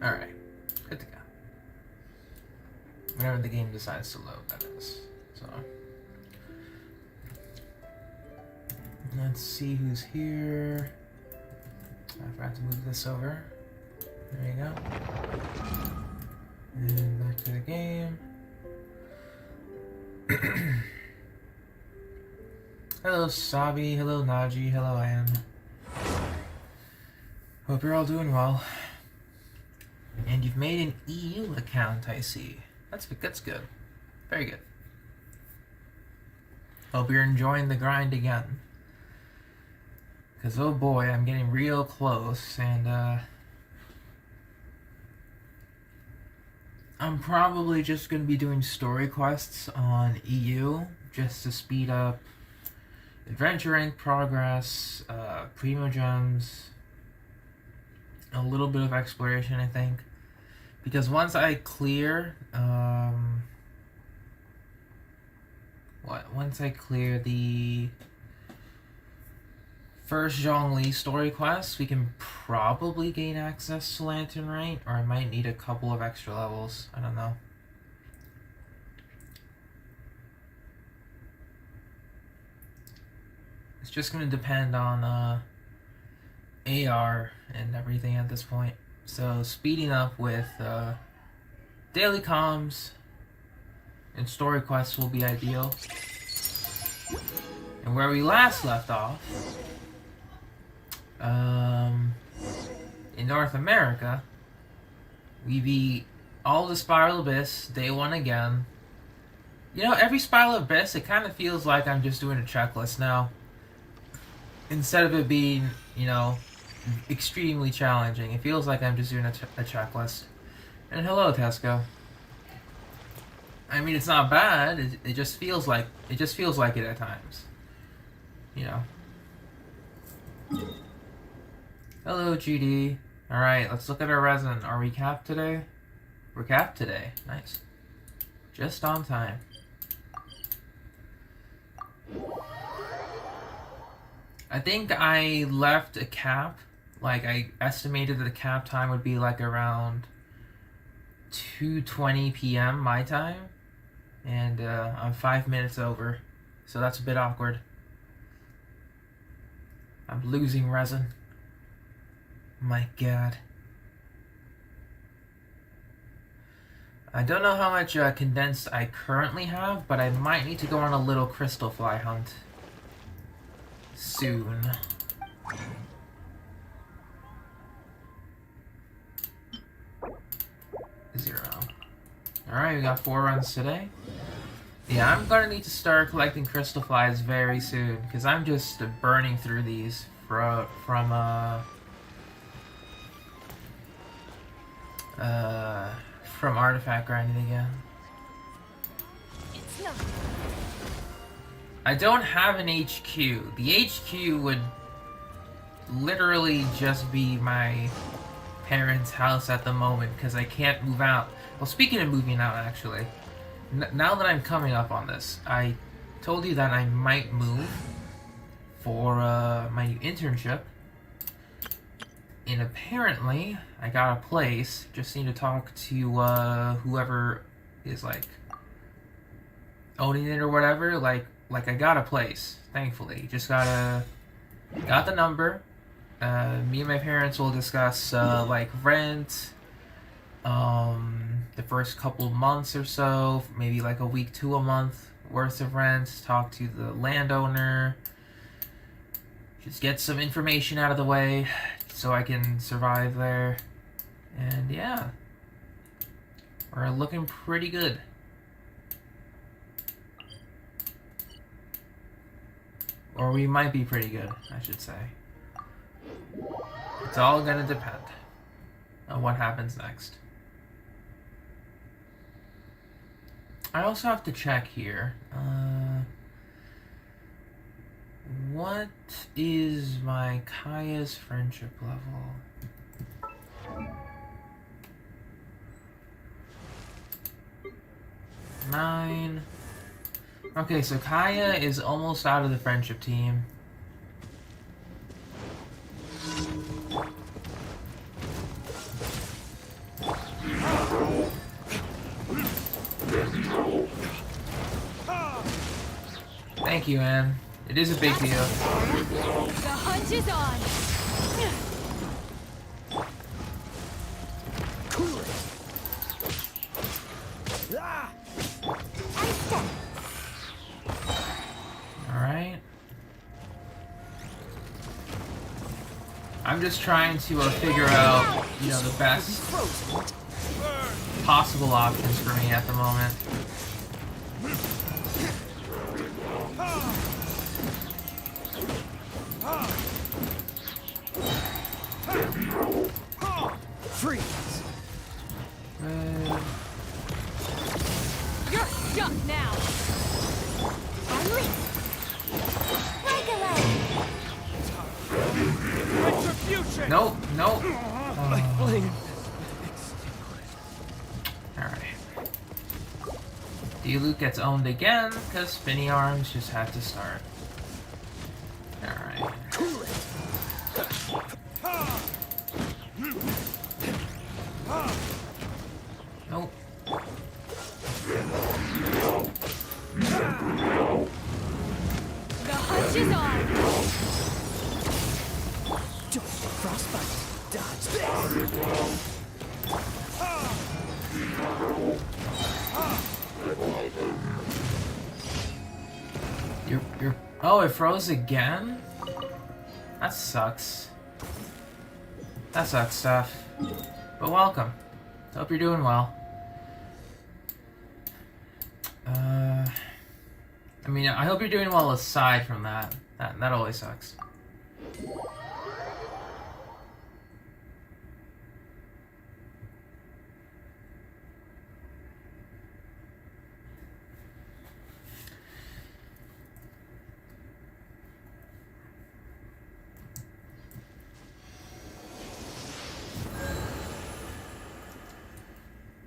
Alright, good to go. Whenever the game decides to load, that is. So, let's see who's here. I forgot to move this over. There you go. And back to the game. Hello Sabi, hello Naji, hello Ann. Hope you're all doing well. And you've made an EU account, I see. That's good. Very good. Hope you're enjoying the grind again. Because oh boy, I'm getting real close, and I'm probably just going to be doing story quests on EU just to speed up adventure rank progress, primo gems, a little bit of exploration, I think. Because once I clear, once I clear the first Zhongli story quest, we can probably gain access to Lantern Right, or I might need a couple of extra levels. I don't know. It's just going to depend on AR and everything at this point. So speeding up with daily comms and story quests will be ideal. And where we last left off, in North America, we beat all the Spiral Abyss, day 1 again. You know, every Spiral Abyss, it kind of feels like I'm just doing a checklist now. Instead of it being, you know, extremely challenging, it feels like I'm just doing a checklist. And hello, Tesco. I mean, it's not bad. It just feels like it at times. You know. Hello, GD. All right, let's look at our resin. Are we capped today? We're capped today. Nice. Just on time. I think I left a cap. Like, I estimated that the cap time would be like around 2:20 p.m. my time. And I'm 5 minutes over. So that's a bit awkward. I'm losing resin. My god. I don't know how much condensed I currently have, but I might need to go on a little crystal fly hunt soon. Zero. Alright, we got 4 runs today. Yeah, I'm gonna need to start collecting crystal flies very soon, because I'm just burning through these from artifact grinding again. I don't have an HQ. The HQ would literally just be my parents' house at the moment, because I can't move out. Well, speaking of moving out, actually, now that I'm coming up on this, I told you that I might move for my new internship. And apparently, I got a place. Just need to talk to whoever is like owning it or whatever. Like I got a place, thankfully. Just got the number. Me and my parents will discuss like rent, the first couple months or so, maybe like a week to a month worth of rent. Talk to the landowner. Just get some information out of the way so I can survive there. And yeah, we're looking pretty good. Or we might be pretty good, I should say. It's all gonna depend on what happens next. I also have to check here. What is my Kaya's friendship level? Nine. Okay, so Kaya is almost out of the friendship team. Thank you, Anne. It is a big deal. The hunt is on. Cool it. Alright. I'm just trying to figure out, you know, the best possible options for me at the moment. Freeze. You're stuck now. Retribution. Nope, nope. Flame. Alright. Liyue gets owned again, because spinny arms just had to start. Alright. Cool it. Nope. The hunt is on. Don't frostbite. Dodge this. You're. Oh, it froze again? That sucks. That sucks, stuff. But welcome. Hope you're doing well. I mean, I hope you're doing well aside from that. That always sucks.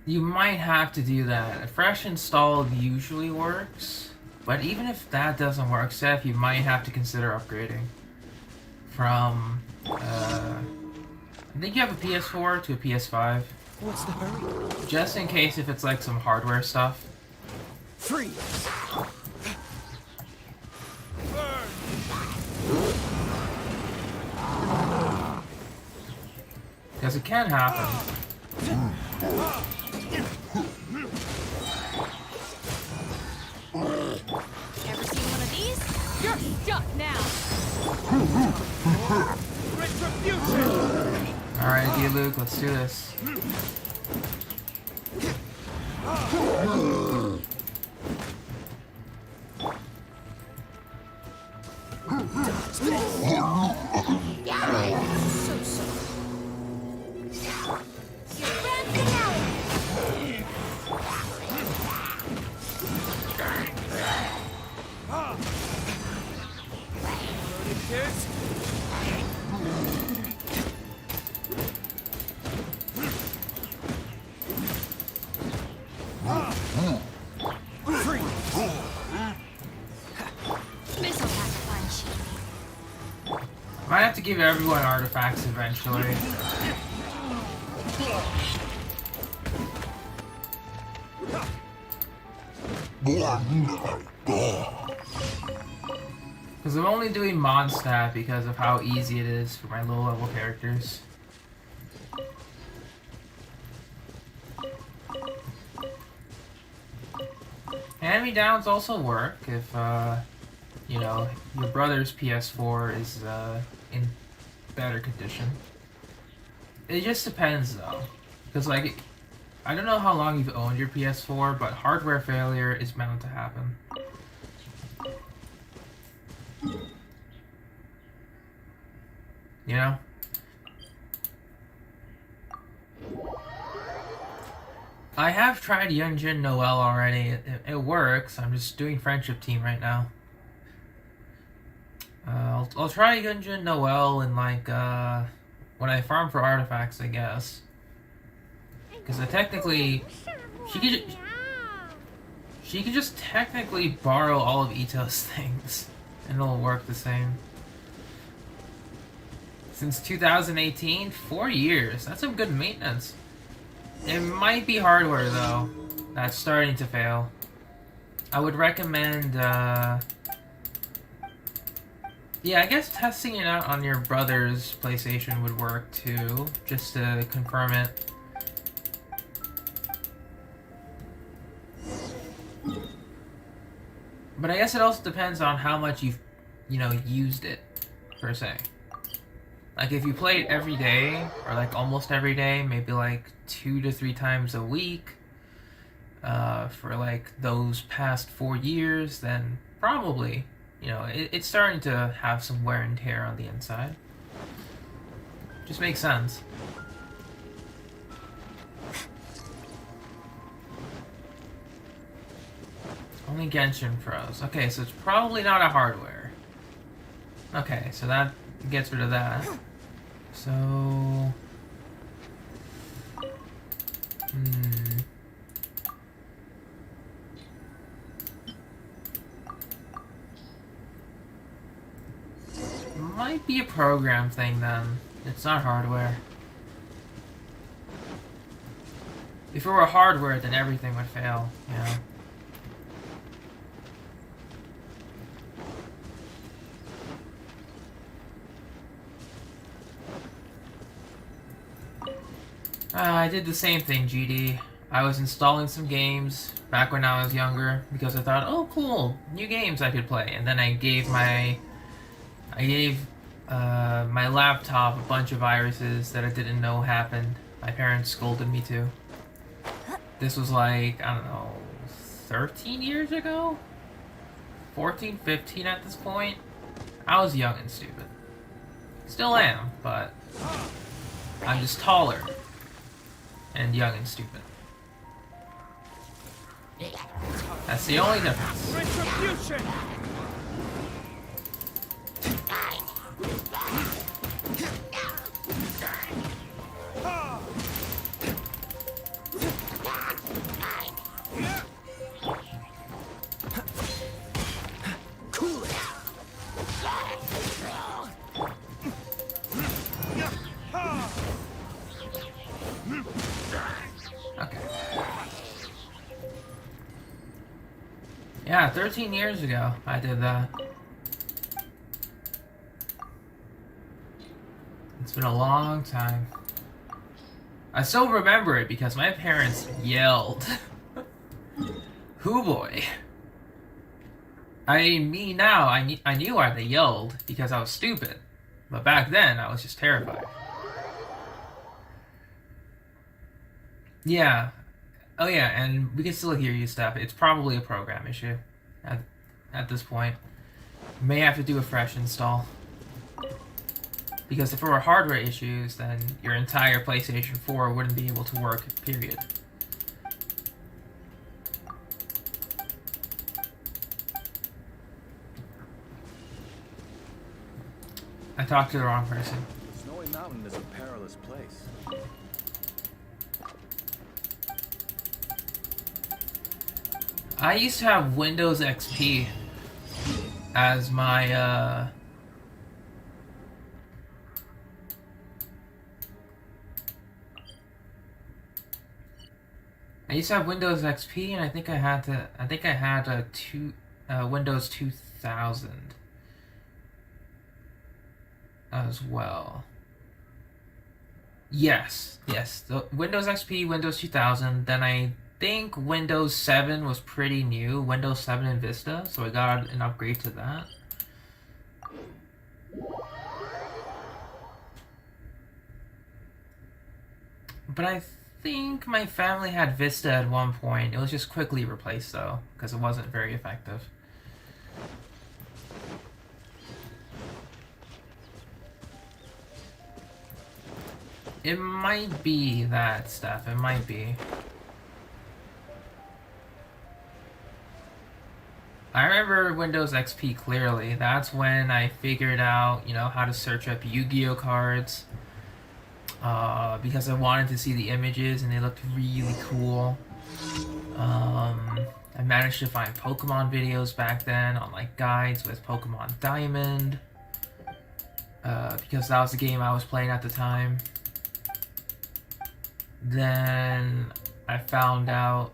You might have to do that. A fresh install usually works, but even if that doesn't work, Seth, you might have to consider upgrading from, I think you have a PS4 to a PS5. What's the hurry? Just in case if it's like some hardware stuff. Freeze. Because it can happen. Ever seen one of these? You're stuck now. Retribution. Alright, Liyue, let's do this. Dodge this. So sorry. Your grand finale. Loaded kids. Freeze. This'll pack a punch. Might have to give everyone artifacts eventually. Because I'm only doing Mondstadt because of how easy it is for my low level characters. Hand-me-downs also work if, you know, your brother's PS4 is in better condition. It just depends though. Because, like, I don't know how long you've owned your PS4, but hardware failure is bound to happen. You know? I have tried Yunjin Noel already. It works. I'm just doing Friendship Team right now. I'll try Yunjin Noel in like when I farm for artifacts, I guess. Because technically, she could just technically borrow all of Ito's things, and it'll work the same. Since 2018, 4 years. That's some good maintenance. It might be hardware though. That's starting to fail. I would recommend, yeah, I guess testing it out on your brother's PlayStation would work too, just to confirm it. But I guess it also depends on how much you've, used it, per se. Like, if you play it every day, or like almost every day, maybe like 2 to 3 times a week, for like those past 4 years, then probably, it's starting to have some wear and tear on the inside. Just makes sense. Only Genshin Pros. Okay, so it's probably not a hardware. Okay, so that gets rid of that. So... Might be a program thing then. It's not hardware. If it were hardware, then everything would fail, I did the same thing, GD. I was installing some games back when I was younger because I thought, oh cool, new games I could play. And then I gave my laptop a bunch of viruses that I didn't know happened. My parents scolded me too. This was like, I don't know, 13 years ago? 14, 15 at this point? I was young and stupid. Still am, but I'm just taller and young and stupid. That's the only difference. Retribution! Yeah, 13 years ago I did that. It's been a long time. I still remember it because my parents yelled. Hoo boy. I knew why they yelled because I was stupid. But back then I was just terrified. Yeah. Oh yeah, and we can still hear you, Steph. It's probably a program issue at this point. May have to do a fresh install. Because if it were hardware issues, then your entire PlayStation 4 wouldn't be able to work, period. I talked to the wrong person. Snowy Mountain is a perilous place. I used to have Windows XP as my, I used to have Windows XP, and I think I had a Windows 2000 as well. Yes, the Windows XP, Windows 2000, then I think Windows 7 was pretty new, Windows 7 and Vista, so I got an upgrade to that. But I think my family had Vista at one point. It was just quickly replaced though, because it wasn't very effective. It might be that stuff, it might be. I remember Windows XP clearly. That's when I figured out, how to search up Yu-Gi-Oh cards. Because I wanted to see the images and they looked really cool. I managed to find Pokemon videos back then on like guides with Pokemon Diamond. Because that was the game I was playing at the time. Then I found out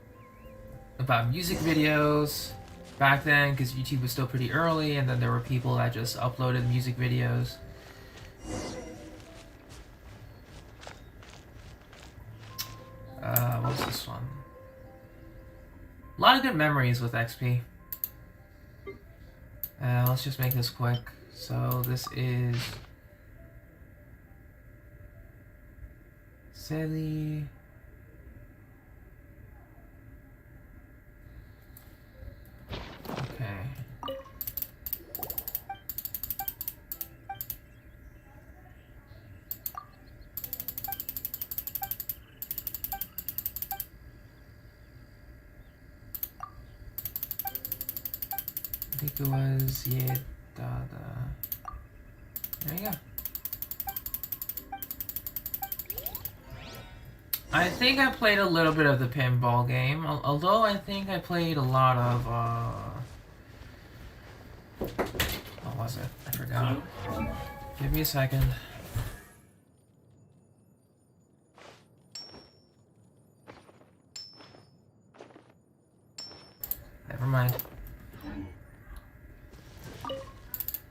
about music videos back then because YouTube was still pretty early, and then there were people that just uploaded music videos. What's this one? A lot of good memories with XP. Let's just make this quick. So this is Sally. Okay. I think it was Yae There you go. I think I played a little bit of the pinball game, although I think I played a lot of, what was it? I forgot. Give me a second. Never mind.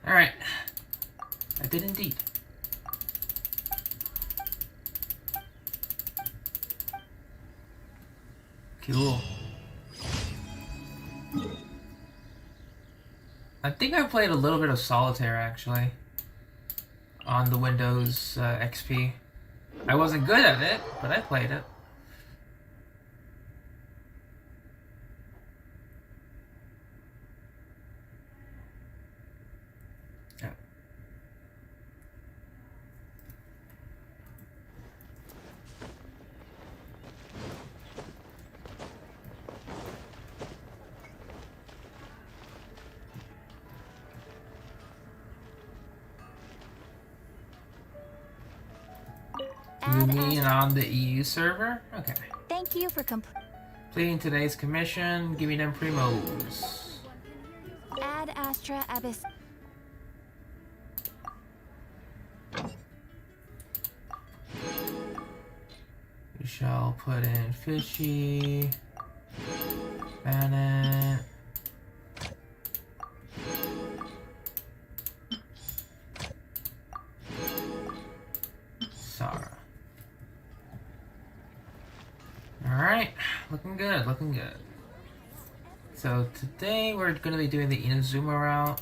Alright. I did indeed. Cool. I think I played a little bit of Solitaire, actually. On the Windows XP. I wasn't good at it, but I played it. Yeah. You mean on the EU server? Okay. Thank you for Completing today's commission. Give me them primos. Add Astra Abyss. We shall put in Fishy. Bennett. Sarah. Alright, looking good, looking good. So today we're gonna be doing the Inazuma route.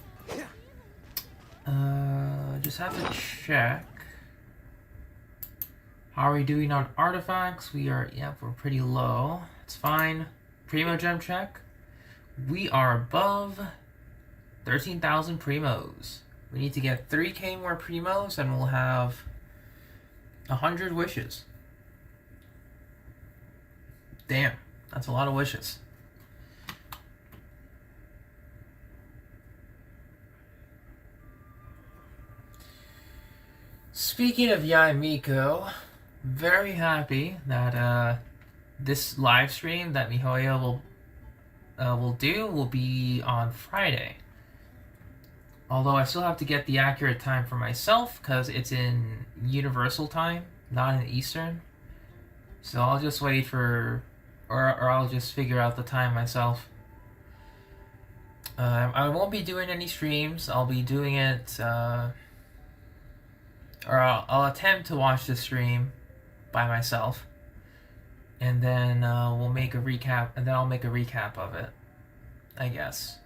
Just have to check. How are we doing on artifacts? We're pretty low. It's fine. Primo gem check. We are above 13,000 primos. We need to get 3k more primos and we'll have 100 wishes. Damn, that's a lot of wishes. Speaking of Yae Miko, very happy that this live stream that Mihoyo will be on Friday. Although I still have to get the accurate time for myself because it's in Universal time, not in Eastern. So I'll just wait for, or I'll just figure out the time myself. I won't be doing any streams. I'll be doing it, or I'll attempt to watch the stream by myself, and then we'll make a recap, and then I'll make a recap of it, I guess.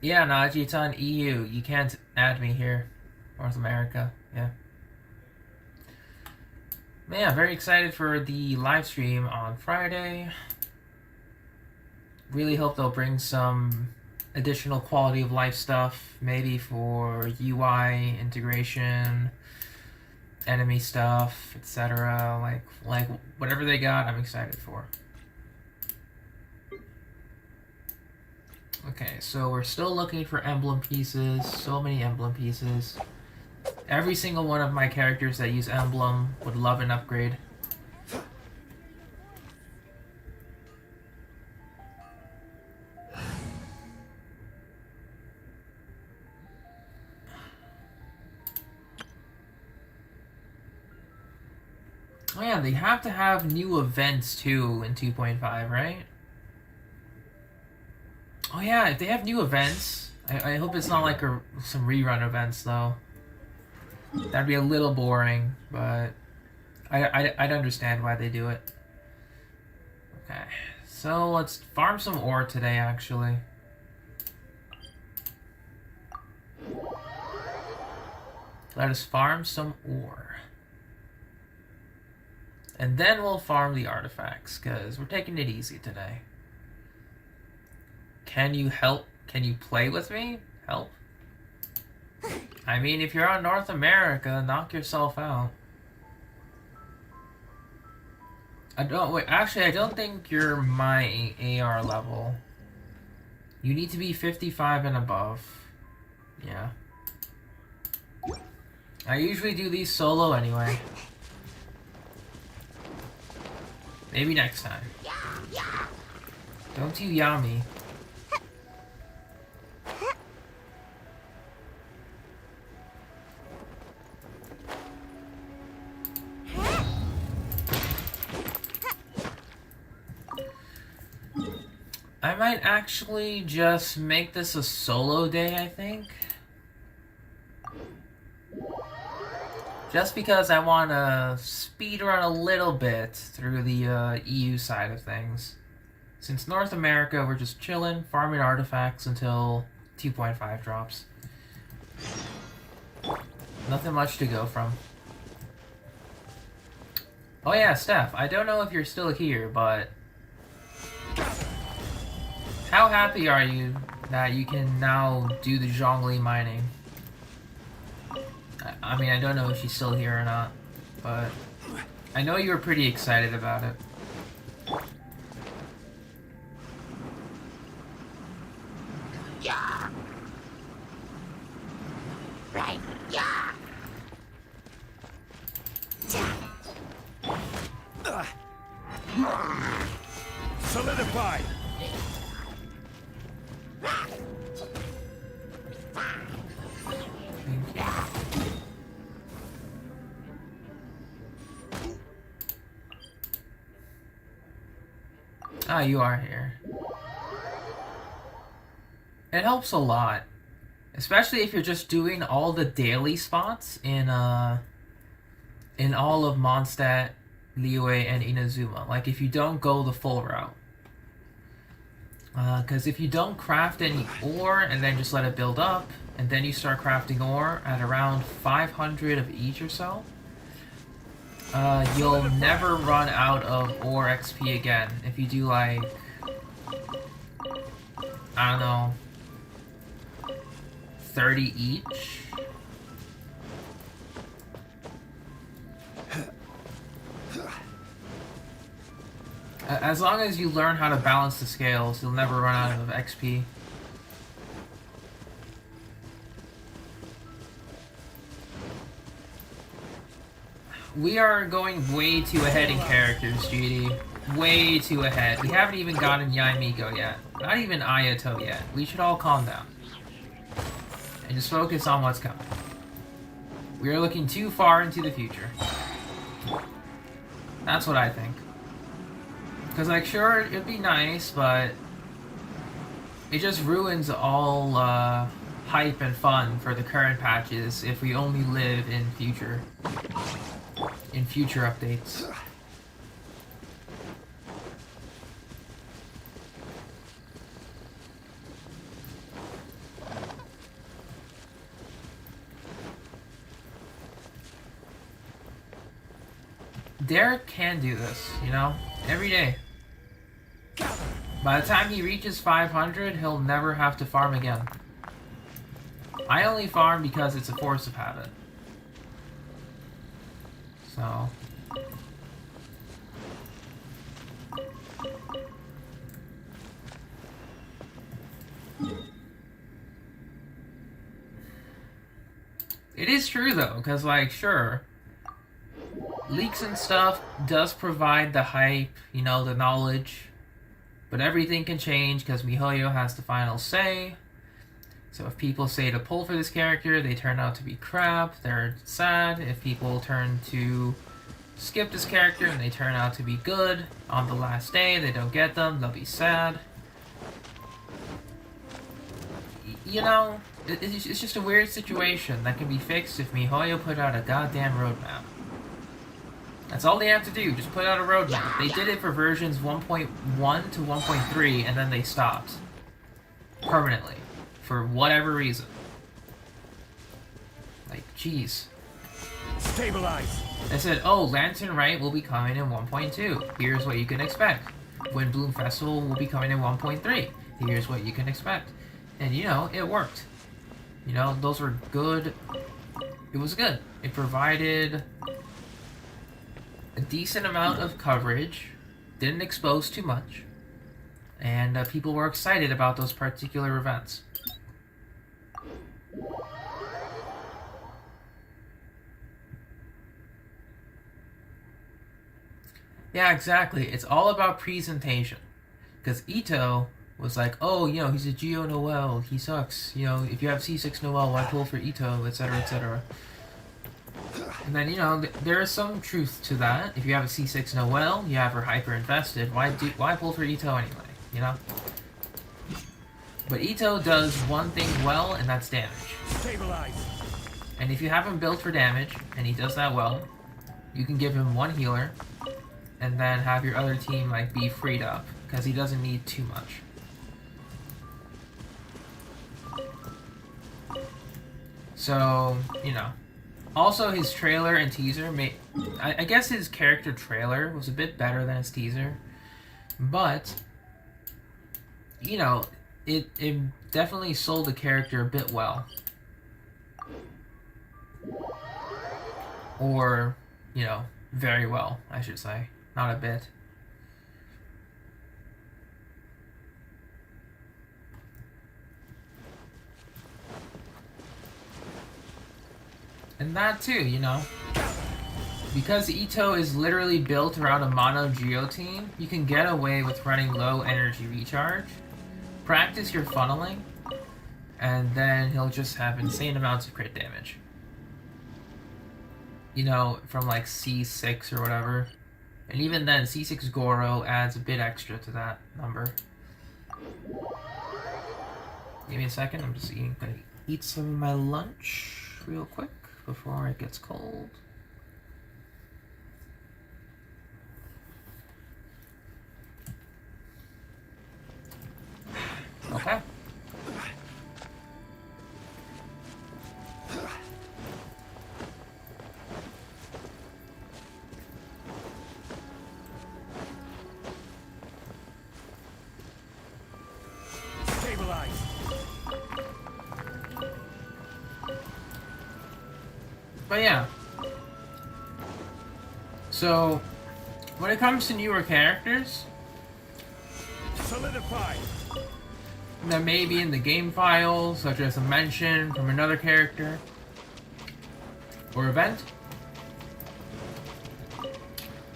Yeah, Naji, it's on EU. You can't add me here. North America, yeah. But yeah, very excited for the live stream on Friday. Really hope they'll bring some additional quality of life stuff, maybe for UI integration, enemy stuff, etc. Like whatever they got, I'm excited for. Okay, so we're still looking for emblem pieces. So many emblem pieces. Every single one of my characters that use emblem would love an upgrade. Oh yeah, they have to have new events too in 2.5, right? Oh yeah, if they have new events, I hope it's not like some rerun events though. That'd be a little boring, but I'd understand why they do it. Okay, so let's farm some ore today actually. Let us farm some ore. And then we'll farm the artifacts, because we're taking it easy today. Can you help? Can you play with me? Help? I mean, if you're on North America, knock yourself out. I don't think you're my AR level. You need to be 55 and above. Yeah. I usually do these solo anyway. Maybe next time. Don't you yaw me. I might actually just make this a solo day, I think. Just because I want to speed run a little bit through the EU side of things. Since North America, we're just chilling, farming artifacts until 2.5 drops. Nothing much to go from. Oh yeah, Steph, I don't know if you're still here, but how happy are you that you can now do the Zhongli mining? I mean, I don't know if she's still here or not, but I know you were pretty excited about it. Yeah. Right. Yeah. Solidify. Ah, you are here. It helps a lot. Especially if you're just doing all the daily spots in all of Mondstadt, Liyue, and Inazuma. Like, if you don't go the full route. Because if you don't craft any ore and then just let it build up, and then you start crafting ore at around 500 of each or so, you'll never run out of ore XP again if you do, like, I don't know, 30 each. As long as you learn how to balance the scales, you'll never run out of XP. We are going way too ahead in characters, GD. Way too ahead. We haven't even gotten Yae Miko yet. Not even Ayato yet. We should all calm down. And just focus on what's coming. We are looking too far into the future. That's what I think. Because, like, sure, it'd be nice, but it just ruins all hype and fun for the current patches if we only live in future updates. Derek can do this, you know, every day. By the time he reaches 500, he'll never have to farm again. I only farm because it's a force of habit. So... It is true though, because, like, sure, leaks and stuff does provide the hype, you know, the knowledge, but everything can change because MiHoYo has the final say. So if people say to pull for this character, they turn out to be crap, they're sad. If people turn to skip this character and they turn out to be good on the last day, they don't get them, they'll be sad. You know, it's just a weird situation that can be fixed if MiHoYo put out a goddamn roadmap. That's all they have to do, just put out a roadmap. They did it for versions 1.1 to 1.3 and then they stopped. Permanently. For whatever reason. Like, jeez. Stabilize. They said, oh, Lantern Rite will be coming in 1.2. Here's what you can expect. Wind Bloom Festival will be coming in 1.3. Here's what you can expect. And, you know, it worked. You know, those were good. It was good. It provided a decent amount of coverage. Didn't expose too much. And people were excited about those particular events. Yeah, exactly. It's all about presentation. Because Ito was like, oh, you know, he's a Geo Noel. He sucks. You know, if you have C6 Noel, why pull for Ito, etc., etc. And then, you know, there is some truth to that. If you have a C6 Noel, you have her hyper invested. Why pull for Ito anyway? You know? But Ito does one thing well, and that's damage. Stabilize. And if you have him built for damage, and he does that well, you can give him one healer, and then have your other team like be freed up, because he doesn't need too much. So, you know. Also, his trailer and teaser made... I guess his character trailer was a bit better than his teaser. But, you know, it definitely sold the character a bit well. Or, you know, very well, I should say. Not a bit. And that too, you know. Because Ito is literally built around a mono Geo team, you can get away with running low energy recharge. Practice your funneling, and then he'll just have insane amounts of crit damage. You know, from like C6 or whatever. And even then, C6 Goro adds a bit extra to that number. Give me a second, I'm just gonna eat some of my lunch real quick before it gets cold. Okay. Stabilize. But yeah. So, when it comes to newer characters Solidify. that may be in the game file, such as a mention from another character or event,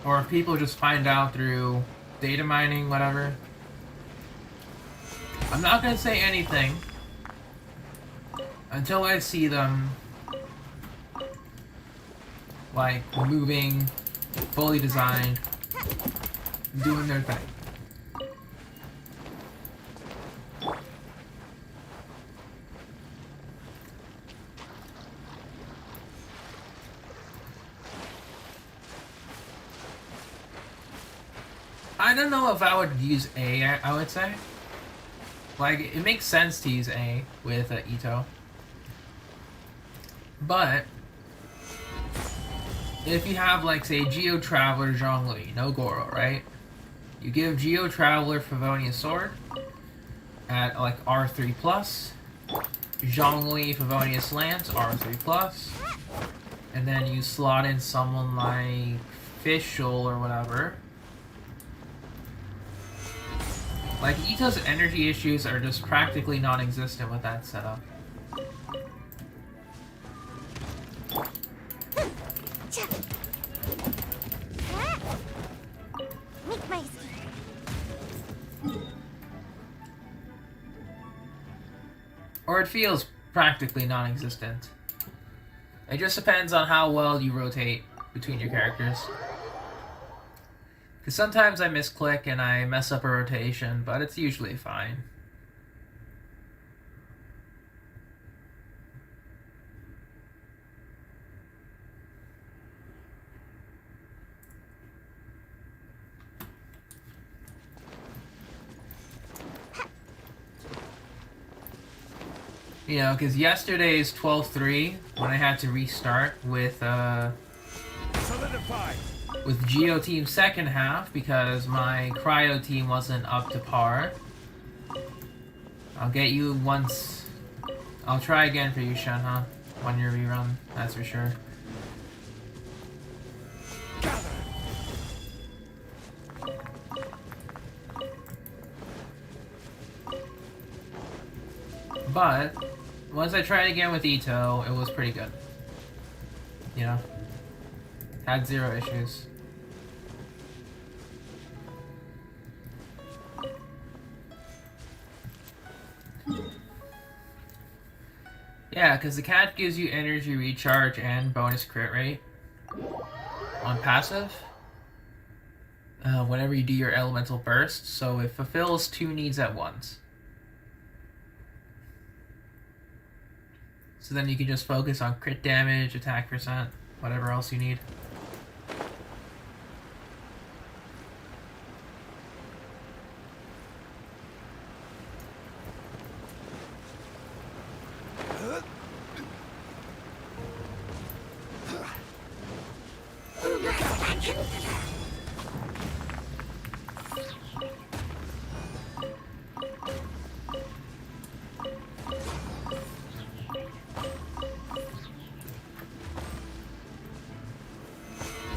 or if people just find out through data mining, whatever, I'm not going to say anything until I see them like moving, fully designed, doing their thing. I don't know if I would use A, I would say. Like, it makes sense to use A with Ito. But if you have, like, say, Geo Traveler Zhongli, no Goro, right? You give Geo Traveler Favonius Sword at, like, R3+. Zhongli Favonius Lance, R3+. And then you slot in someone like Fischl or whatever. Like, Ito's energy issues are just practically non-existent with that setup. Or it feels practically non-existent. It just depends on how well you rotate between your characters. Because sometimes I misclick and I mess up a rotation, but it's usually fine. You know, because yesterday's 12-3, when I had to restart with Solidify. with Geo Team second half because my Cryo team wasn't up to par. I'll get you once. I'll try again for you, Shenhe, on your rerun, that's for sure. Gather. But once I tried again with Ito, it was pretty good. You know? Had 0 issues. Yeah, because the cat gives you energy recharge and bonus crit rate on passive whenever you do your elemental burst, so it fulfills 2 needs at once. So then you can just focus on crit damage, attack percent, whatever else you need.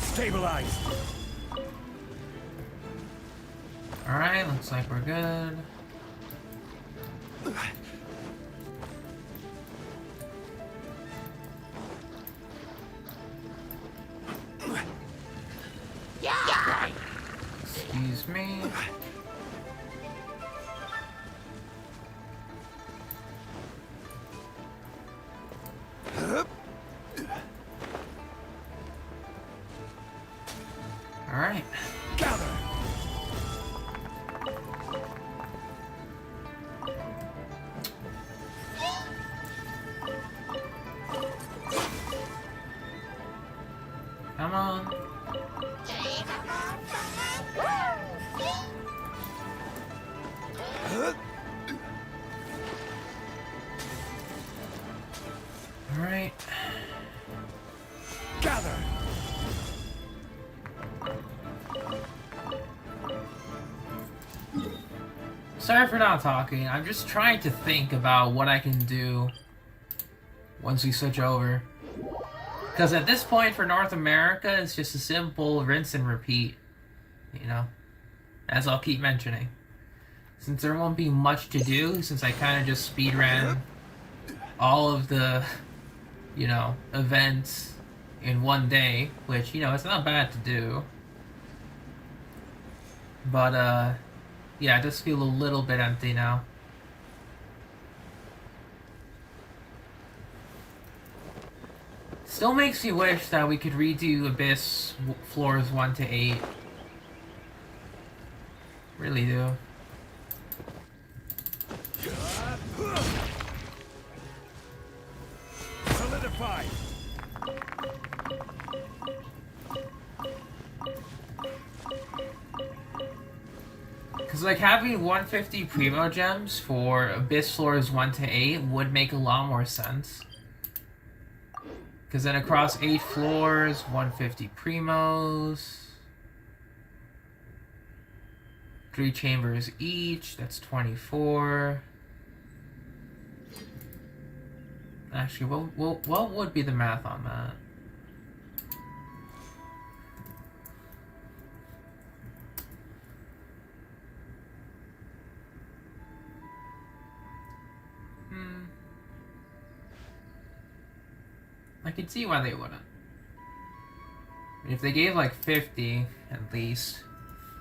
Stabilize. Alright, looks like we're good. Yeah. Excuse me. Alright. Gather. Come on. Alright. Gather. Sorry for not talking. I'm just trying to think about what I can do once we switch over. Because at this point for North America, it's just a simple rinse and repeat. You know? As I'll keep mentioning. Since there won't be much to do, since I kind of just speedran all of the, you know, events in one day, which, you know, it's not bad to do. But, yeah, I just feel a little bit empty now. Still makes me wish that we could redo Abyss floors 1 to 8. Really do. Solidify. Because, like, having 150 Primo Gems for Abyss floors 1 to 8 would make a lot more sense. Because then across 8 floors, 150 Primos. 3 chambers each, that's 24. Actually, what would be the math on that? I could see why they wouldn't. If they gave like 50 at least,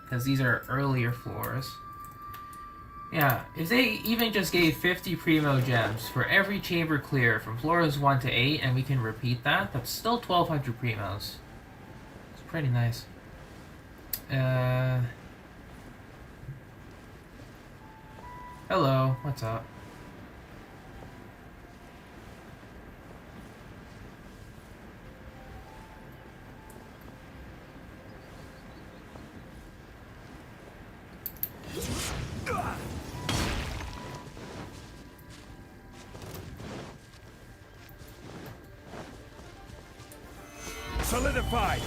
because these are earlier floors. Yeah, if they even just gave 50 Primo Gems for every chamber clear from floors 1 to 8, and we can repeat that, that's still 1,200 Primos. It's pretty nice. Hello, what's up? Solidified.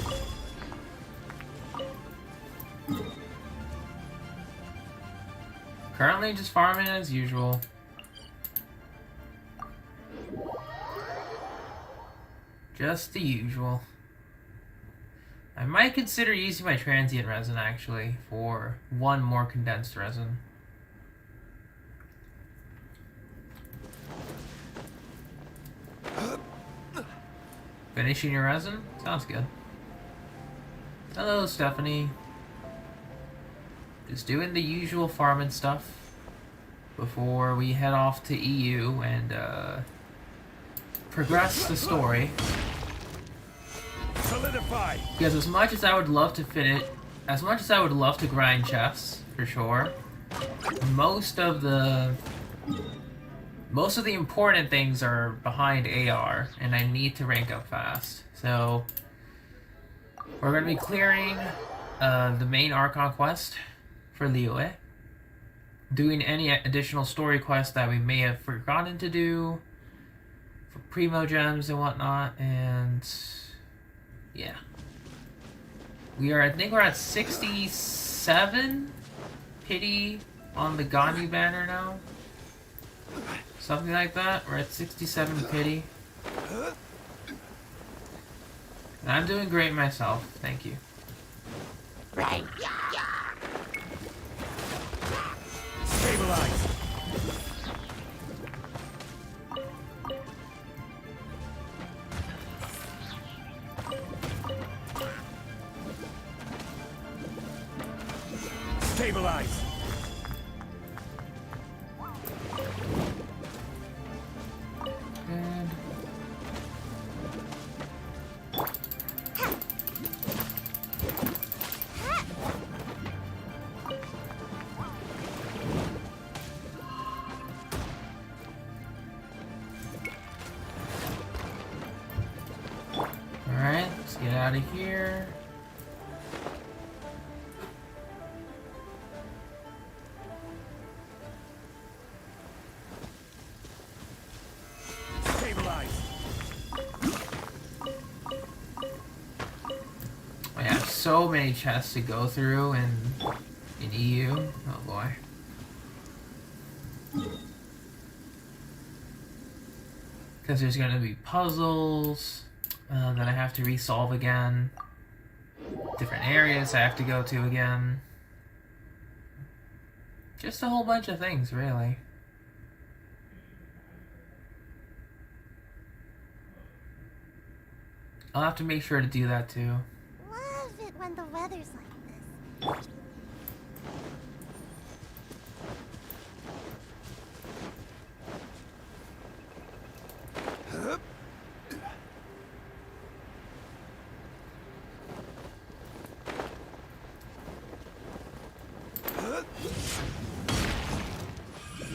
Currently just farming as usual. Just the usual. I might consider using my transient resin actually for one more condensed resin. Finishing your resin? Sounds good. Hello, Stephanie. Just doing the usual farming stuff before we head off to EU and progress the story. Solidify. Because as much as I would love to grind chests, for sure, most of the important things are behind AR, and I need to rank up fast. So we're going to be clearing the main Archon quest for Liyue, doing any additional story quests that we may have forgotten to do for primo gems and whatnot, and yeah. I think we're at 67 pity on the Ganyu banner now. Something like that. We're at 67 pity. And I'm doing great myself, thank you. Right. Stabilize. Stabilize. Good. Alright, let's get out of here. Stabilize. I have so many chests to go through in EU. Oh boy. Because there's going to be puzzles that I have to resolve again. Different areas I have to go to again. Just a whole bunch of things, really. I'll have to make sure to do that too. Love it when the weather's like this.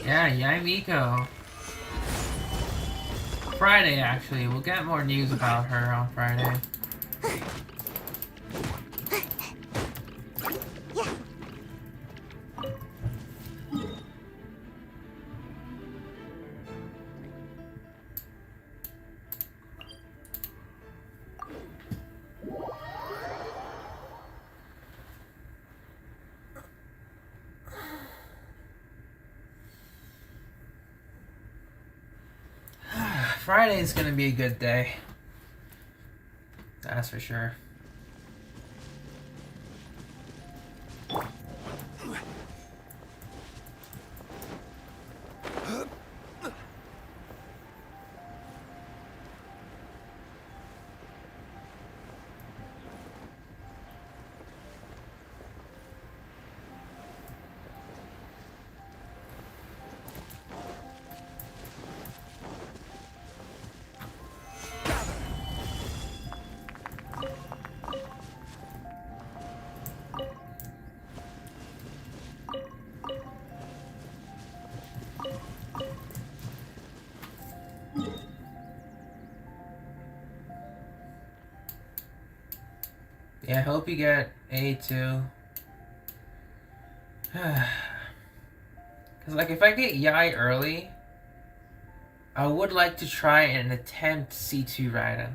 Yeah, Yae Miko. Friday, actually. We'll get more news about her on Friday. Yeah. Friday is gonna be a good day. That's for sure. Yeah, I hope you get A2. Because, like, if I get Yae early, I would like to try and attempt C2 Raiden.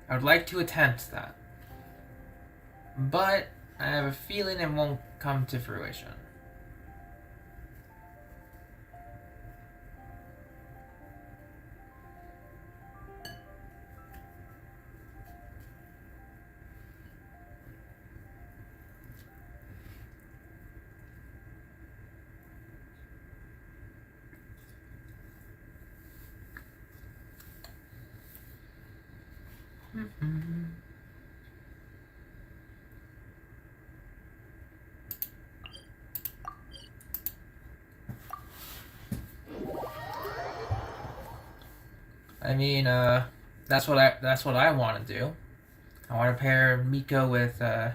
I would like to attempt that. But I have a feeling it won't come to fruition. I mean, that's what I want to do. I want to pair Miko with A.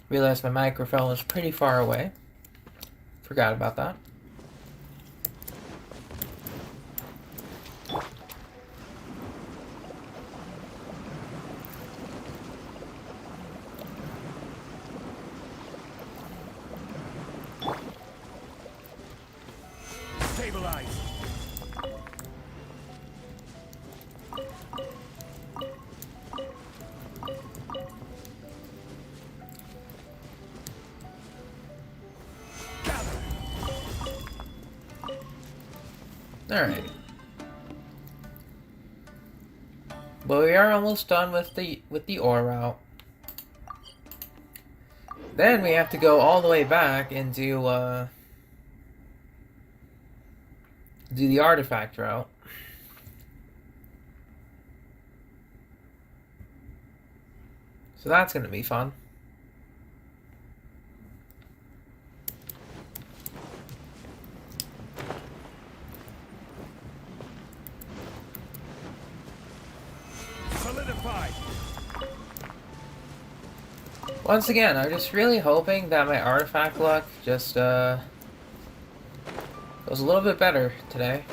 Realized my microphone was pretty far away. Forgot about that. Stabilize. Alright. But we are almost done with the ore route. Then we have to go all the way back and do the artifact route. So that's gonna be fun. Solidified. Once again, I'm just really hoping that my artifact luck just goes a little bit better today.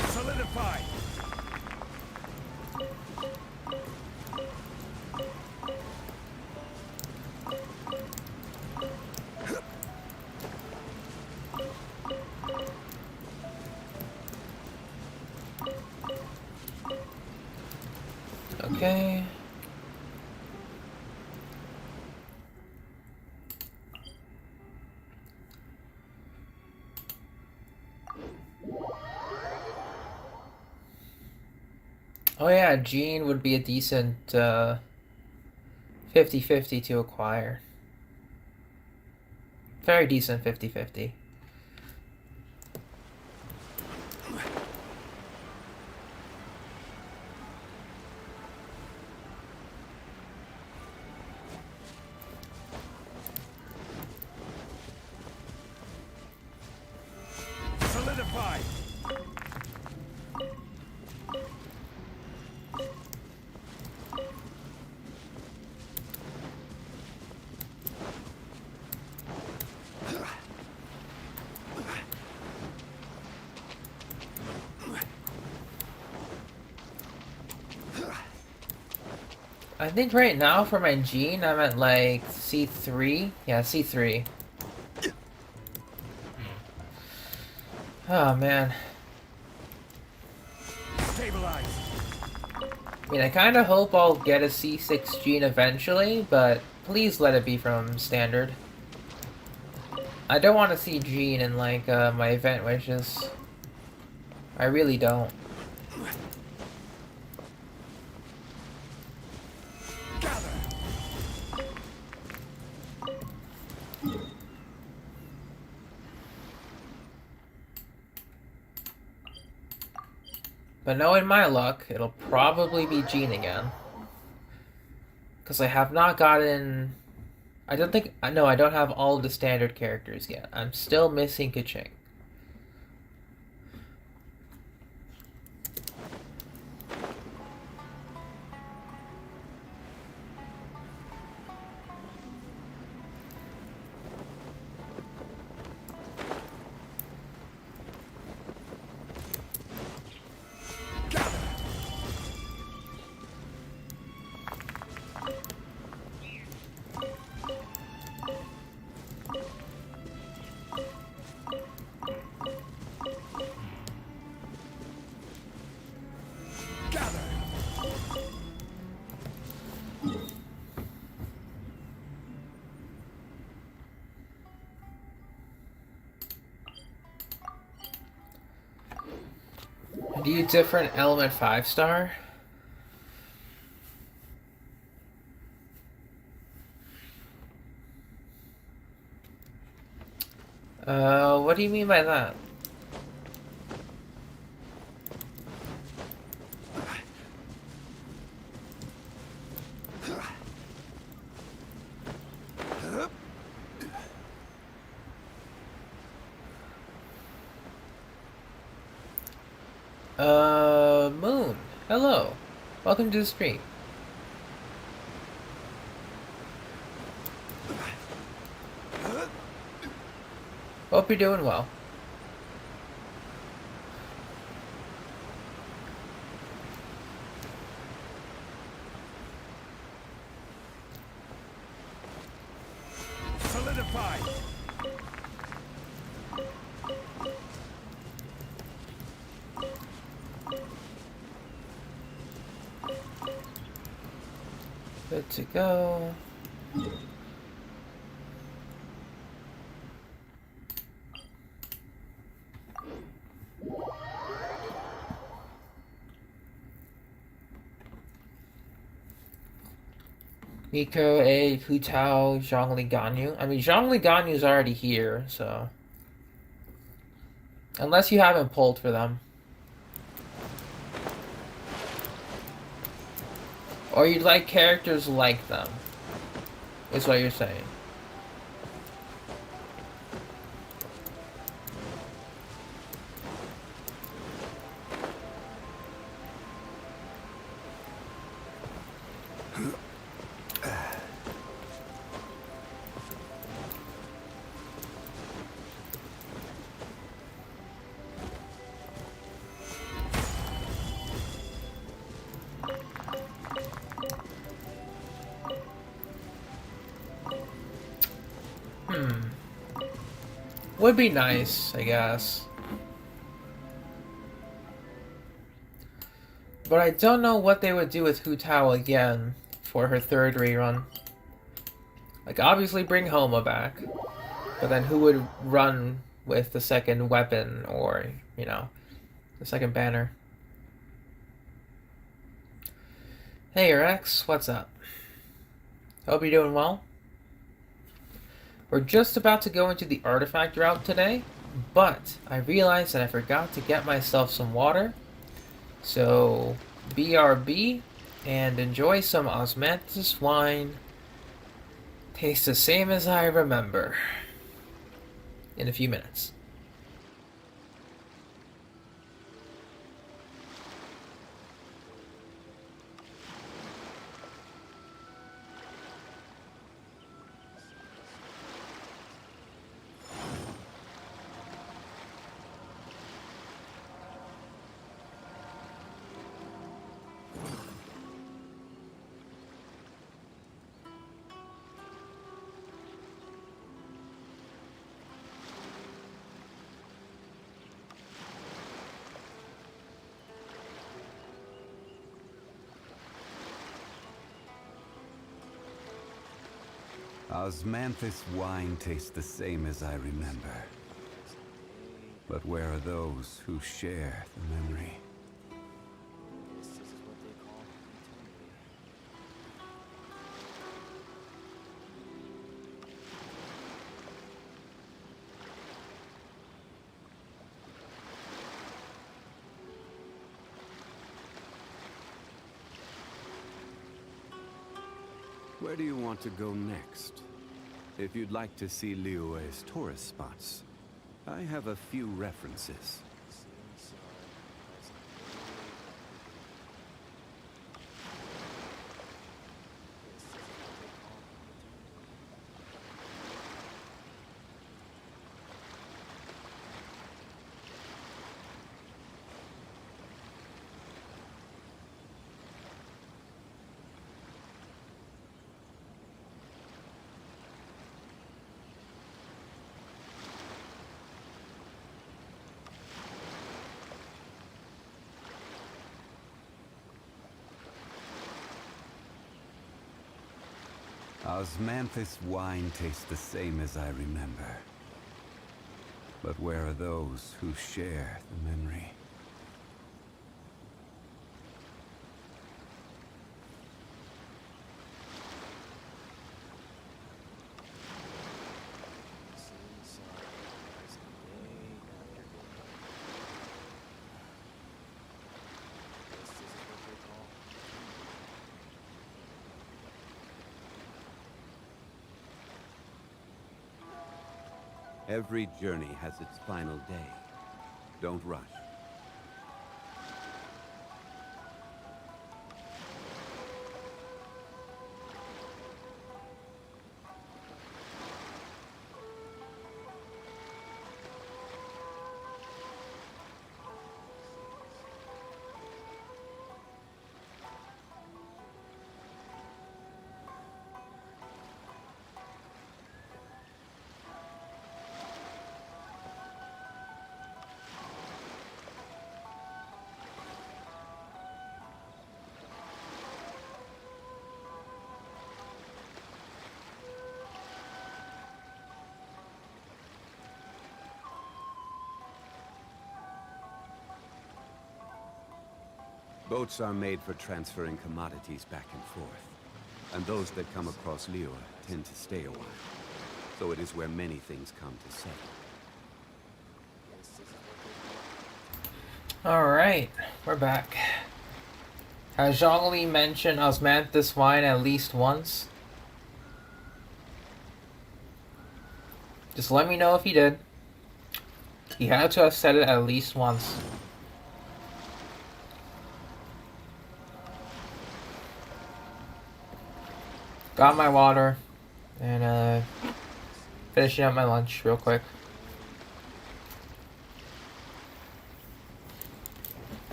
Solidified. Okay. Oh yeah, Jean would be a decent 50-50 to acquire. Very decent 50-50. Solidified. I think right now for my Jean, I'm at like C3. Yeah, C3. Oh man. Stabilize. I mean, I kind of hope I'll get a C6 Jean eventually, but please let it be from standard. I don't want to see Jean in like my event wishes. I really don't. Gather. But knowing my luck, it'll probably be Jean again. Because I have not gotten... I don't think... No, I don't have all of the standard characters yet. I'm still missing Kaching. Gather. Do you different element 5-star? What do you mean by that? Moon. Hello. Welcome to the stream. Hope you're doing well. Solidify. Good to go. Miko, A, Hutao, Zhongli Ganyu. I mean, Zhongli Ganyu's already here, so... Unless you haven't pulled for them. Or you'd like characters like them, is what you're saying. Would be nice, I guess. But I don't know what they would do with Hu Tao again for her third rerun. Like, obviously bring Homa back. But then who would run with the second weapon or, you know, the second banner? Hey, Rex, what's up? Hope you're doing well. We're just about to go into the artifact route today, but I realized that I forgot to get myself some water. So, BRB, and enjoy some osmanthus wine. Tastes the same as I remember. In a few minutes. Osmanthus wine tastes the same as I remember. But where are those who share the memory? Where do you want to go next? If you'd like to see Liyue's tourist spots, I have a few references. Osmanthus wine tastes the same as I remember. But where are those who share the memory? Every journey has its final day. Don't rush. Boats are made for transferring commodities back and forth. And those that come across Liyue tend to stay a while. So it is where many things come to settle. Alright, we're back. Has Zhongli mentioned Osmanthus wine at least once? Just let me know if he did. He had to have said it at least once. Got my water, and finishing up my lunch real quick.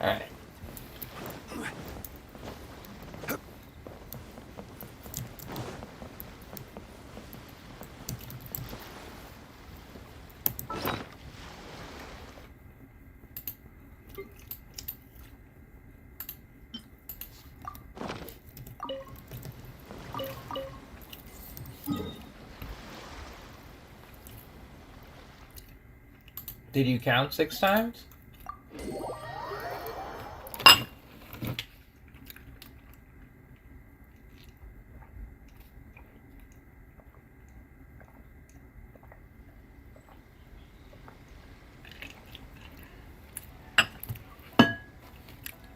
Alright. Did you count 6 times?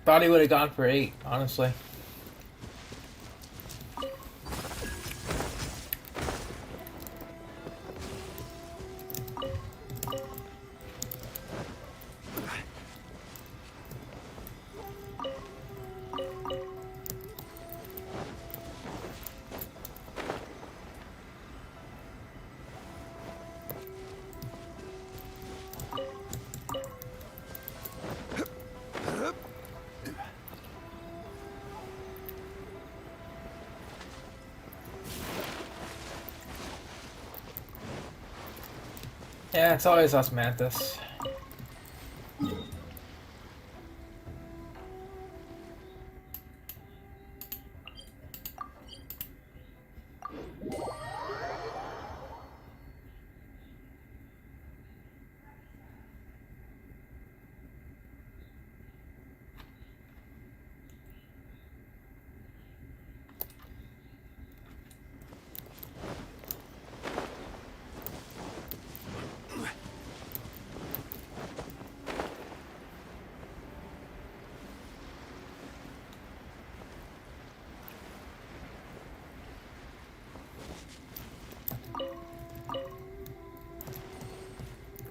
Thought he would have gone for 8, honestly. Yeah, it's always Osmanthus.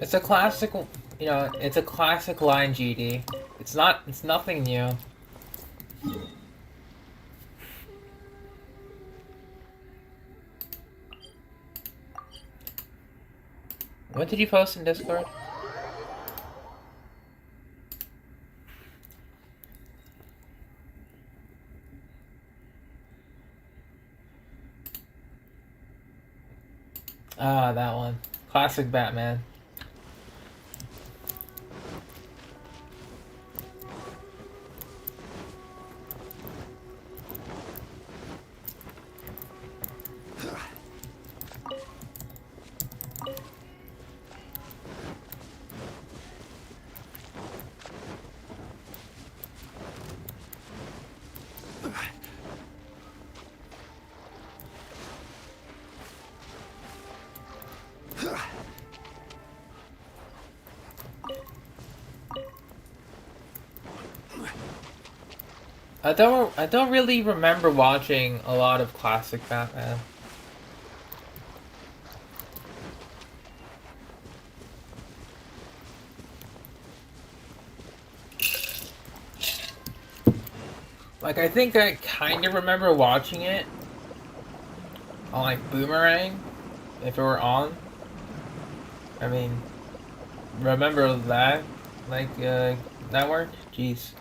It's a classic, you know, it's a classic line, GD. It's nothing new. What did you post in Discord? Ah, that one. Classic Batman. I don't really remember watching a lot of classic Batman. Like, I think I kind of remember watching it on, like, Boomerang, if it were on. I mean, remember that, like, network? Jeez.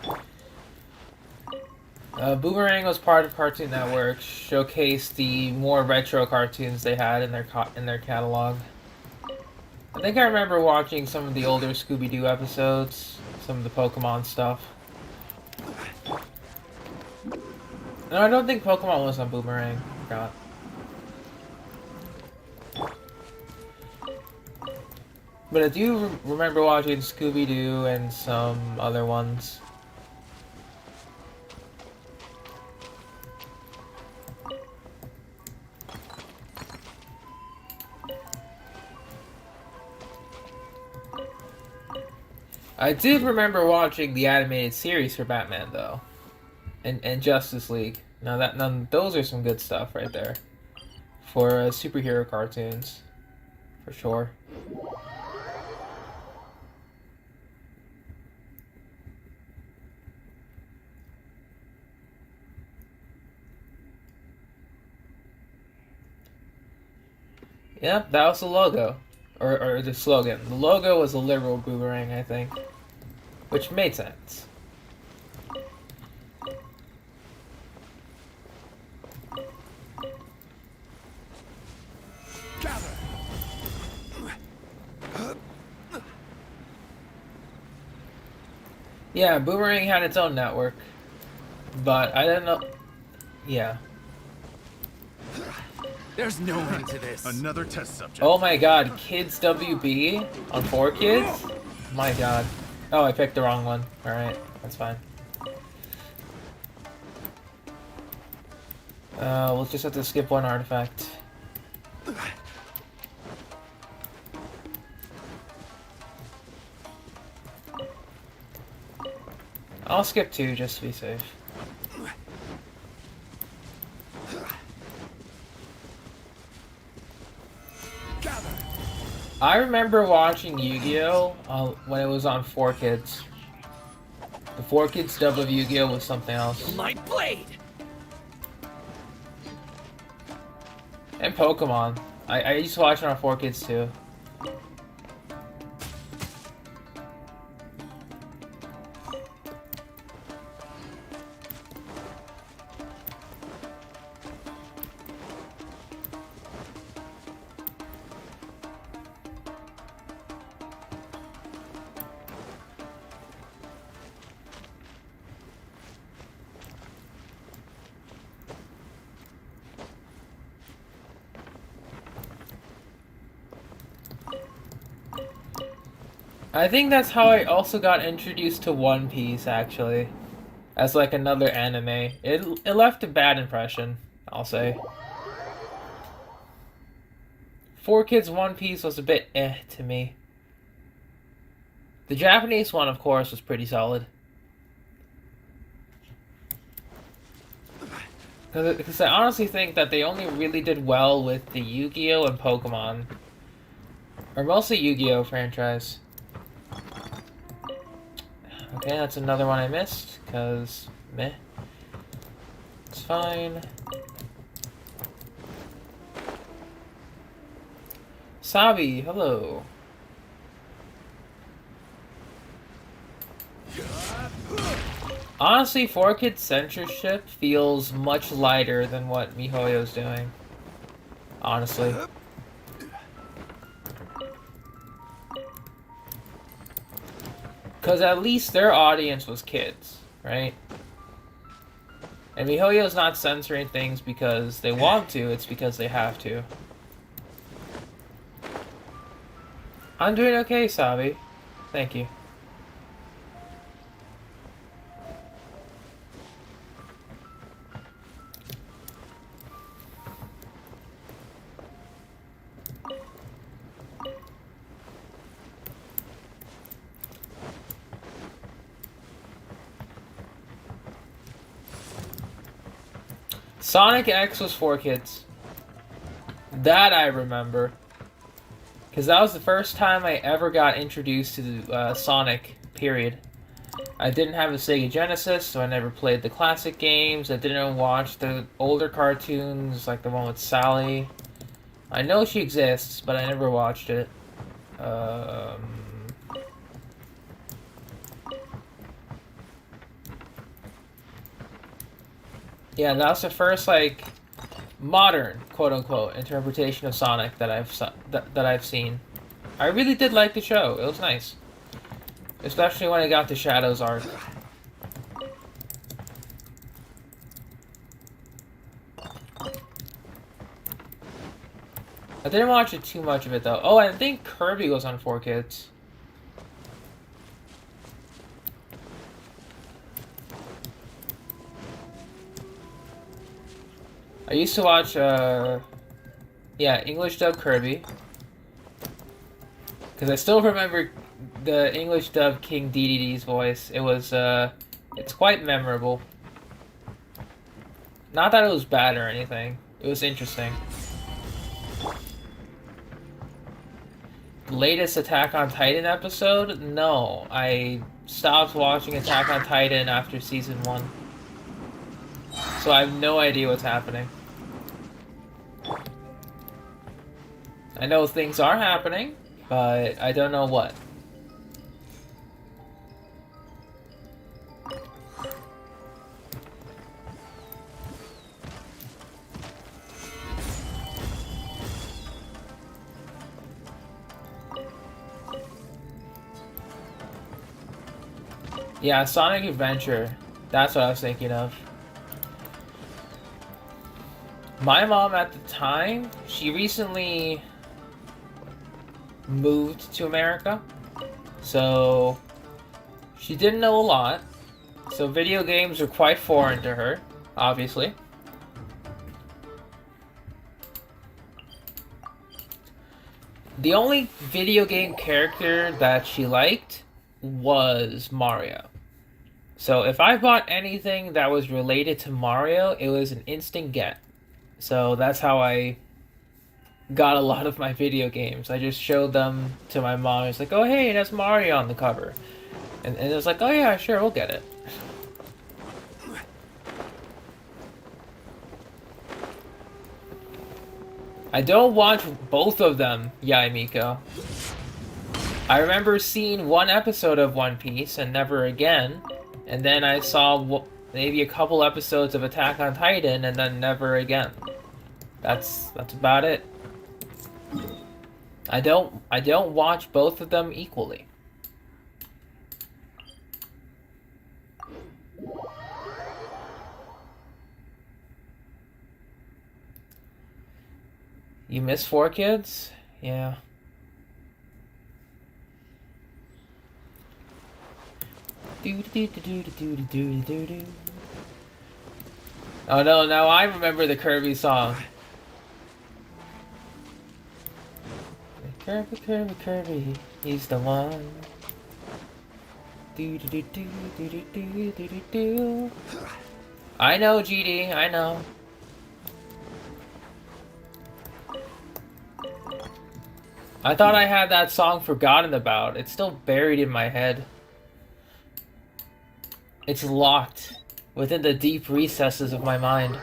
Boomerang was part of Cartoon Network, showcased the more retro cartoons they had in their catalog. I think I remember watching some of the older Scooby-Doo episodes, some of the Pokemon stuff. No, I don't think Pokemon was on Boomerang. Forgot. But I do remember watching Scooby-Doo and some other ones. I did remember watching the animated series for Batman, though. And Justice League. Now those are some good stuff right there for superhero cartoons, for sure. Yep, that was the logo, or the slogan. The logo was a liberal Boomerang, I think, which made sense. Yeah, Boomerang had its own network, but I don't know. Yeah. There's no end to this. Another test subject. Oh my god, Kids WB on 4Kids? My god. Oh, I picked the wrong one. Alright, that's fine. We'll just have to skip one artifact. I'll skip 2 just to be safe. I remember watching Yu-Gi-Oh! When it was on 4Kids. The 4Kids dub of Yu-Gi-Oh! Was something else. My blade. And Pokemon. I used to watch it on 4Kids too. I think that's how I also got introduced to One Piece, actually. As like another anime. It left a bad impression, I'll say. 4Kids One Piece was a bit to me. The Japanese one, of course, was pretty solid. Because I honestly think that they only really did well with the Yu-Gi-Oh! And Pokemon. Or mostly Yu-Gi-Oh! Franchise. Okay, that's another one I missed, because meh. It's fine. Sabi, hello. Honestly, 4Kids censorship feels much lighter than what MiHoYo's doing. Honestly. Because at least their audience was kids, right? And MiHoYo's not censoring things because they want to, it's because they have to. I'm doing okay, Sabi. Thank you. Sonic X was for kids. That I remember. Because that was the first time I ever got introduced to Sonic, period. I didn't have a Sega Genesis, so I never played the classic games. I didn't watch the older cartoons, like the one with Sally. I know she exists, but I never watched it. Yeah, that was the first, like, modern, quote-unquote, interpretation of Sonic that I've seen. I really did like the show. It was nice. Especially when I got to Shadow's arc. I didn't watch it too much of it, though. Oh, I think Kirby was on 4Kids. I used to watch, yeah, English dub Kirby. Because I still remember the English dub King DDD's voice. It was, it's quite memorable. Not that it was bad or anything. It was interesting. Latest Attack on Titan episode? No. I stopped watching Attack on Titan after season 1. So I have no idea what's happening. I know things are happening, but I don't know what. Yeah, Sonic Adventure. That's what I was thinking of. My mom at the time, she recently moved to America. So she didn't know a lot. So video games are quite foreign to her, obviously. The only video game character that she liked was Mario. So if I bought anything that was related to Mario, it was an instant get. So that's how I got a lot of my video games. I just showed them to my mom. It's like, oh hey, it has Mario on the cover. And it was like, oh yeah, sure, we'll get it. I don't watch both of them, Yae Miko. I remember seeing one episode of One Piece and never again. And then I saw maybe a couple episodes of Attack on Titan and then never again. That's about it. I don't watch both of them equally. You miss 4Kids? Yeah. Oh no, now I remember the Kirby song. Kirby, Kirby, Kirby, he's the one. I know, GD, I know. I thought I had that song forgotten about. It's still buried in my head. It's locked within the deep recesses of my mind.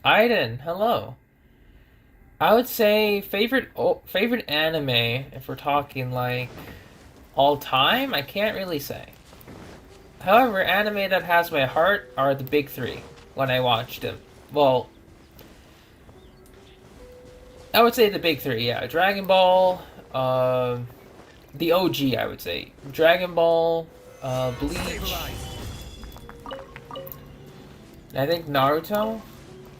Aiden, hello. I would say favorite anime, if we're talking like all time, I can't really say. However, anime that has my heart are the big three when I watched them. Well, I would say the big three, yeah. Dragon Ball, the OG, I would say. Dragon Ball, Bleach, I think Naruto,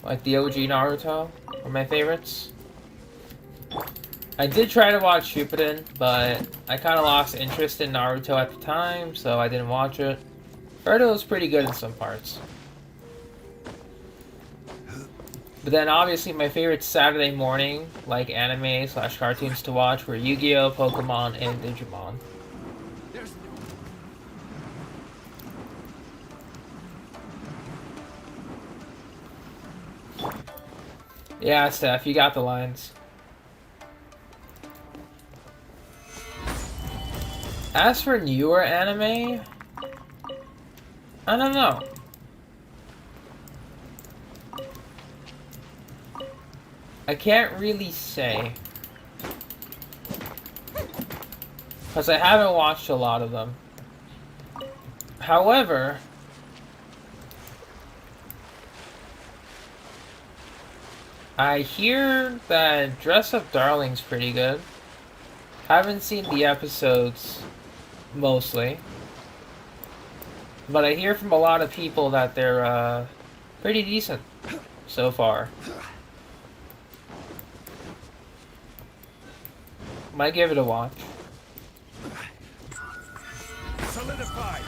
like the OG Naruto, are my favorites. I did try to watch Shippuden, but I kind of lost interest in Naruto at the time, so I didn't watch it. Heard it was pretty good in some parts. But then obviously my favorite Saturday morning, like anime slash cartoons to watch, were Yu-Gi-Oh, Pokemon, and Digimon. There's Yeah, Steph, you got the lines. As for newer anime, I don't know. I can't really say. Because I haven't watched a lot of them. However, I hear that Dress Up Darling's pretty good. Haven't seen the episodes, mostly. But I hear from a lot of people that they're pretty decent so far. Might give it a watch. solidified.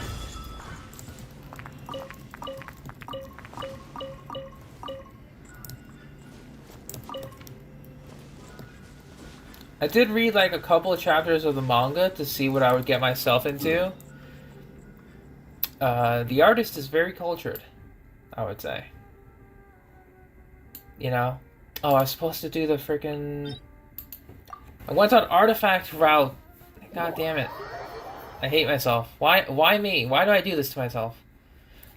I did read like a couple of chapters of the manga to see what I would get myself into. The artist is very cultured, I would say. You know? Oh, I was supposed to do the freaking... I went on artifact route. God damn it. I hate myself. Why me? Why do I do this to myself?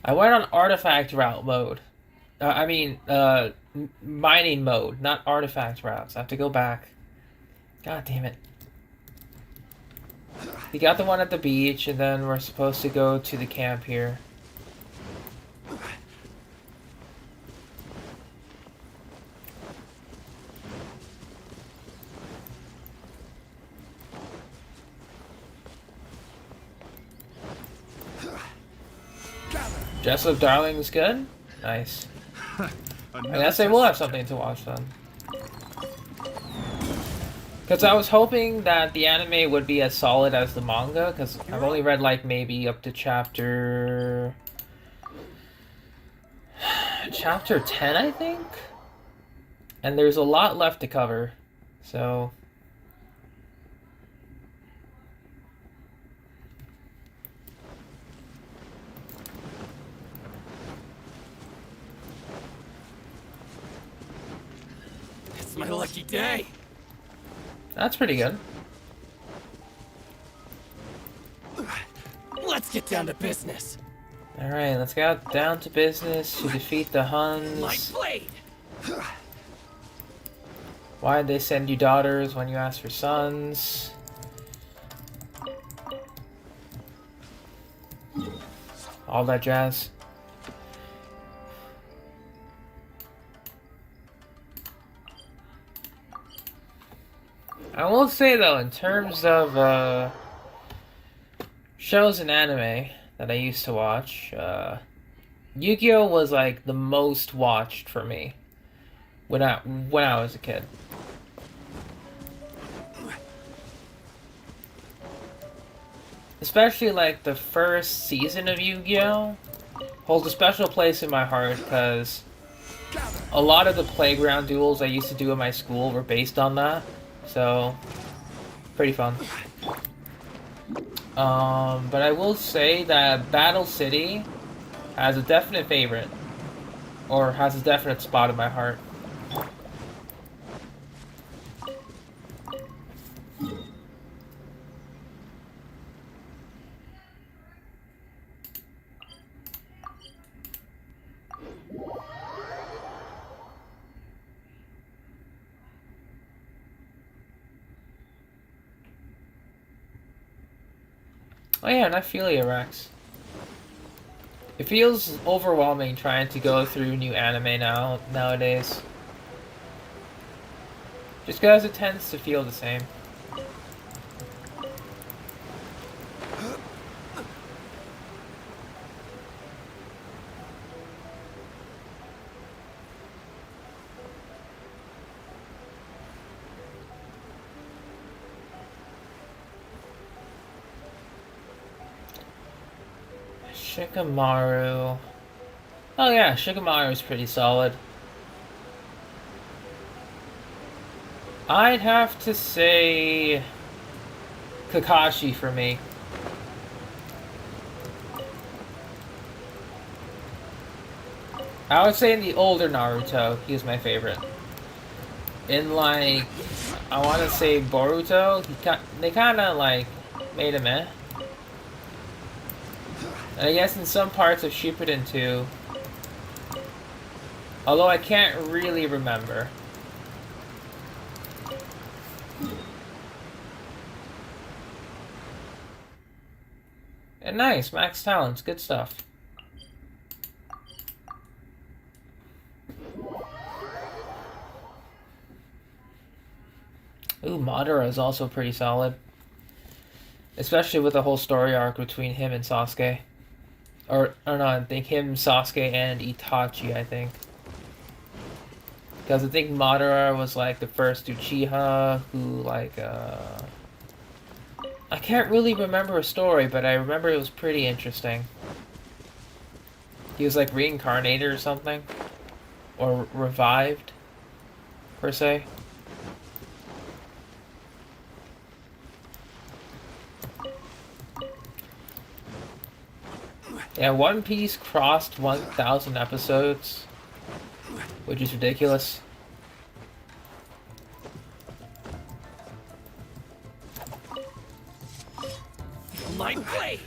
I went on artifact route mode. Mining mode, not artifact routes. I have to go back. God damn it. We got the one at the beach, and then we're supposed to go to the camp here. Dress Up Darling is good? Nice. I guess I will have something to watch then. Because I was hoping that the anime would be as solid as the manga, because I've only read like maybe up to chapter 10, I think? And there's a lot left to cover, so... It's my lucky day. That's pretty good. Let's get down to business. Alright, let's get down to business to defeat the My Huns. blade. Why did they send you daughters when you asked for sons? All that jazz. I will say though, in terms of shows and anime that I used to watch, Yu-Gi-Oh was like the most watched for me when I was a kid. Especially like the first season of Yu-Gi-Oh holds a special place in my heart because a lot of the playground duels I used to do in my school were based on that. So, pretty fun. But I will say that Battle City has a definite favorite. Or has a definite spot in my heart. Oh yeah, and I feel you, Rex. It feels overwhelming trying to go through new anime nowadays. Just because it tends to feel the same. Shikamaru. Oh yeah, Shikamaru is pretty solid. I'd have to say Kakashi for me. I would say in the older Naruto, he was my favorite. In like, I want to say Boruto, they kind of like made him eh. And I guess in some parts of Shippuden too. Although I can't really remember. And nice, max talents, good stuff. Ooh, Madara is also pretty solid. Especially with the whole story arc between him and Sasuke. Or no, I think him, Sasuke, and Itachi, I think. Because I think Madara was like the first Uchiha who like, I can't really remember a story, but I remember it was pretty interesting. He was like reincarnated or something. Or revived, per se. Yeah, One Piece crossed 1,000 episodes, which is ridiculous. My blade!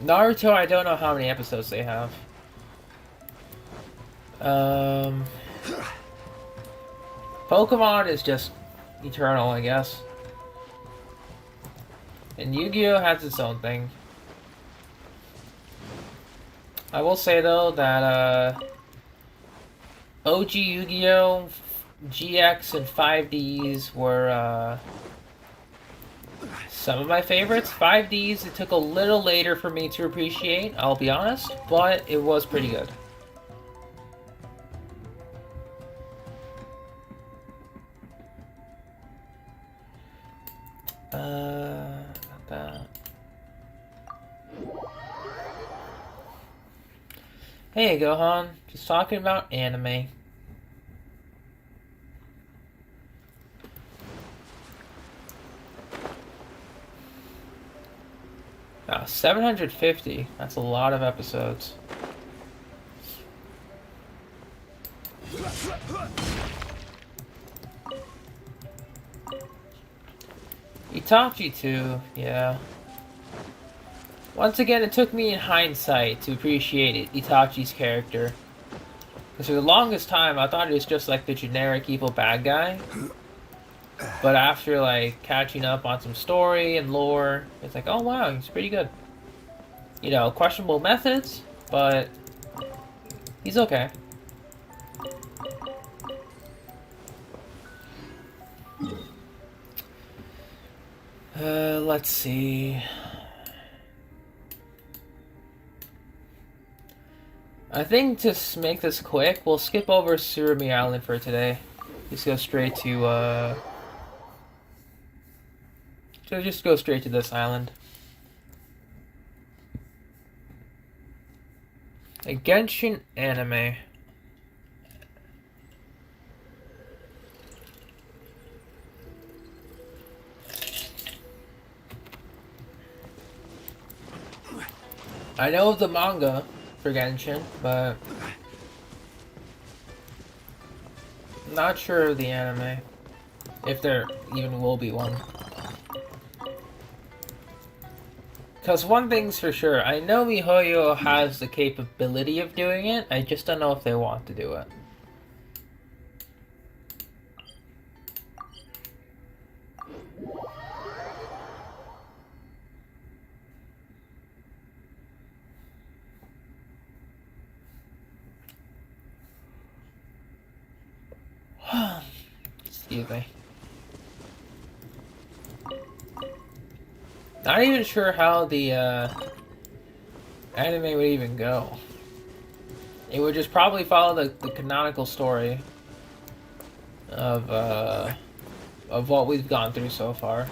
Naruto, I don't know how many episodes they have. Pokemon is just eternal, I guess. And Yu-Gi-Oh! Has its own thing. I will say though that OG Yu-Gi-Oh! GX and 5Ds were some of my favorites. 5Ds, it took a little later for me to appreciate, I'll be honest, but it was pretty good. Not that. Hey Gohan, just talking about anime. Wow, 750. That's a lot of episodes. Itachi too, yeah. Once again, it took me in hindsight to appreciate Itachi's character. Because for the longest time, I thought he was just like the generic evil bad guy. But after like catching up on some story and lore, it's like, oh wow, he's pretty good. You know, questionable methods, but he's okay. Let's see. I think to make this quick, we'll skip over Surumi Island for today. Just go straight to, so just go straight to this island. A Genshin anime. I know of the manga for Genshin, but I'm not sure of the anime. If there even will be one. Because one thing's for sure, I know MiHoYo has the capability of doing it, I just don't know if they want to do it. Excuse me. Not even sure how the anime would even go. It would just probably follow the canonical story of what we've gone through so far.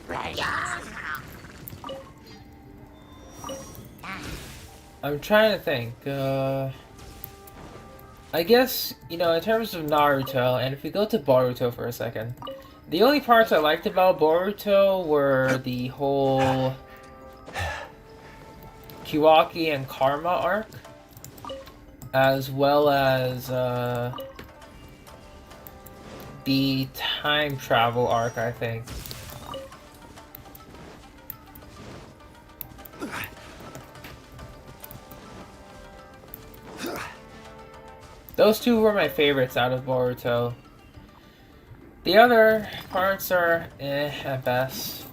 Right. I'm trying to think. I guess, you know, in terms of Naruto, and if we go to Boruto for a second, the only parts I liked about Boruto were the whole Kiwaki and Karma arc, as well as the time travel arc, I think. Those two were my favorites out of Boruto. The other parts are at best.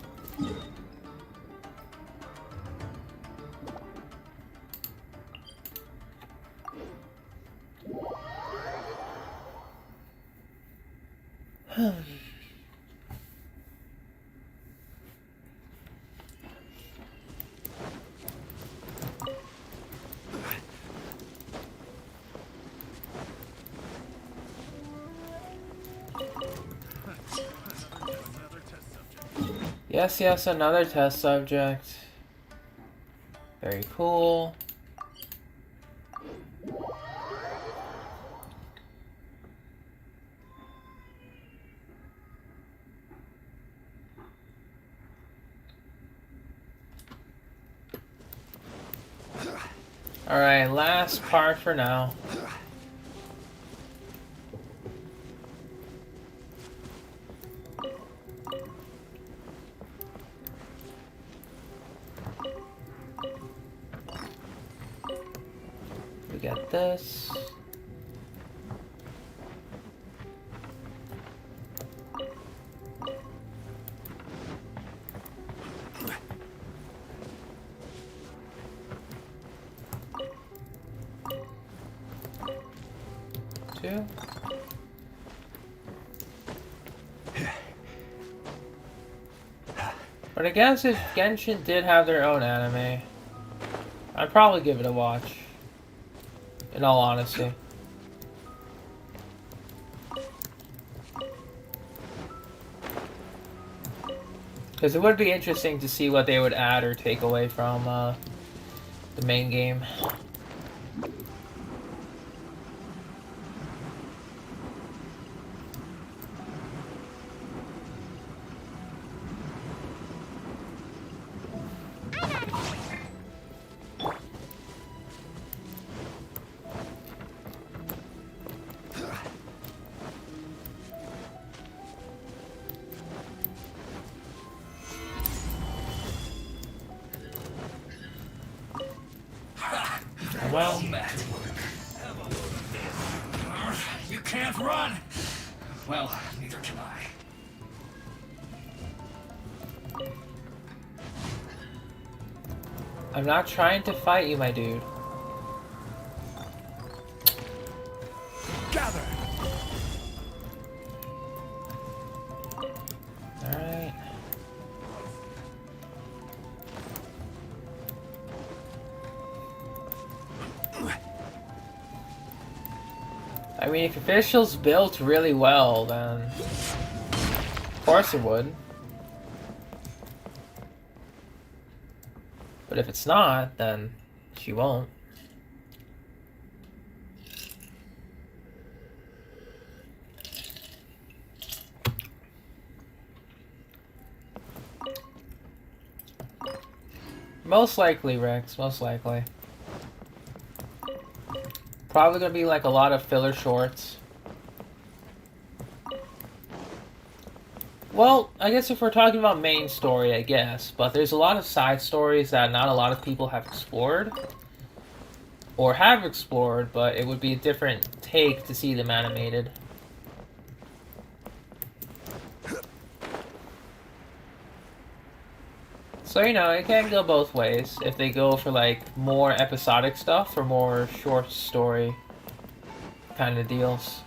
Yes, yes, another test subject. Very cool. Alright, last part for now. We got this. Two. But I guess if Genshin did have their own anime, I'd probably give it a watch. In all honesty. Because it would be interesting to see what they would add or take away from the main game. Well, You can't run! Well, neither can I. I'm not trying to fight you, my dude. Gather! Alright. I mean, if officials built really well, then of course it would. But if it's not, then she won't. Most likely, Rex. Most likely. Probably gonna be like a lot of filler shorts. Well, I guess if we're talking about main story, I guess. But there's a lot of side stories that not a lot of people have explored. Or have explored, but it would be a different take to see them animated. So, you know, it can go both ways. If they go for, like, more episodic stuff or more short story kind of deals.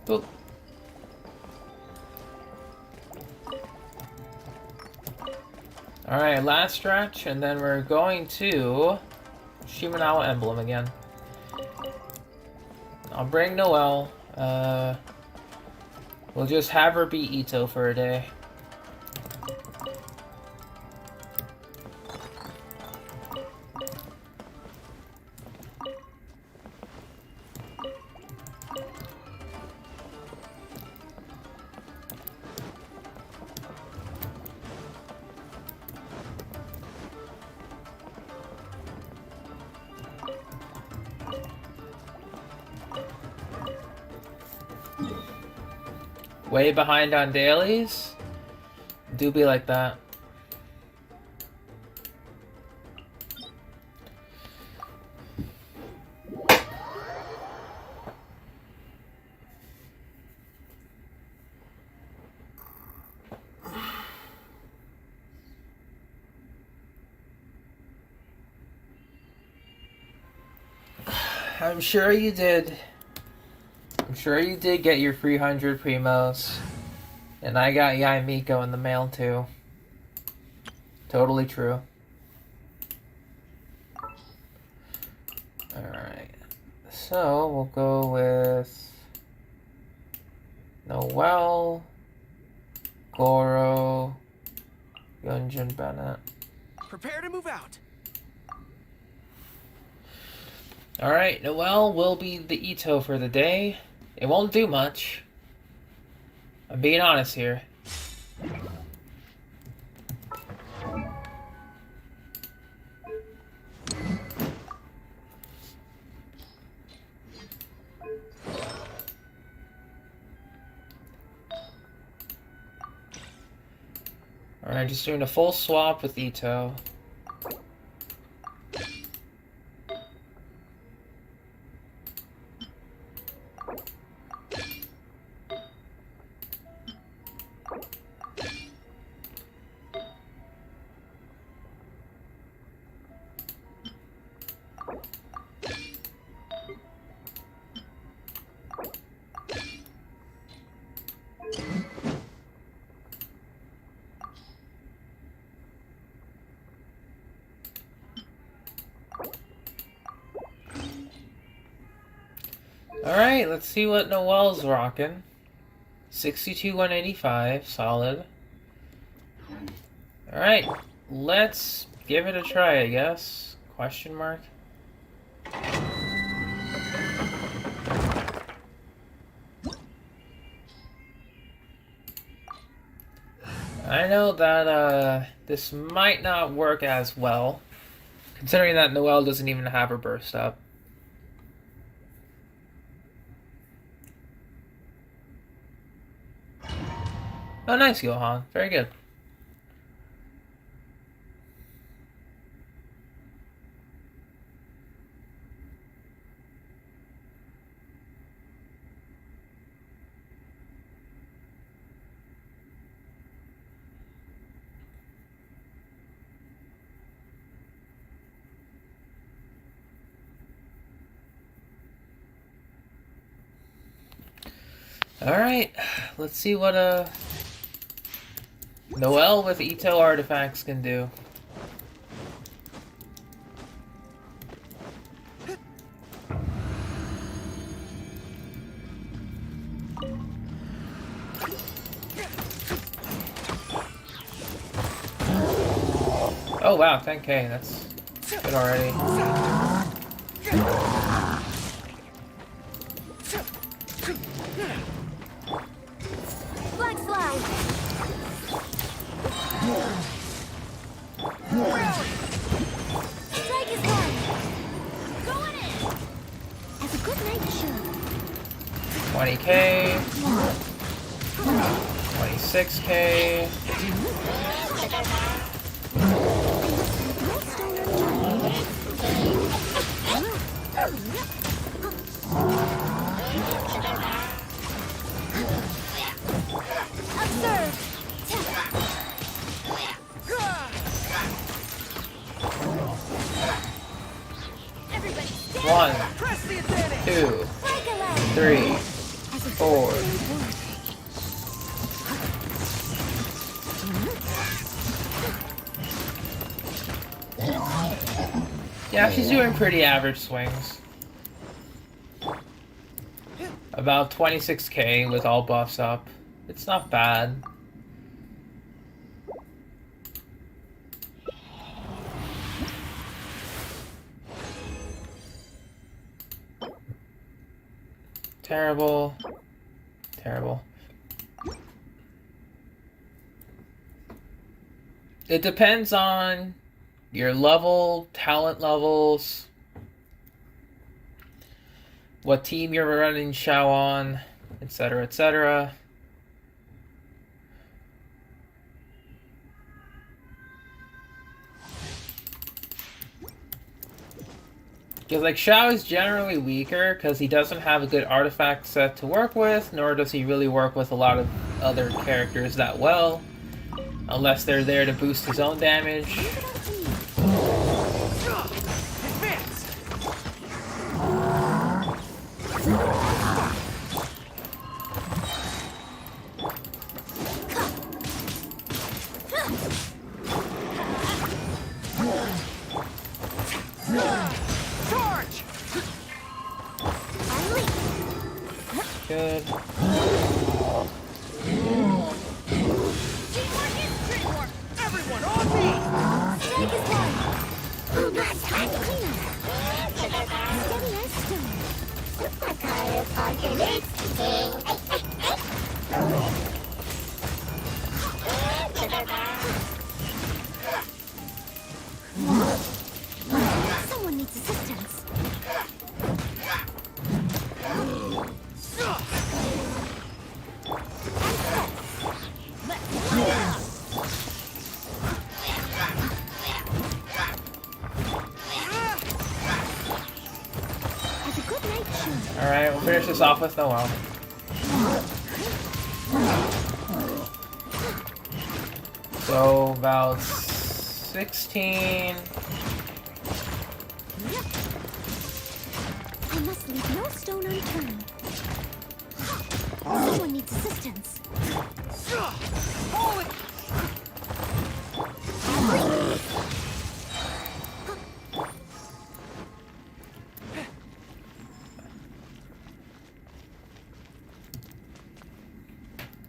Boop. Alright, last stretch, and then we're going to Shimenawa Emblem again. I'll bring Noelle. We'll just have her be Ito for a day. Way behind on dailies? Do be like that. I'm sure you did. I'm sure you did get your 300 primos. And I got Yae Miko in the mail too. Totally true. Alright. So we'll go with Noelle, Goro, Yunjin Bennett. Prepare to move out. Alright, Noelle will be the Ito for the day. It won't do much. I'm being honest here. Alright, just doing a full swap with Ito. Alright, let's see what Noelle's rocking. 62, 185, solid. Alright, let's give it a try, I guess. Question mark? I know that this might not work as well, considering that Noelle doesn't even have her burst up. Oh, nice, Johan. Very good. Alright, let's see what Noelle with Ito artifacts can do. Oh wow, 10k, that's good already. Black slide. Strike is one. Going in. Have a good night, sure. 20k. 26k. Observe. 1, 2, 3, 4. Yeah, she's doing pretty average swings. About 26k with all buffs up. It's not bad. Terrible. Terrible. It depends on your level, talent levels, what team you're running Xiao on, etc., etc. Because, like, Xiao is generally weaker because he doesn't have a good artifact set to work with, nor does he really work with a lot of other characters that well, unless they're there to boost his own damage. Good. Everyone on me! Strike is one. Oh, not time cleaner. Steady as stone. Sakura's alternates. Someone needs assistance. As a good night should. Alright, we'll finish this off with Noelle. So, about 16. I must leave no stone unturned. Someone needs assistance.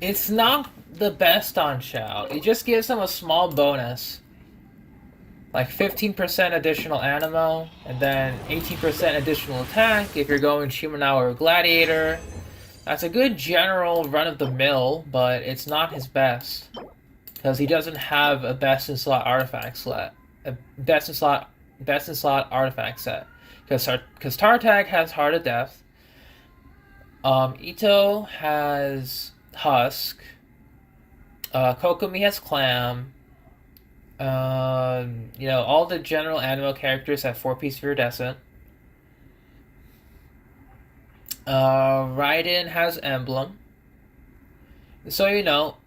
It's not the best on Xiao. It just gives him a small bonus. Like 15% additional animo, and then 18% additional attack if you're going Shimonao or Gladiator. That's a good general run-of-the-mill, but it's not his best. Because he doesn't have a best-in-slot artifact set. A best-in-slot artifact set. Because Tartag has Heart of Death. Ito has Husk. Kokomi has Clam. You know, all the general animo characters have 4-piece Viridescent. Raiden has Emblem. So, you know,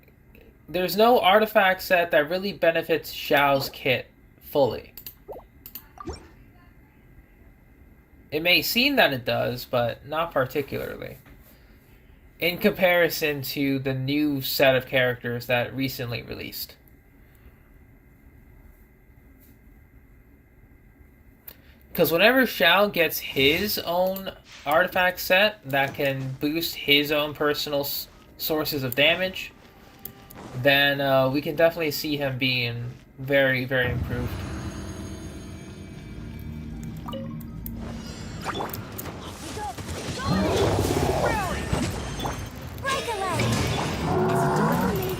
there's no artifact set that really benefits Xiao's kit fully. It may seem that it does, but not particularly. In comparison to the new set of characters that recently released. Because whenever Xiao gets his own artifact set that can boost his own personal sources of damage, then we can definitely see him being very, very improved. Break a leg. As a dog made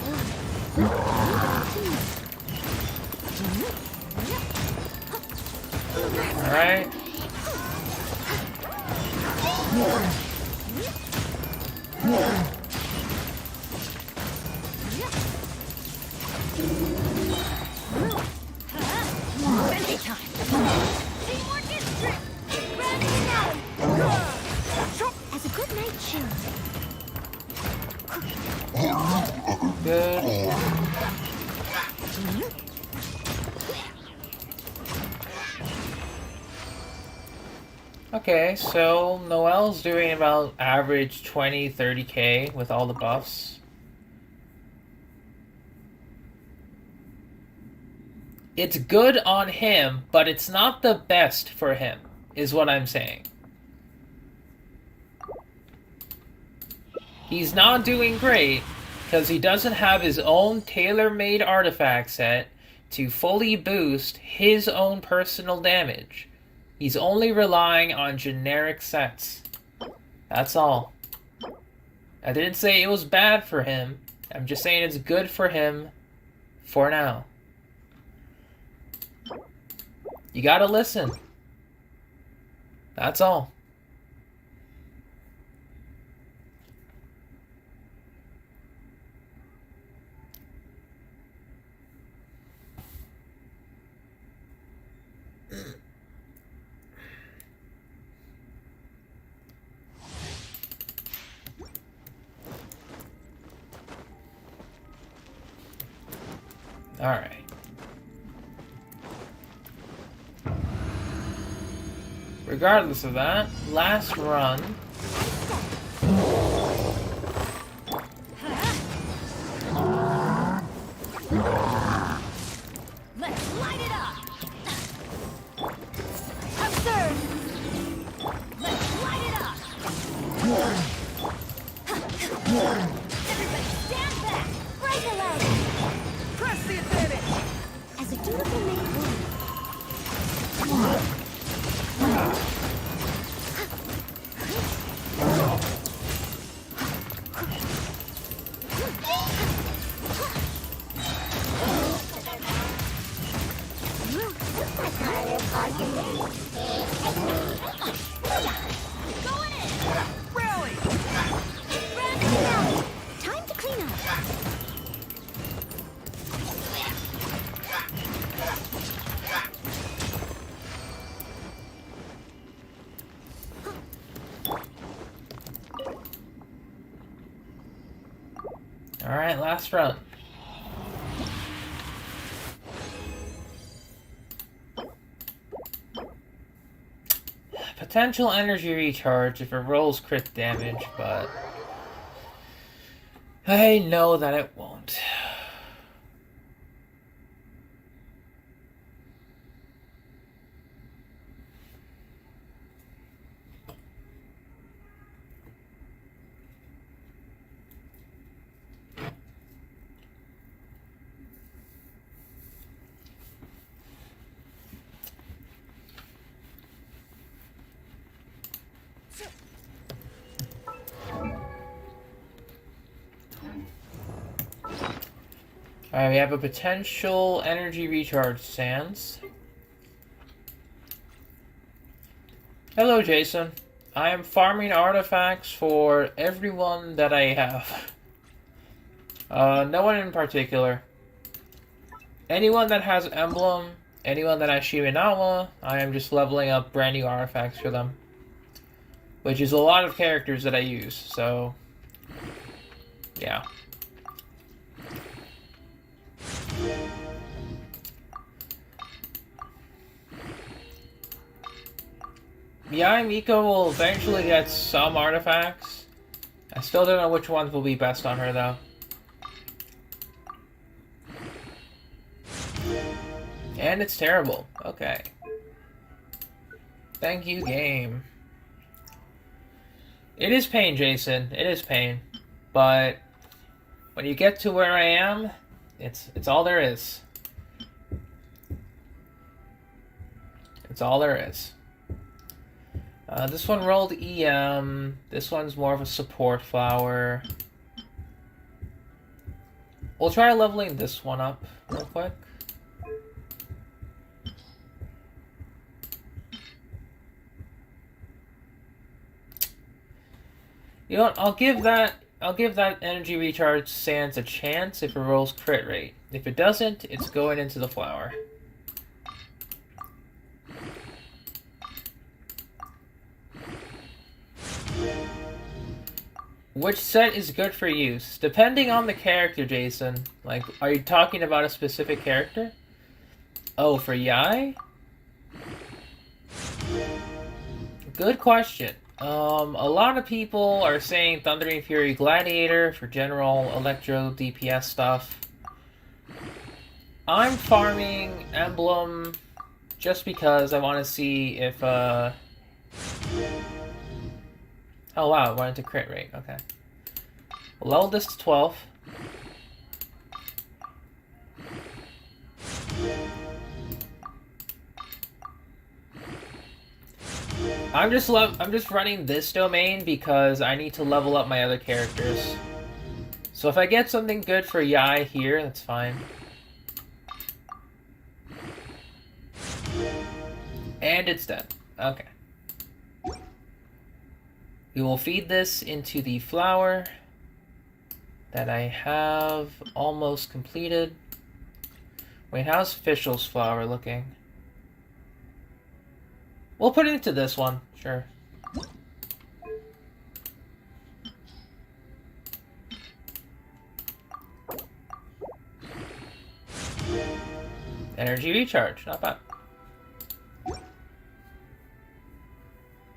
Alright. As a good night should. Good. Okay, so Noelle's doing about average 20-30k with all the buffs. It's good on him, but it's not the best for him, is what I'm saying. He's not doing great because he doesn't have his own tailor-made artifact set to fully boost his own personal damage. He's only relying on generic sets. That's all. I didn't say it was bad for him. I'm just saying it's good for him for now. You gotta listen. That's all. Alright. Regardless of that, last run. Let's light it up. Observe. Let's light it up. Everybody stand back. Break a leg. Press the advantage. As a dutiful maid woman. Going in. Rally. Time to clean up. Alright, last run. Potential energy recharge if it rolls crit damage, but I know that it won't. Alright, we have a potential energy recharge sans. Hello, Jason. I am farming artifacts for everyone that I have. No one in particular. Anyone that has Emblem, anyone that has Shiminawa, I am just leveling up brand new artifacts for them. Which is a lot of characters that I use, so yeah. Yae Miko will eventually get some artifacts. I still don't know which ones will be best on her, though. And it's terrible. Okay. Thank you, game. It is pain, Jason. It is pain. But when you get to where I am, it's all there is. It's all there is. This one rolled EM. This one's more of a support flower. We'll try leveling this one up real quick. You know what? I'll give that energy recharge sans a chance if it rolls crit rate. If it doesn't, it's going into the flower. Which set is good for use? Depending on the character, Jason. Like, are you talking about a specific character? Oh, for Yae? Good question. A lot of people are saying Thundering Fury Gladiator for general Electro DPS stuff. I'm farming Emblem just because I want to see if, Oh wow, it went into crit rate, okay. We'll level this to 12. I'm just running this domain because I need to level up my other characters. So if I get something good for Yae here, that's fine. And it's dead. Okay. We will feed this into the flower that I have almost completed. Wait, how's Fischl's flower looking? We'll put it into this one, sure. Energy recharge, not bad.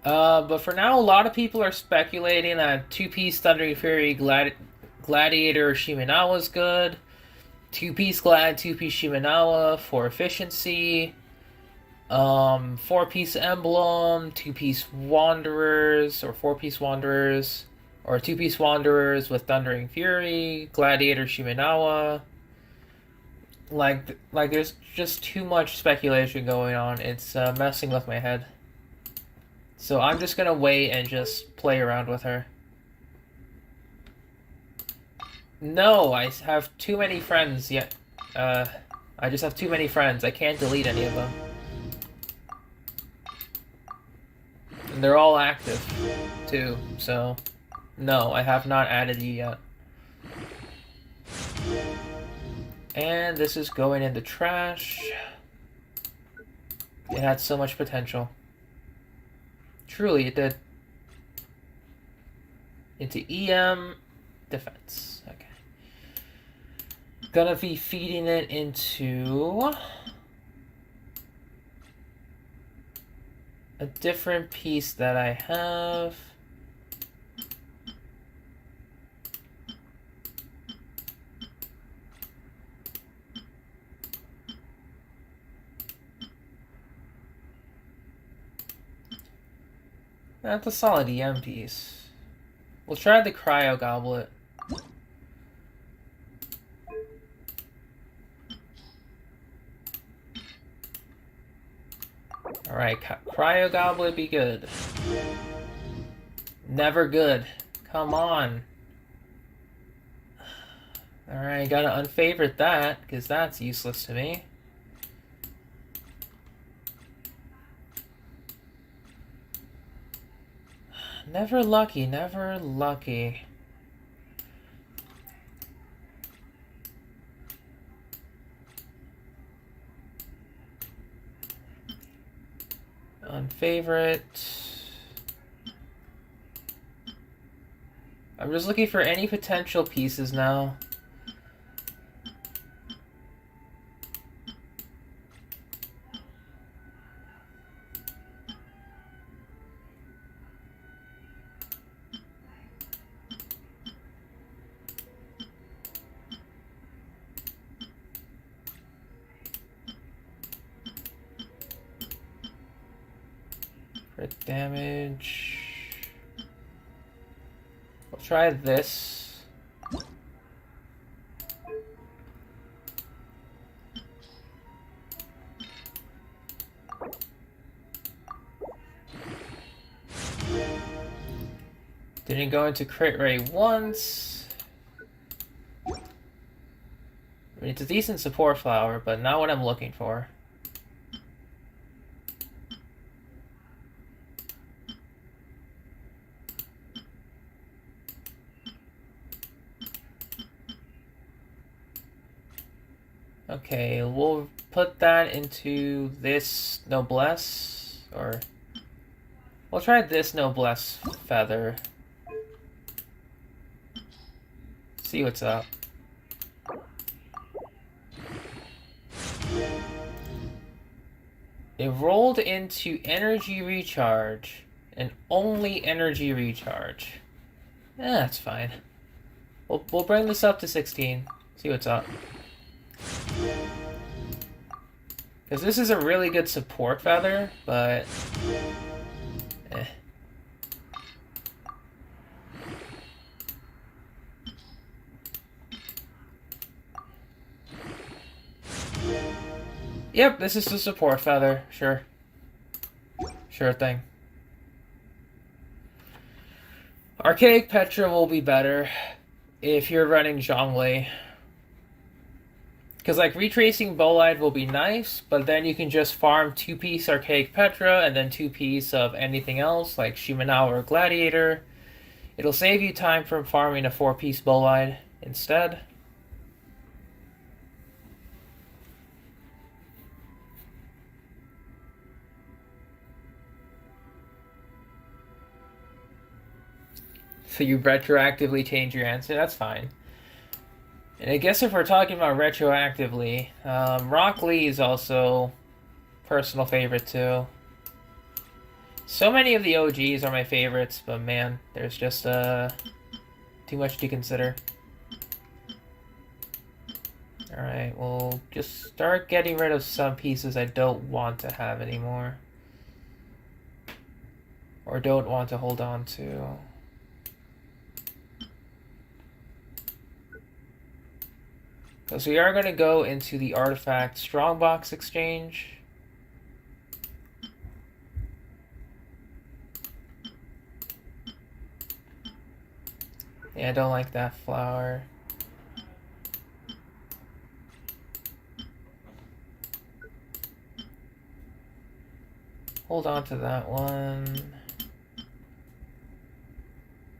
But for now, a lot of people are speculating that 2-piece Thundering Fury Gladiator Shimenawa is good. 2-piece Glad, 2-piece Shimenawa for efficiency. 4-piece Emblem, 2-piece Wanderers, or 4-piece Wanderers, or 2-piece Wanderers with Thundering Fury, Gladiator Shimenawa. Like there's just too much speculation going on. It's messing with my head. So I'm just gonna wait and just play around with her. No, I have too many friends yet. I just have too many friends. I can't delete any of them. And they're all active, too, so... No, I have not added you yet. And this is going in the trash. It had so much potential. Truly, it did. Into EM, defense. Okay. Gonna be feeding it into a different piece that I have. That's a solid EM piece. We'll try the Cryo Goblet. Alright, Cryo Goblet be good. Never good. Come on. Alright, gotta unfavorite that, because that's useless to me. Never lucky, never lucky. Unfavorite. I'm just looking for any potential pieces now. Crit damage. We'll try this. Didn't go into crit rate once. I mean, it's a decent support flower, but not what I'm looking for. Okay, we'll put that into this Noblesse, or we'll try this Noblesse feather. See what's up. It rolled into energy recharge, and only energy recharge. That's fine. We'll bring this up to 16. See what's up. Because this is a really good support feather, but... eh. Yep, this is the support feather. Sure. Sure thing. Archaic Petra will be better if you're running Zhongli. Because, like, retracing Bolide will be nice, but then you can just farm 2-piece Archaic Petra and then 2-piece of anything else, like Shimenawa or Gladiator. It'll save you time from farming a 4-piece Bolide instead. So you retroactively change your answer? That's fine. And I guess if we're talking about retroactively, Rock Lee is also personal favorite too. So many of the OGs are my favorites, but man, there's just too much to consider. Alright, we'll just start getting rid of some pieces I don't want to have anymore. Or don't want to hold on to. So we are going to go into the Artifact Strongbox exchange. Yeah, I don't like that flower. Hold on to that one.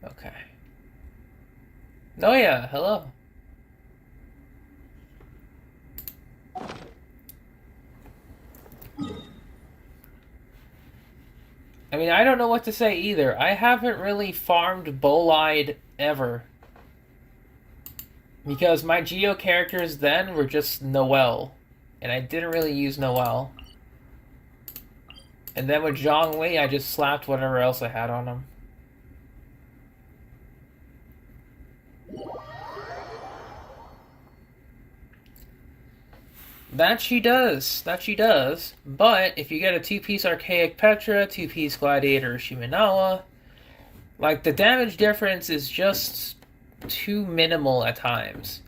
Okay. Oh yeah, hello. I mean, I don't know what to say either. I haven't really farmed Bolide ever. Because my Geo characters then were just Noelle. And I didn't really use Noelle. And then with Zhongli, I just slapped whatever else I had on him. That she does. That she does. But if you get a 2-piece Archaic Petra, 2-piece Gladiator Shimenawa, like, the damage difference is just too minimal at times.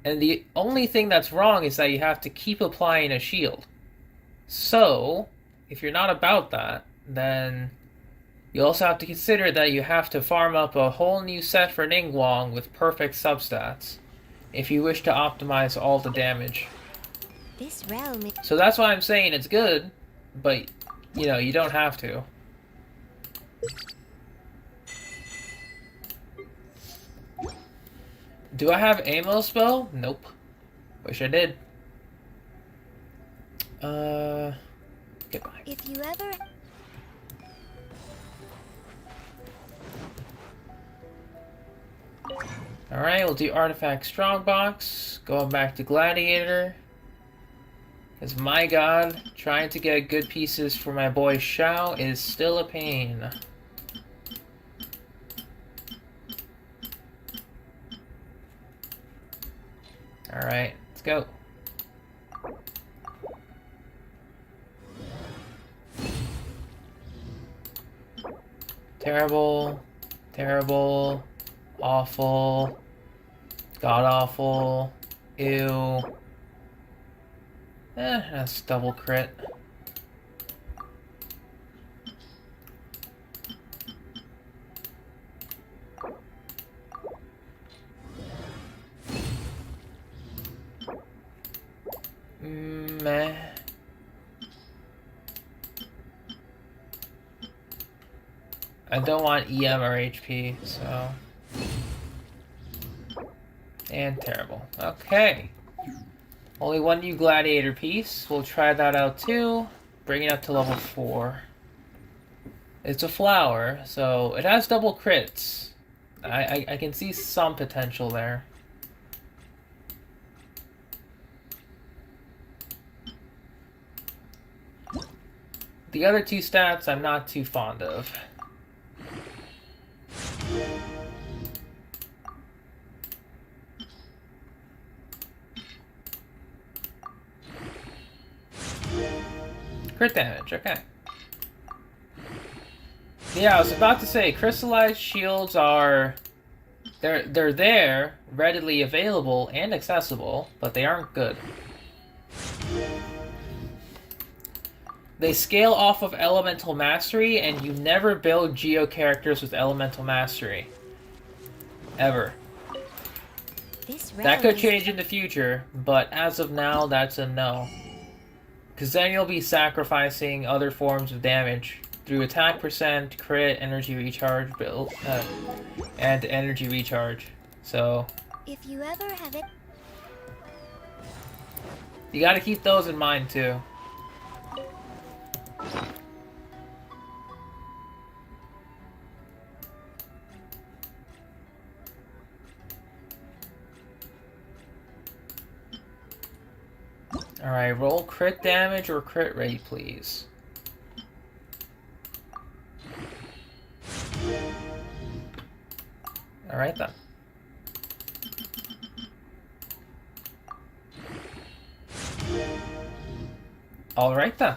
And the only thing that's wrong is that you have to keep applying a shield. So, if you're not about that, then you also have to consider that you have to farm up a whole new set for Ningguang with perfect substats if you wish to optimize all the damage. This realm is... So that's why I'm saying it's good, but, you know, you don't have to. Do I have Ammo spell? Nope. Wish I did. Goodbye. If you ever... Alright, we'll do Artifact Strongbox. Going back to Gladiator. Because, my god, trying to get good pieces for my boy Xiao is still a pain. Alright, let's go. Terrible, terrible, awful, god-awful, ew. That's double crit. Meh. I don't want EM or HP, so... And terrible. Okay. Only one new Gladiator piece. We'll try that out too. Bring it up to level 4. It's a flower, so it has double crits. I can see some potential there. The other two stats I'm not too fond of. Crit damage, okay. Yeah, I was about to say, crystallized shields are... They're there, readily available and accessible, but they aren't good. They scale off of Elemental Mastery, and you never build Geo characters with Elemental Mastery. Ever. That could change in the future, but as of now, that's a no. Because then you'll be sacrificing other forms of damage through attack percent, crit, energy recharge, build, and energy recharge. So, If you ever have it, you gotta keep those in mind too. Alright, roll crit damage or crit rate, please. Alright then. Alright then.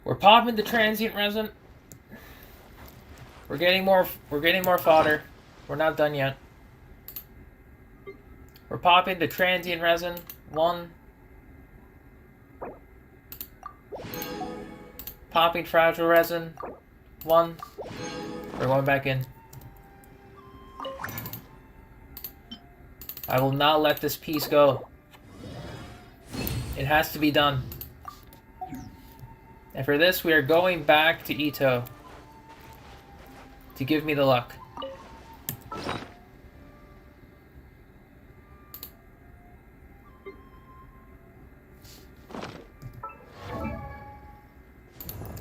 We're popping the transient resin. We're getting more fodder. We're not done yet. We're popping the transient resin. 1. Popping fragile resin. 1. We're going back in. I will not let this piece go. It has to be done. And for this, we are going back to Ito to give me the luck.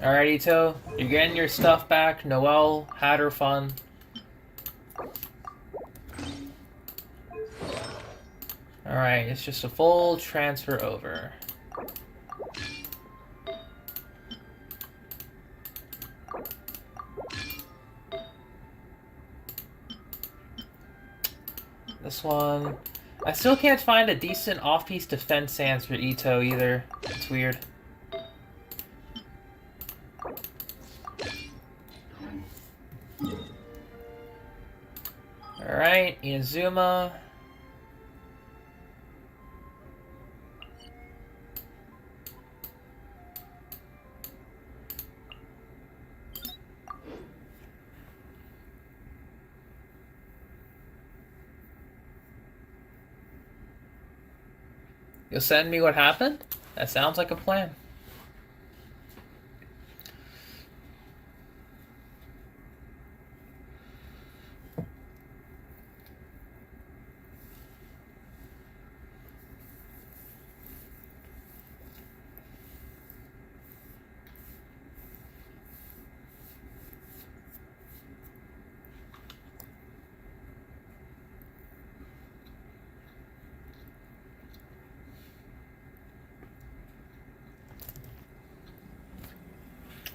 Alright, Ito, you're getting your stuff back. Noelle had her fun. Alright, it's just a full transfer over. This one... I still can't find a decent off-piece defense stance for Ito either. It's weird. Alright, Inazuma. You'll send me what happened? That sounds like a plan.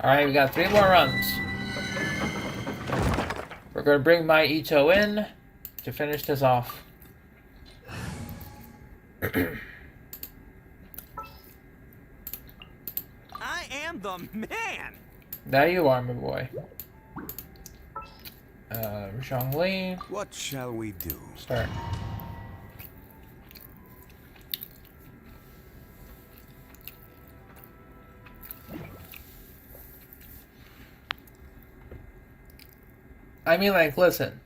Alright, we got 3 more runs. We're gonna bring my Ito in to finish this off. I am the man! There you are, my boy. Zhongli. What shall we do? Start. I mean, like, listen.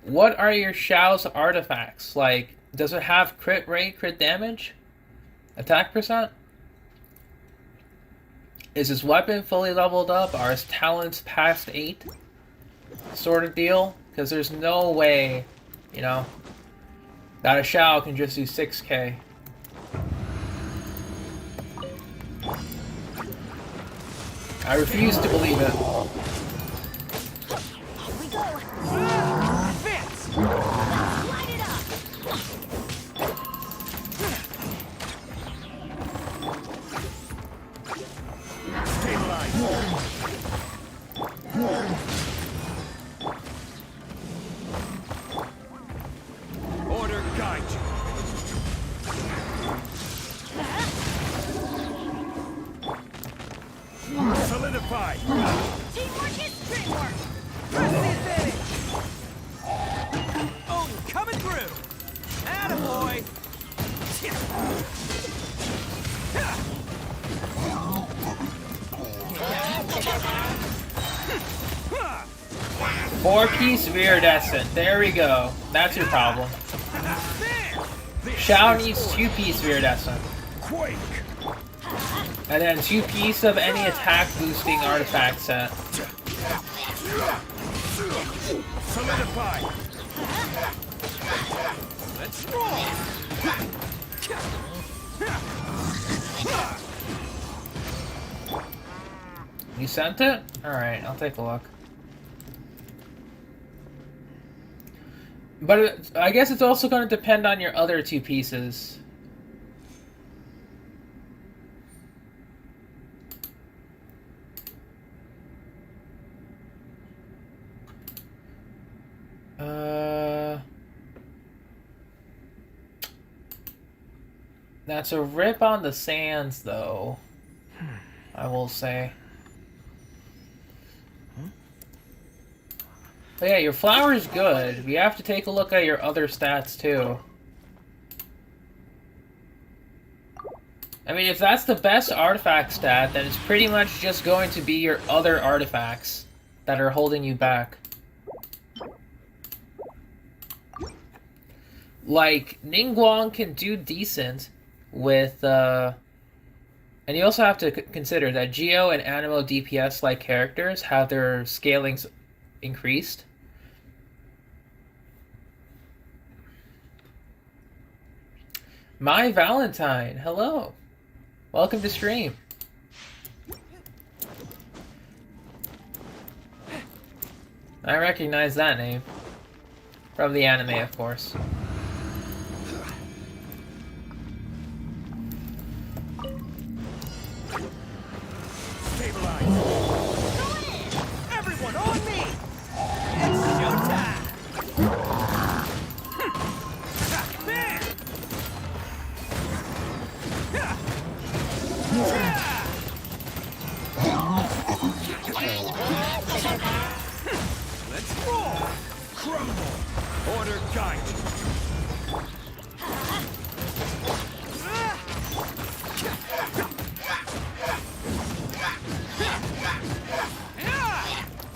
What are your Xiao's artifacts? Like, does it have crit rate, crit damage? Attack percent? Is his weapon fully leveled up? Are his talents past 8? Sort of deal? Because there's no way, you know, that a Xiao can just do 6k. I refuse to believe it. here we go. Vince! Light it up. Order guide you. Solidify. Teamwork is dreamwork. Press the advantage. Oh, coming through. Attaboy. Four-piece Viridescent. There we go. That's your problem. Shao needs two-piece Viridescent. Quake. And then two-piece of any attack-boosting artifact set. Solidify. Let's roll. You sent it? Alright, I'll take a look. But I guess it's also going to depend on your other two pieces. That's a rip on the sands, though. I will say. But yeah, your flower is good. We have to take a look at your other stats, too. I mean, if that's the best artifact stat, then it's pretty much just going to be your other artifacts that are holding you back. Like, Ningguang can do decent with, and you also have to consider that Geo and Animo DPS-like characters have their scalings increased. My Valentine, hello. Welcome to stream. I recognize that name. From the anime, of course. Stabilize. Everyone on me. It's showtime. Man. Let's roll. Crumble. Order guide.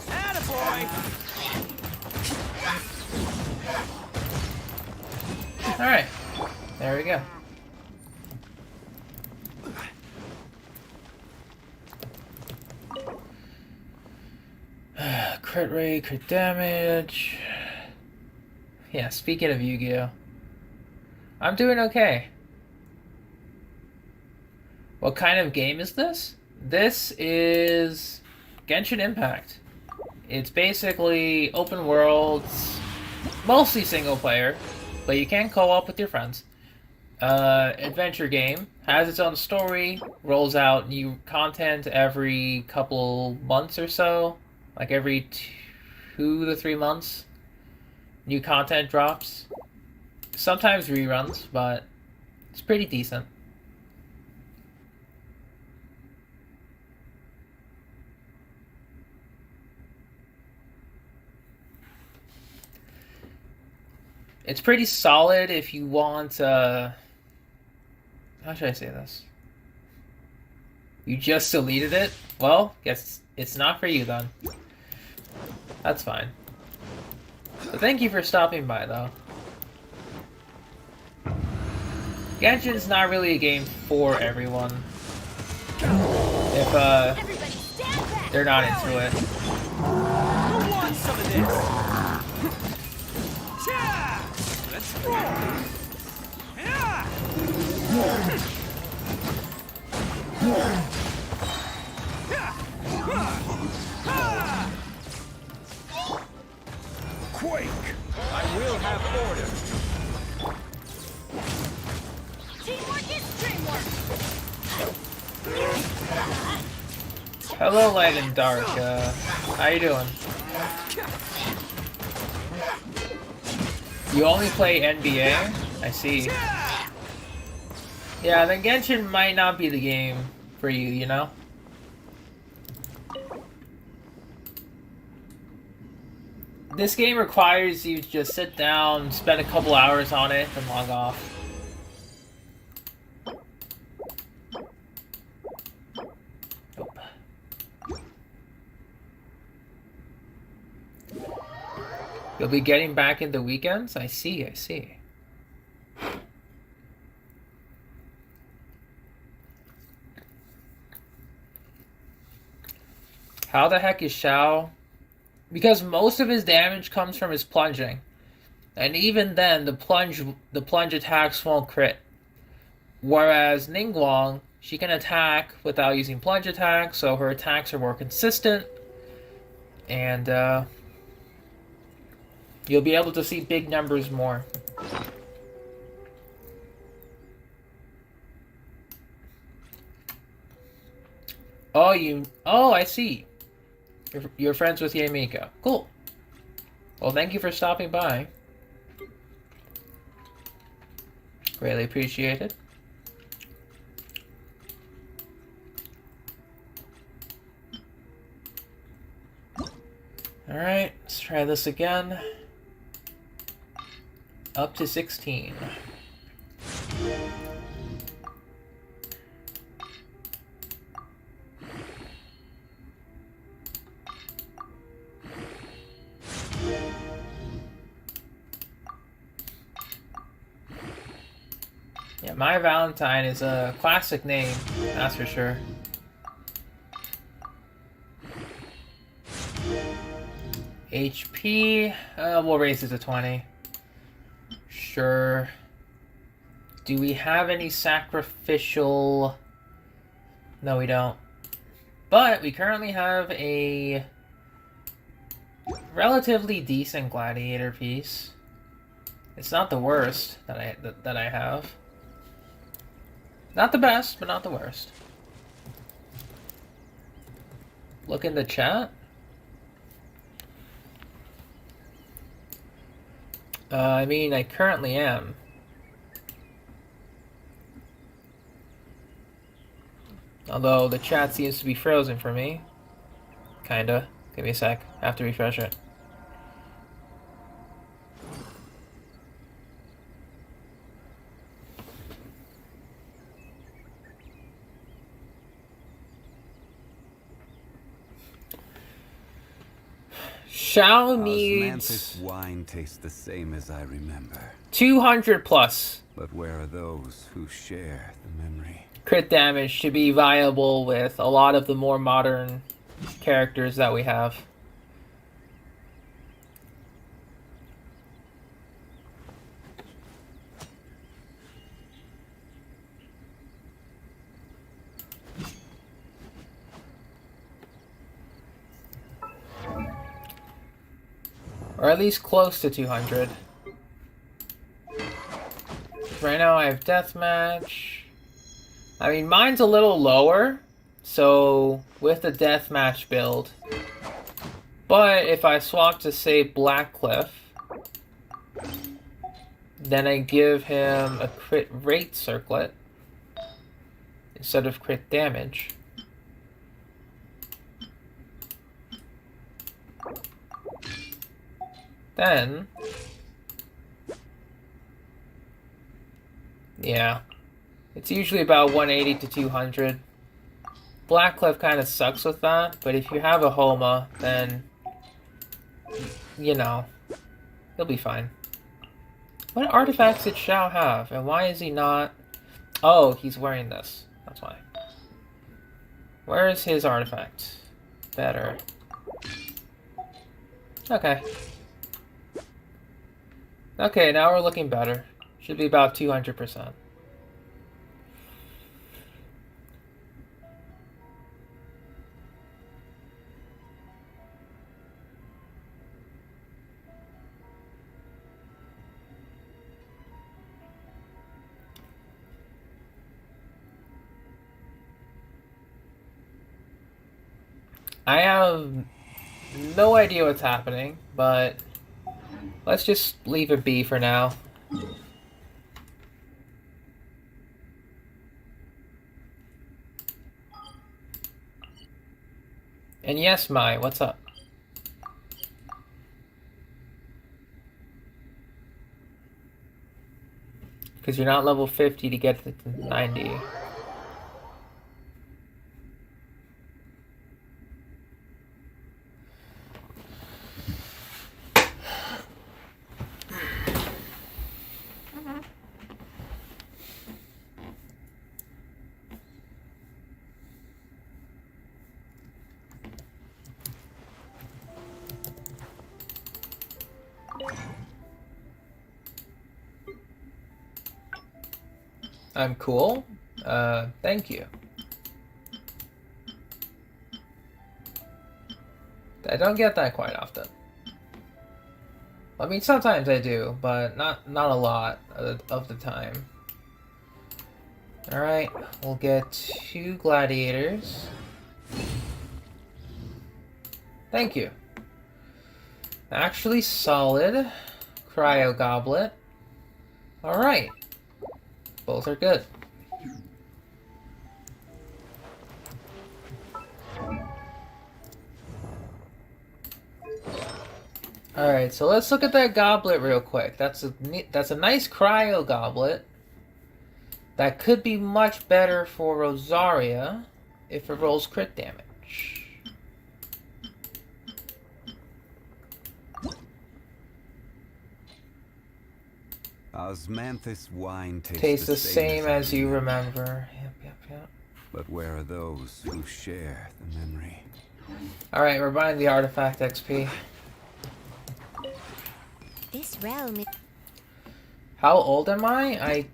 Attaboy. Alright. There we go. Crit rate, crit damage. Yeah, speaking of Yu-Gi-Oh! I'm doing okay. What kind of game is this? This is Genshin Impact. It's basically open worlds, mostly single player, but you can co-op with your friends. Adventure game, has its own story, rolls out new content every couple months or so, like every 2 to 3 months. New content drops. Sometimes reruns, but it's pretty decent. It's pretty solid if you want, how should I say this? You just deleted it? Well, guess it's not for you then. That's fine. But thank you for stopping by, though. Genshin's not really a game for everyone. If, Everybody stand back. they're not into it. Who wants some of this? Cha! Let's roll. Yeah! Quake! I will have order. Teamwork is dreamwork. Hello, Light and Dark. How you doing? You only play NBA? I see. Yeah, then Genshin might not be the game for you, you know? This game requires you to just sit down, spend a couple hours on it, and log off. Nope. You'll be getting back in the weekends? I see, I see. How the heck is Xiao? Because most of his damage comes from his plunging. And even then, the plunge attacks won't crit. Whereas Ningguang, she can attack without using plunge attacks, so her attacks are more consistent. And you'll be able to see big numbers more. Oh, I see. You're friends with Yae Miko. Cool. Well, thank you for stopping by. Greatly appreciated. Alright, let's try this again. Up to 16. Yeah, My Valentine is a classic name, that's for sure. HP, we'll raise it to 20. Sure. Do we have any sacrificial? No, we don't. But we currently have a relatively decent gladiator piece. It's not the worst that I have. Not the best, but not the worst. Look in the chat. I mean, I currently am. Although the chat seems to be frozen for me. Kinda. Give me a sec. I have to refresh it. Xiao needs Osmanthus wine tastes the same as I remember. 200 plus But where are those who share the memory? crit damage to be viable with a lot of the more modern characters that we have. Or at least close to 200. Right now I have Deathmatch. I mean, mine's a little lower, so with the Deathmatch build. But if I swap to, say, Blackcliff, then I give him a crit rate circlet instead of crit damage. Then, yeah, it's usually about 180 to 200. Blackcliff kind of sucks with that, but if you have a Homa, then, you know, he'll be fine. What artifacts did Xiao have, and why is he not? Oh, he's wearing this. That's why. Where is his artifact? Better. Okay. Okay, now we're looking better. Should be about 200%. I have no idea what's happening, but let's just leave it be for now. And yes, Mai, what's up? Because you're not level 50 to get to 90. I'm cool. Thank you. I don't get that quite often. I mean, sometimes I do, but not a lot of the time. Alright, we'll get 2 gladiators. Thank you. Actually solid. Cryo goblet. Alright. Both are good. Alright, so let's look at that goblet real quick. That's a nice cryo goblet. That could be much better for Rosaria if it rolls crit damage. Osmanthus wine Tastes the same as you remember. Yep. But where are those who share the memory? Alright, we're buying the artifact XP. This realm is... How old am I?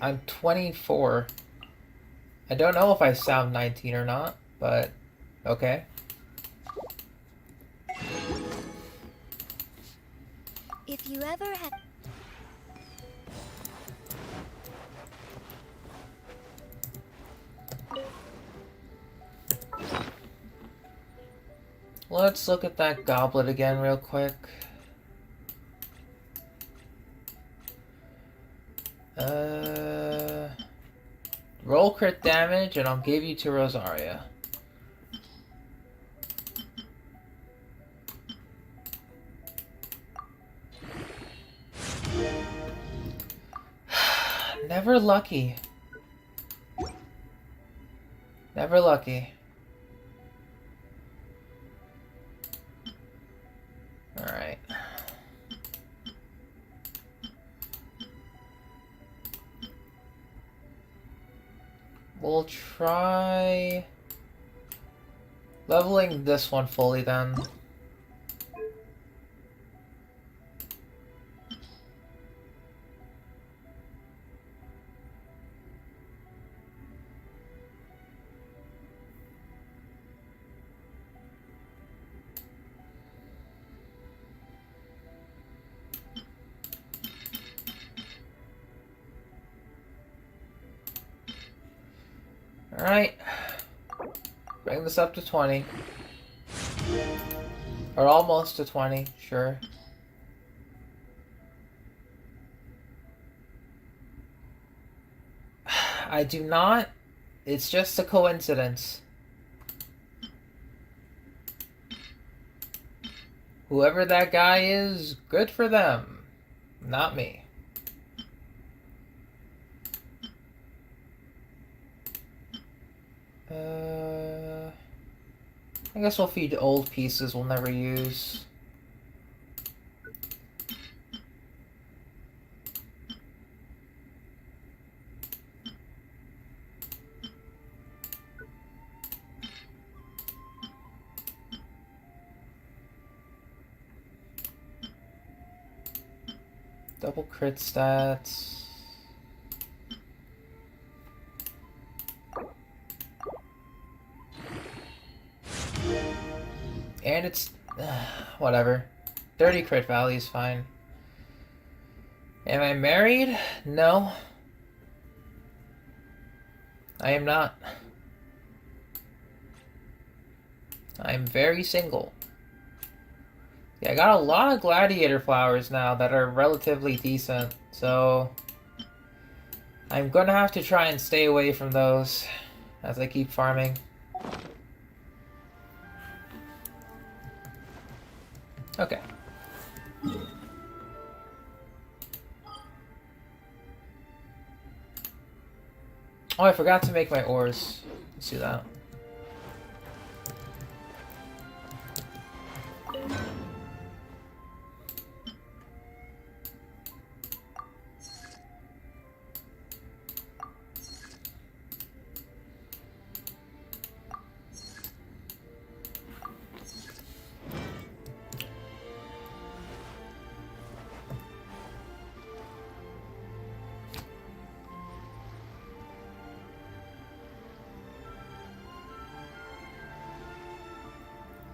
I'm 24. I don't know if I sound 19 or not, but okay. If you ever have... Let's look at that goblet again real quick. Roll crit damage and I'll give you to Rosaria. Never lucky. Never lucky. Alright. We'll try leveling this one fully then. Alright. Bring this up to 20. Or almost to 20, sure. I do not. It's just a coincidence. Whoever that guy is, good for them. Not me. I guess we'll feed old pieces we'll never use. Double crit stats. And it's... whatever. 30 crit value is fine. Am I married? No. I am not. I'm very single. Yeah, I got a lot of gladiator flowers now that are relatively decent, so... I'm gonna have to try and stay away from those as I keep farming. Okay. Oh, I forgot to make my ores. Let's do that.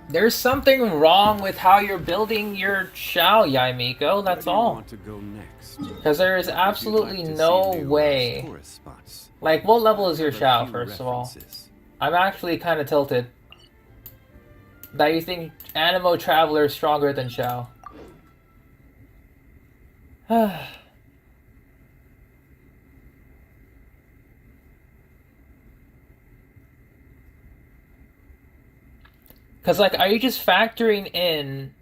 There's something wrong with how you're building your Shao, Yae Miko, that's all. Want to go next? Because there is absolutely Would you like to no see Liyue's way. tourist spots? Like, what level is your Have a Shao, few first of all? references. I'm actually kind of tilted. That you think Animo Traveler is stronger than Shao. Because, like, are you just factoring in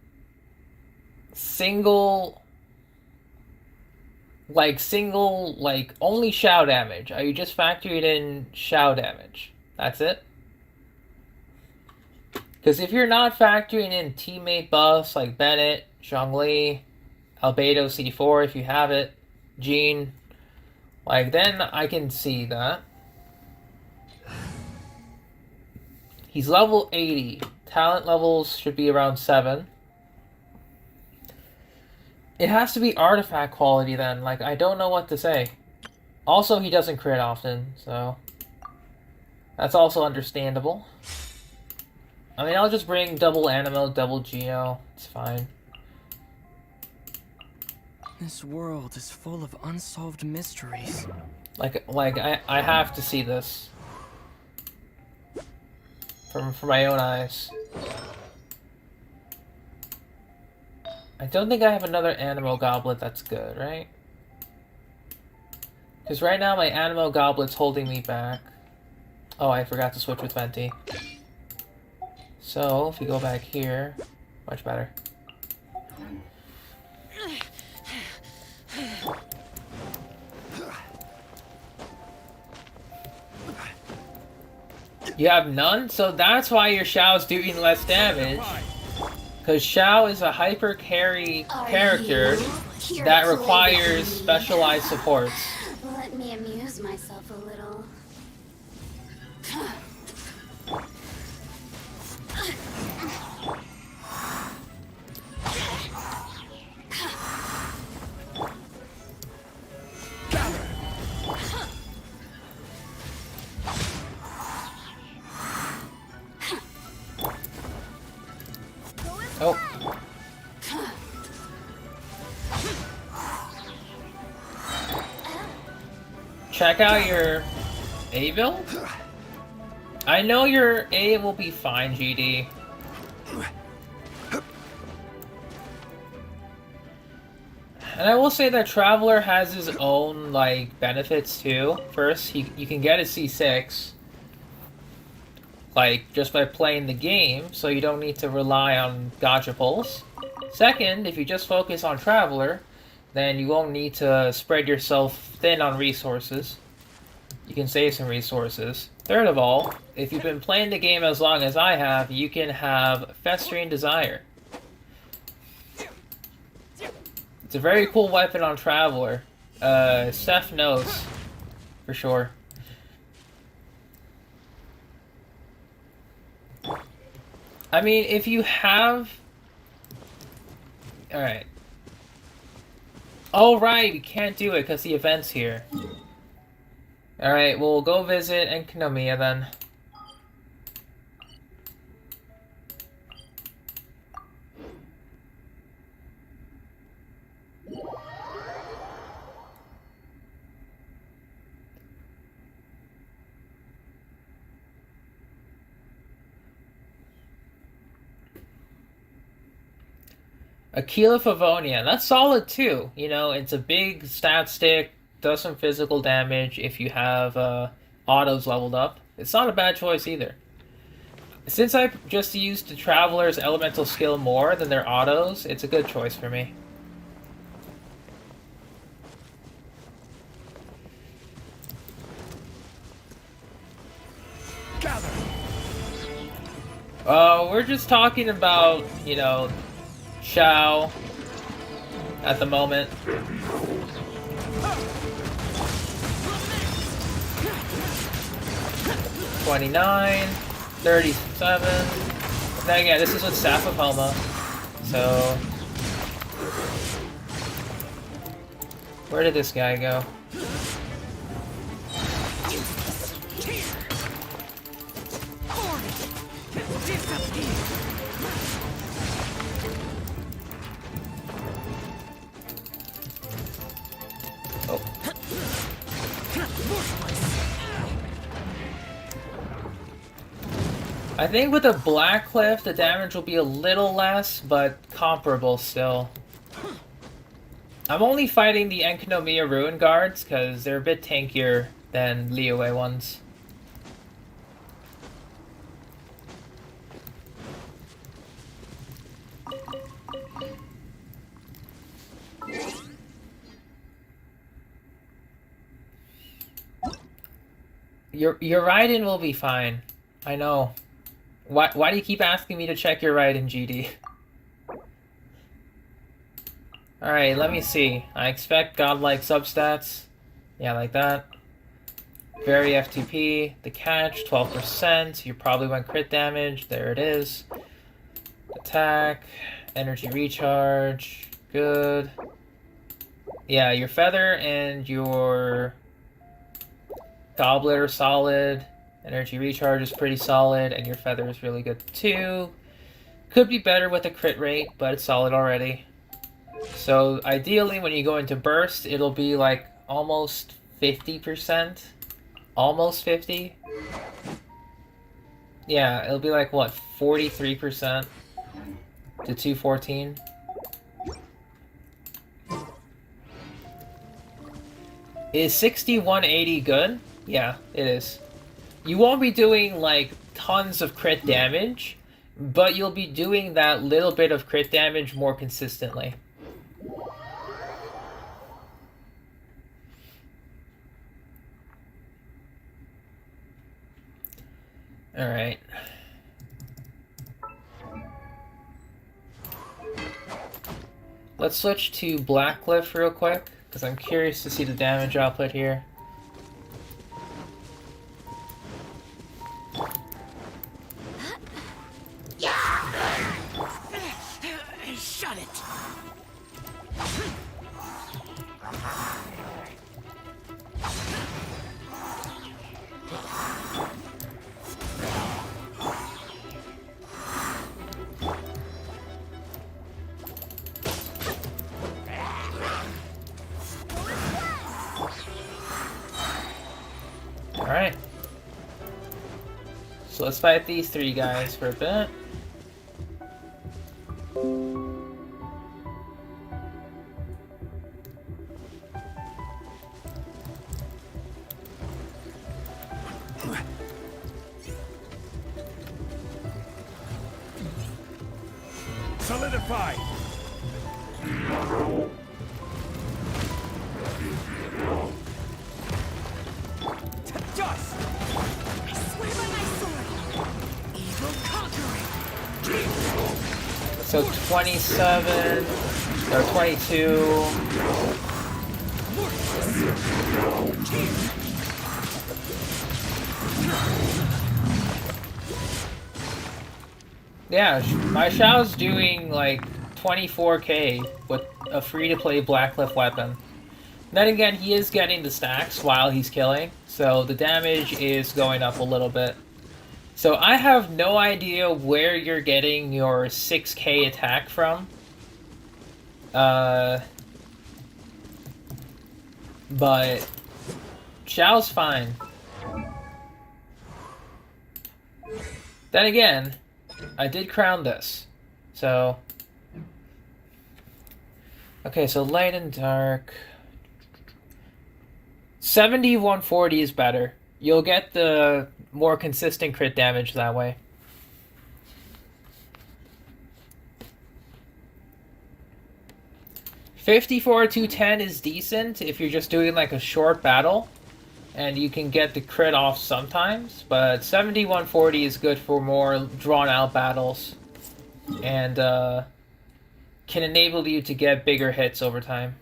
single, only Shao damage? Are you just factoring in Shao damage? That's it? Because if you're not factoring in teammate buffs like Bennett, Zhongli, Albedo C4 if you have it, Jean, like, then I can see that. He's level 80. Talent levels should be around 7. It has to be artifact quality then. Like, I don't know what to say. Also, he doesn't crit often, so that's also understandable. I mean, I'll just bring double Animo, double Geo. It's fine. This world is full of unsolved mysteries. Like I have to see this. For my own eyes. I don't think I have another Animo Goblet that's good, right? Because right now my Animo Goblet's holding me back. Oh, I forgot to switch with Venti. So, if you go back here, much better. You have none? So that's why your Shao's doing less damage. Because Shao is a hyper carry character that requires specialized supports. Let me amuse myself a little. Oh. Check out your A build? I know your A will be fine, GD. And I will say that Traveler has his own, like, benefits too. First, you can get a C6. Like, just by playing the game, so you don't need to rely on gacha pulls. Second, if you just focus on Traveler, then you won't need to spread yourself thin on resources. You can save some resources. Third of all, if you've been playing the game as long as I have, you can have Festering Desire. It's a very cool weapon on Traveler. Steph knows, for sure. I mean, if you have... Alright. Oh, right, we can't do it because the event's here. Alright, we'll go visit Enkinomiya then. Aquila Favonia, that's solid too. You know, it's a big stat stick, does some physical damage if you have autos leveled up. It's not a bad choice either. Since I just used the Traveler's elemental skill more than their autos, it's a good choice for me. We're just talking about, you know, Xiao at the moment. $29, $37. Then again, this is with Staff of Homa, so where did this guy go? I think with a Black Cliff, the damage will be a little less, but comparable still. I'm only fighting the Enkanomiya Ruin Guards, because they're a bit tankier than Liyue ones. Your Raiden will be fine. I know. Why do you keep asking me to check your Raiden, GD? Alright, let me see. I expect godlike substats. Yeah, like that. Very FTP. The catch, 12%. You probably went crit damage. There it is. Attack. Energy recharge. Good. Yeah, your feather and your goblet are solid. Energy recharge is pretty solid, and your feather is really good too. Could be better with a crit rate, but it's solid already. So ideally, when you go into burst, it'll be like almost 50%. Almost 50. Yeah, it'll be like what, 43% to 214. Is 6180 good? Yeah, it is. You won't be doing like tons of crit damage, but you'll be doing that little bit of crit damage more consistently. Alright. Let's switch to Black Cliff real quick, because I'm curious to see the damage output here. Shut it! Alright. So let's fight these three guys for a bit. Solidify! Dust! I swear by my sword! Evil conquering! So 27 or 22. Yeah, my Xiao's doing like 24k with a free-to-play Blackcliff weapon. Then again, he is getting the stacks while he's killing, so the damage is going up a little bit. So I have no idea where you're getting your 6k attack from. But Xiao's fine. Then again, I did crown this, so... Okay, so light and dark... 70-140 is better. You'll get the more consistent crit damage that way. $54-210 is decent if you're just doing like a short battle. and you can get the crit off sometimes, but 7140 is good for more drawn-out battles, and can enable you to get bigger hits over time.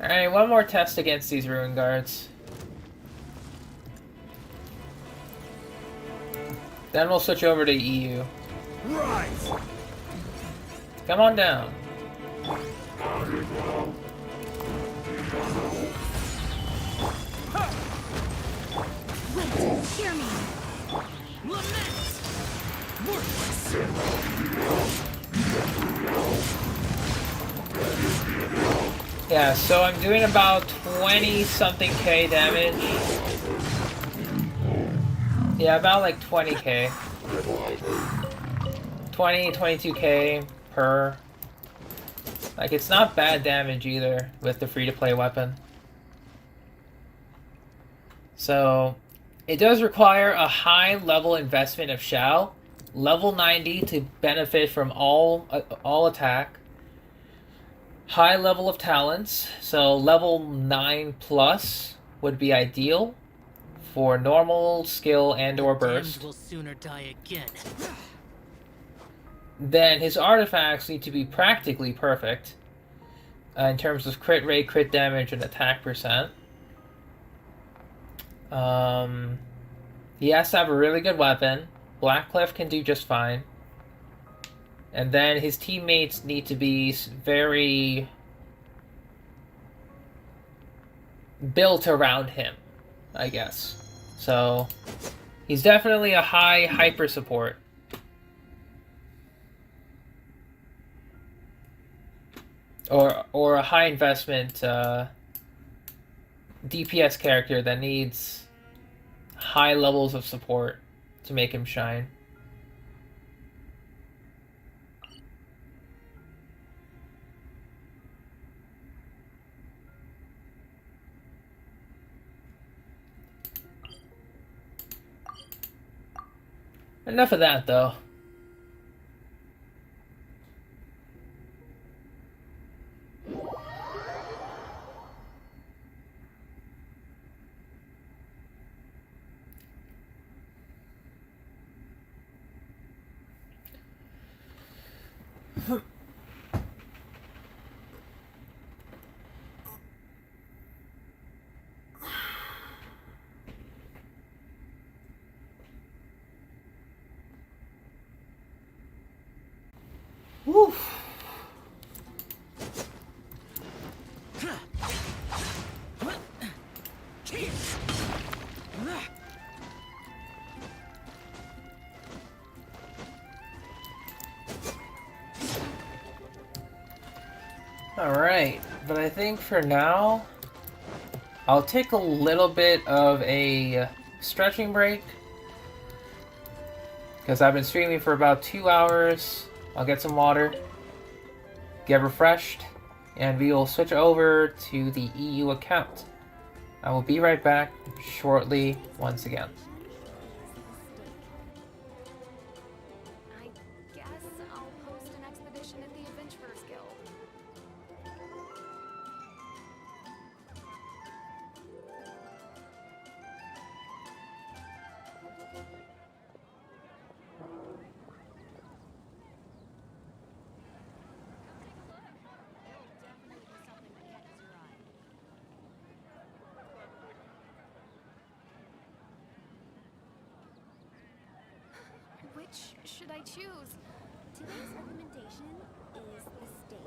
Alright, one more test against these Ruin Guards. Then we'll switch over to EU. Right. Come on down. Wait, hear me. Lament! Worthless! Yeah, so I'm doing about 20-something K damage. Yeah, about like 20k. 20, 22k per. Like, it's not bad damage either with the free-to-play weapon. So, it does require a high-level investment of Shao. Level 90 to benefit from all attack. High level of talents, so level 9 plus would be ideal for normal, skill, and or burst. Will sooner die again. Then his artifacts need to be practically perfect in terms of crit rate, crit damage, and attack percent. He has to have a really good weapon. Blackcliff can do just fine. And then his teammates need to be very built around him, I guess. So he's definitely a high hyper support. Or a high investment DPS character that needs high levels of support to make him shine. Enough of that, though. Woo. Alright, but I think for now, I'll take a little bit of a stretching break, because I've been streaming for about 2 hours. I'll get some water, get refreshed, and we will switch over to the EU account. I will be right back shortly once again. I guess I'll post an expedition at the Adventurers Guild. Which should I choose? Today's recommendation is the steak.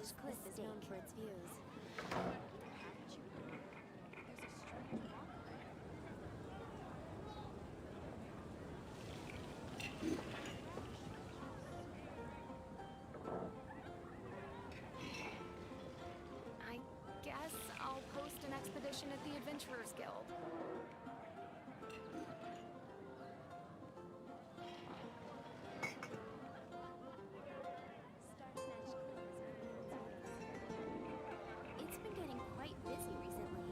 This cliff is known for its views. There's a strange walkway. I guess I'll post an expedition at the Adventurers Guild. Star Snatch Cliff is known for its views. It's been getting quite busy recently.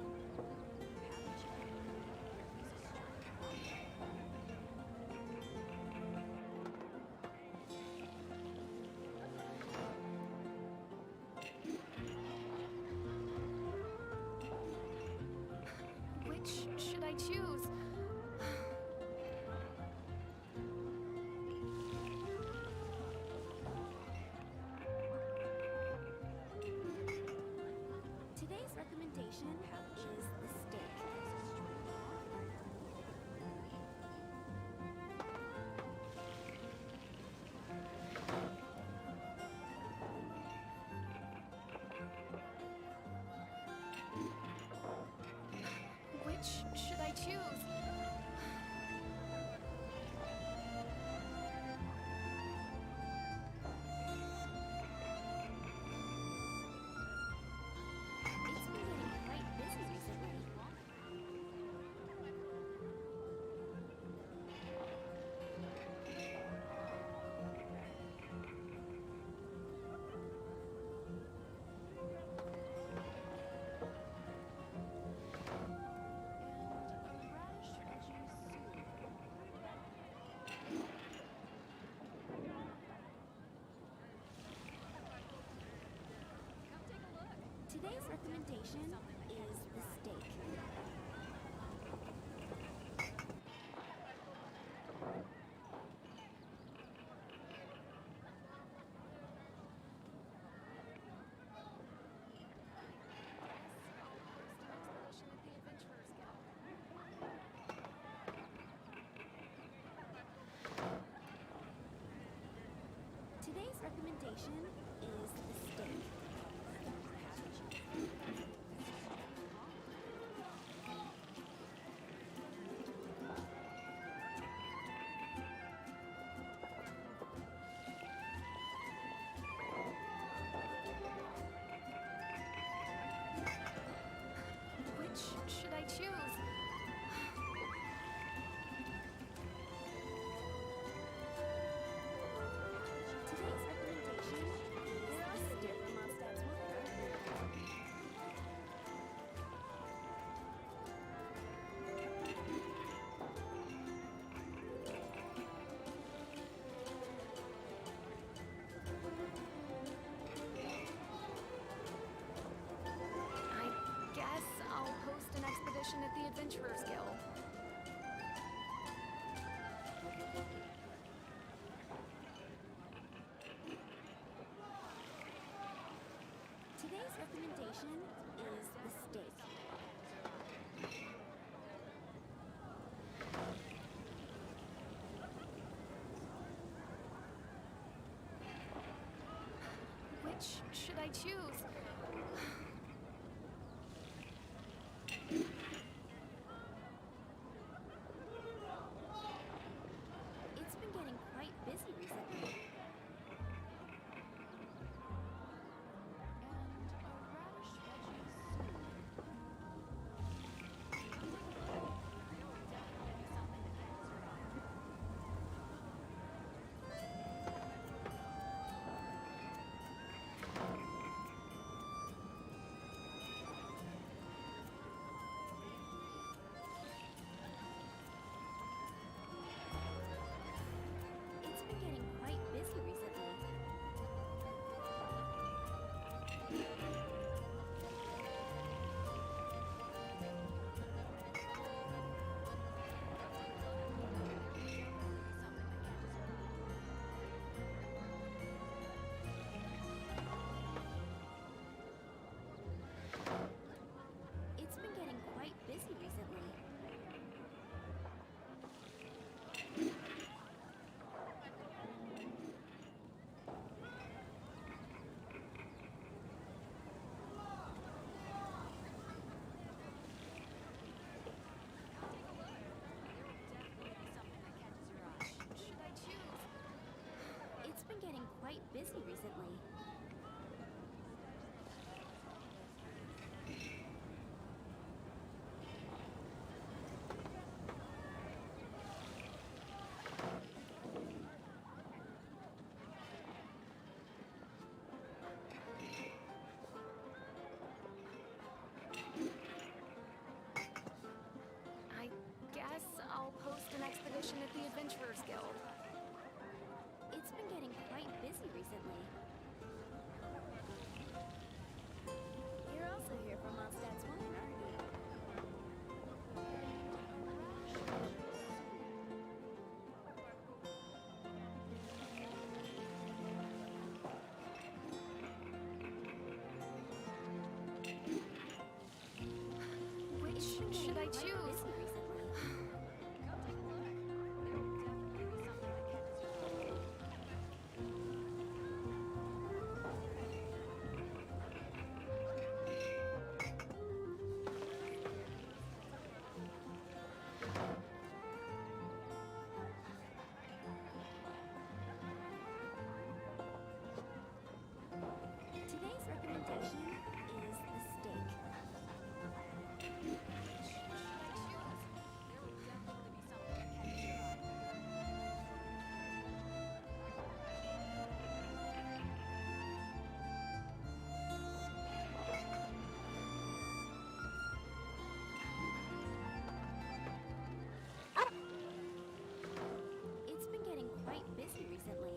Which should I choose? Today's recommendation is the steak. Which should I choose? It's been getting quite busy recently. Today's recommendation is the steak. Expedition at the Adventurers Guild. Today's recommendation is the steak. Which should I choose? Today's recommendation is the steak from Mondstadt's World. I guess I'll post an expedition at the Adventurers Guild. Today's recommendation is the steak. Which should I choose? It's been getting quite busy recently. And a radish veggie soup. Definitely something to get started. busy recently.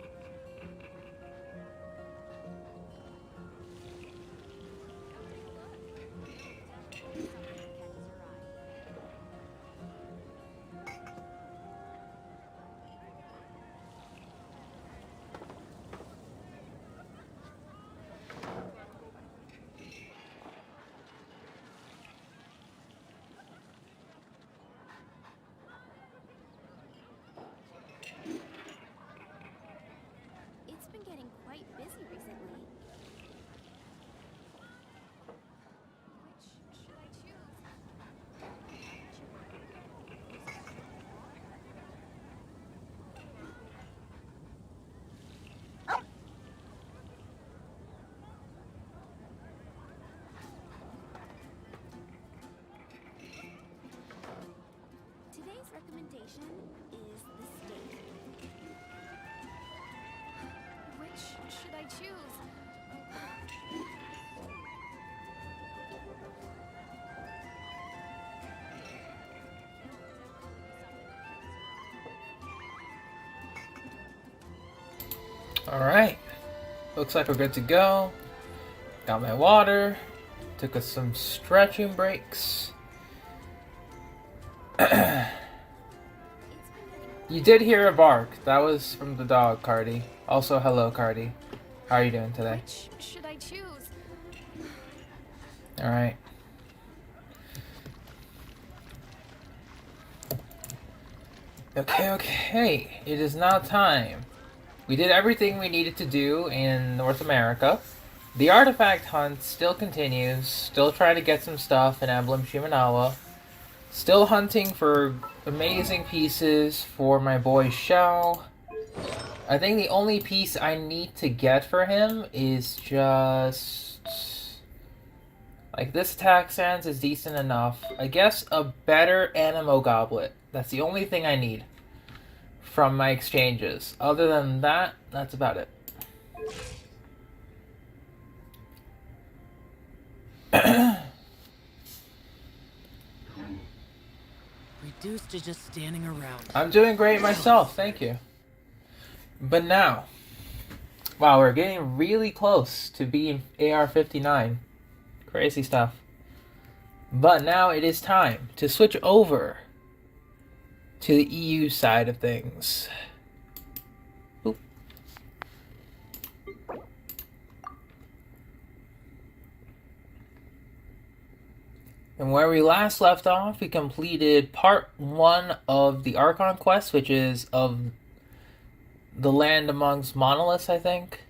It's been getting quite busy recently. Which should I choose? Today's recommendation is the steak. Which should I choose? Alright. Looks like we're good to go. Got my water. Took us some stretching breaks. You did hear a bark. That was from the dog, Cardi. Also, hello, Cardi. How are you doing today? Which should I choose? Alright. Okay. It is now time. We did everything we needed to do in North America. The artifact hunt still continues. Still trying to get some stuff in Emblem Shimenawa. Still hunting for amazing pieces for my boy Shao. I think the only piece I need to get for him is just... like, this attack stance is decent enough. I guess a better Animo Goblet. That's the only thing I need from my exchanges. Other than that, that's about it. Reduced to just standing around. I'm doing great myself, thank you. But now, wow, we're getting really close to being AR-59. Crazy stuff. But now it is time to switch over to the EU side of things. Oop. And where we last left off, we completed part 1 of the Archon quest, which is of the land amongst monoliths, I think.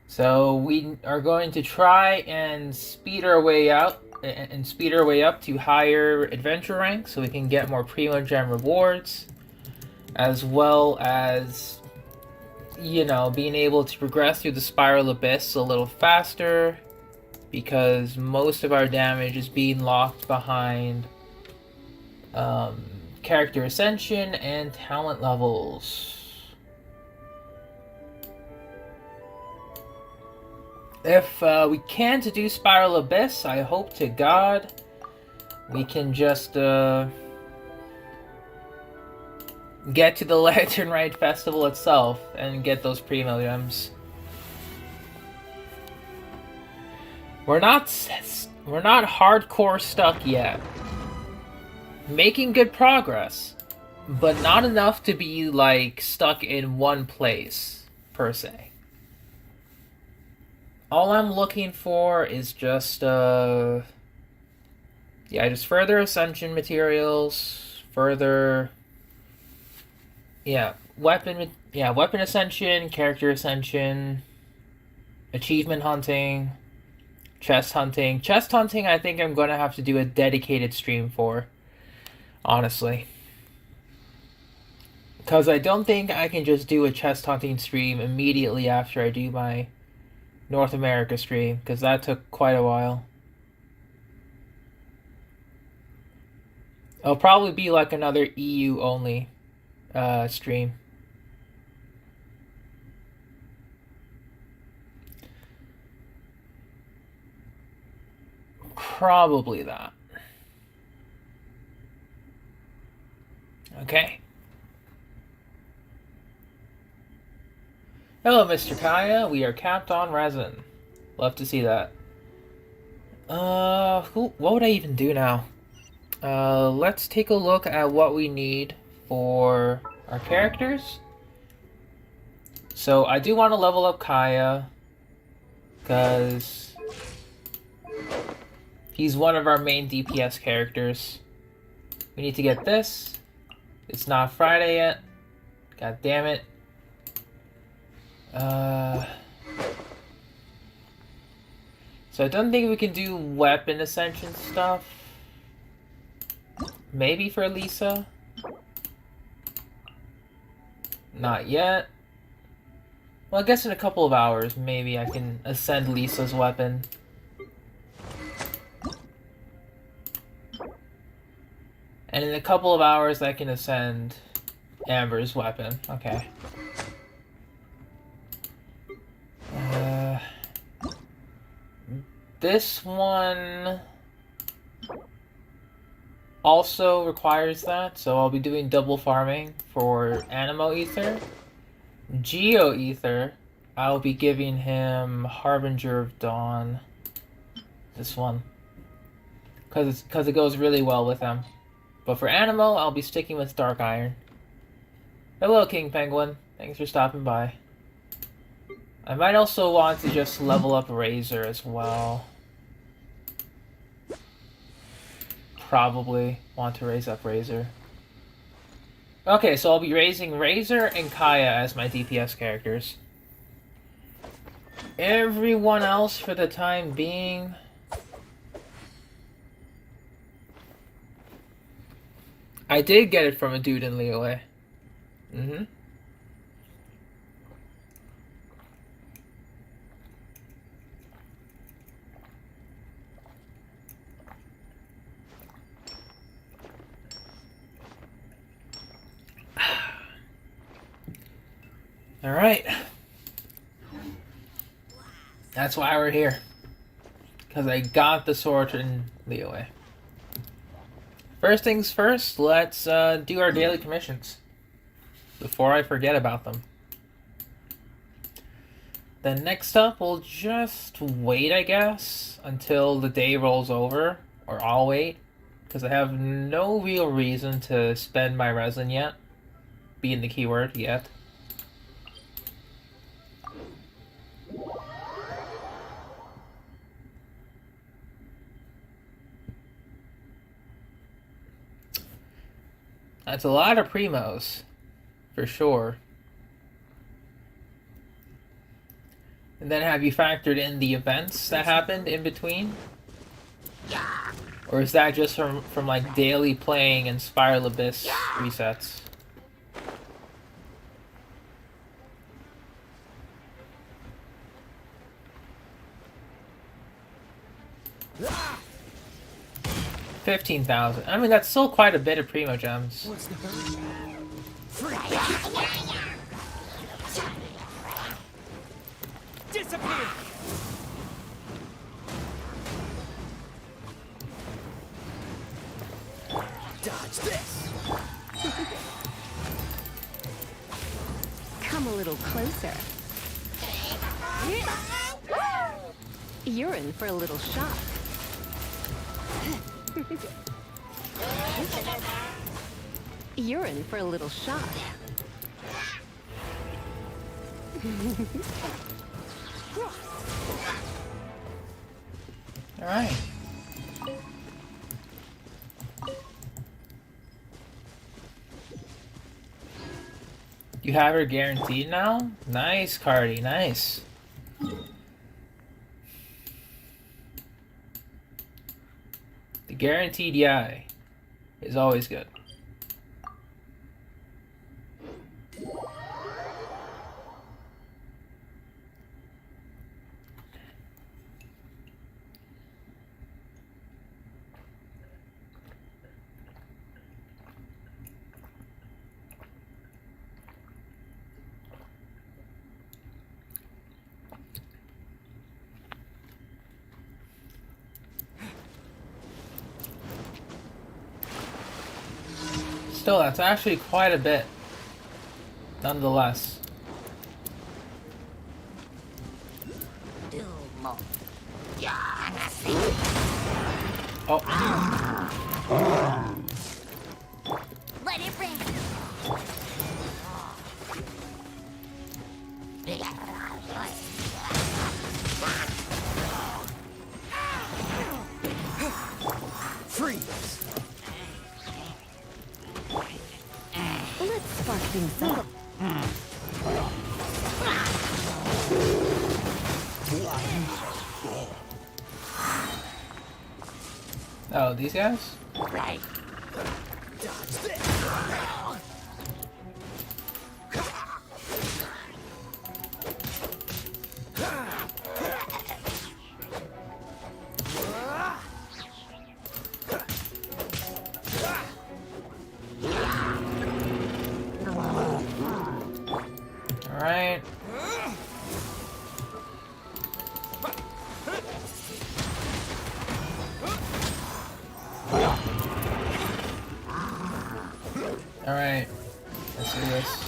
So we are going to try and speed our way out and speed our way up to higher adventure ranks so we can get more Primo Gem rewards, as well as, you know, being able to progress through the Spiral Abyss a little faster, because most of our damage is being locked behind character ascension and talent levels. If we can to do Spiral Abyss, I hope to God we can just get to the Lantern Rite Festival itself and get those Primo Gems. We're not hardcore stuck yet. Making good progress, but not enough to be like stuck in one place per se. All I'm looking for is just just further ascension materials, further weapon ascension, character ascension, achievement hunting, chest hunting. Chest hunting I think I'm going to have to do a dedicated stream for, honestly. Because I don't think I can just do a chest hunting stream immediately after I do my North America stream, because that took quite a while. It'll probably be like another EU only stream. Probably that. Okay. Hello, Mr. Kaya. We are capped on resin. Love to see that. What would I even do now? Let's take a look at what we need for our characters. So I do want to level up Kaya, because he's one of our main DPS characters. We need to get this. It's not Friday yet. God damn it. So I don't think we can do weapon ascension stuff. Maybe for Lisa. Not yet. Well, I guess in a couple of hours, maybe I can ascend Lisa's weapon. And in a couple of hours, I can ascend Amber's weapon. Okay. This one also requires that, so I'll be doing double farming for Animo Ether. Geo Ether, I'll be giving him Harbinger of Dawn. This one. Because it goes really well with him. But for Animo, I'll be sticking with Dark Iron. Hello, King Penguin. Thanks for stopping by. I might also want to just level up Razor as well. Probably want to raise up Razor. Okay, so I'll be raising Razor and Kaya as my DPS characters. Everyone else for the time being... I did get it from a dude in Liyue. Mm-hmm. Alright. That's why we're here. Because I got the sword in Liyue. First things first, let's do our daily commissions. Before I forget about them. Then next up, we'll just wait, I guess, until the day rolls over. Or I'll wait. Because I have no real reason to spend my resin yet. Being the keyword, yet. That's a lot of primos, for sure. And then have you factored in the events that happened in between? Or is that just from like daily playing and Spiral Abyss resets? $15,000. I mean, that's still quite a bit of Primo Gems. Disappear! Dodge this! Come a little closer. You're in for a little shock. You're in for a little shock. All right. You have her guaranteed now? Nice, Cardi, nice. The guaranteed Yae is always good. Still, that's actually quite a bit. Nonetheless. Oh. Let it rain. Freeze! Let's spark things up. Oh, these guys? Right. Dodge this! Alright. Alright. Let's do this.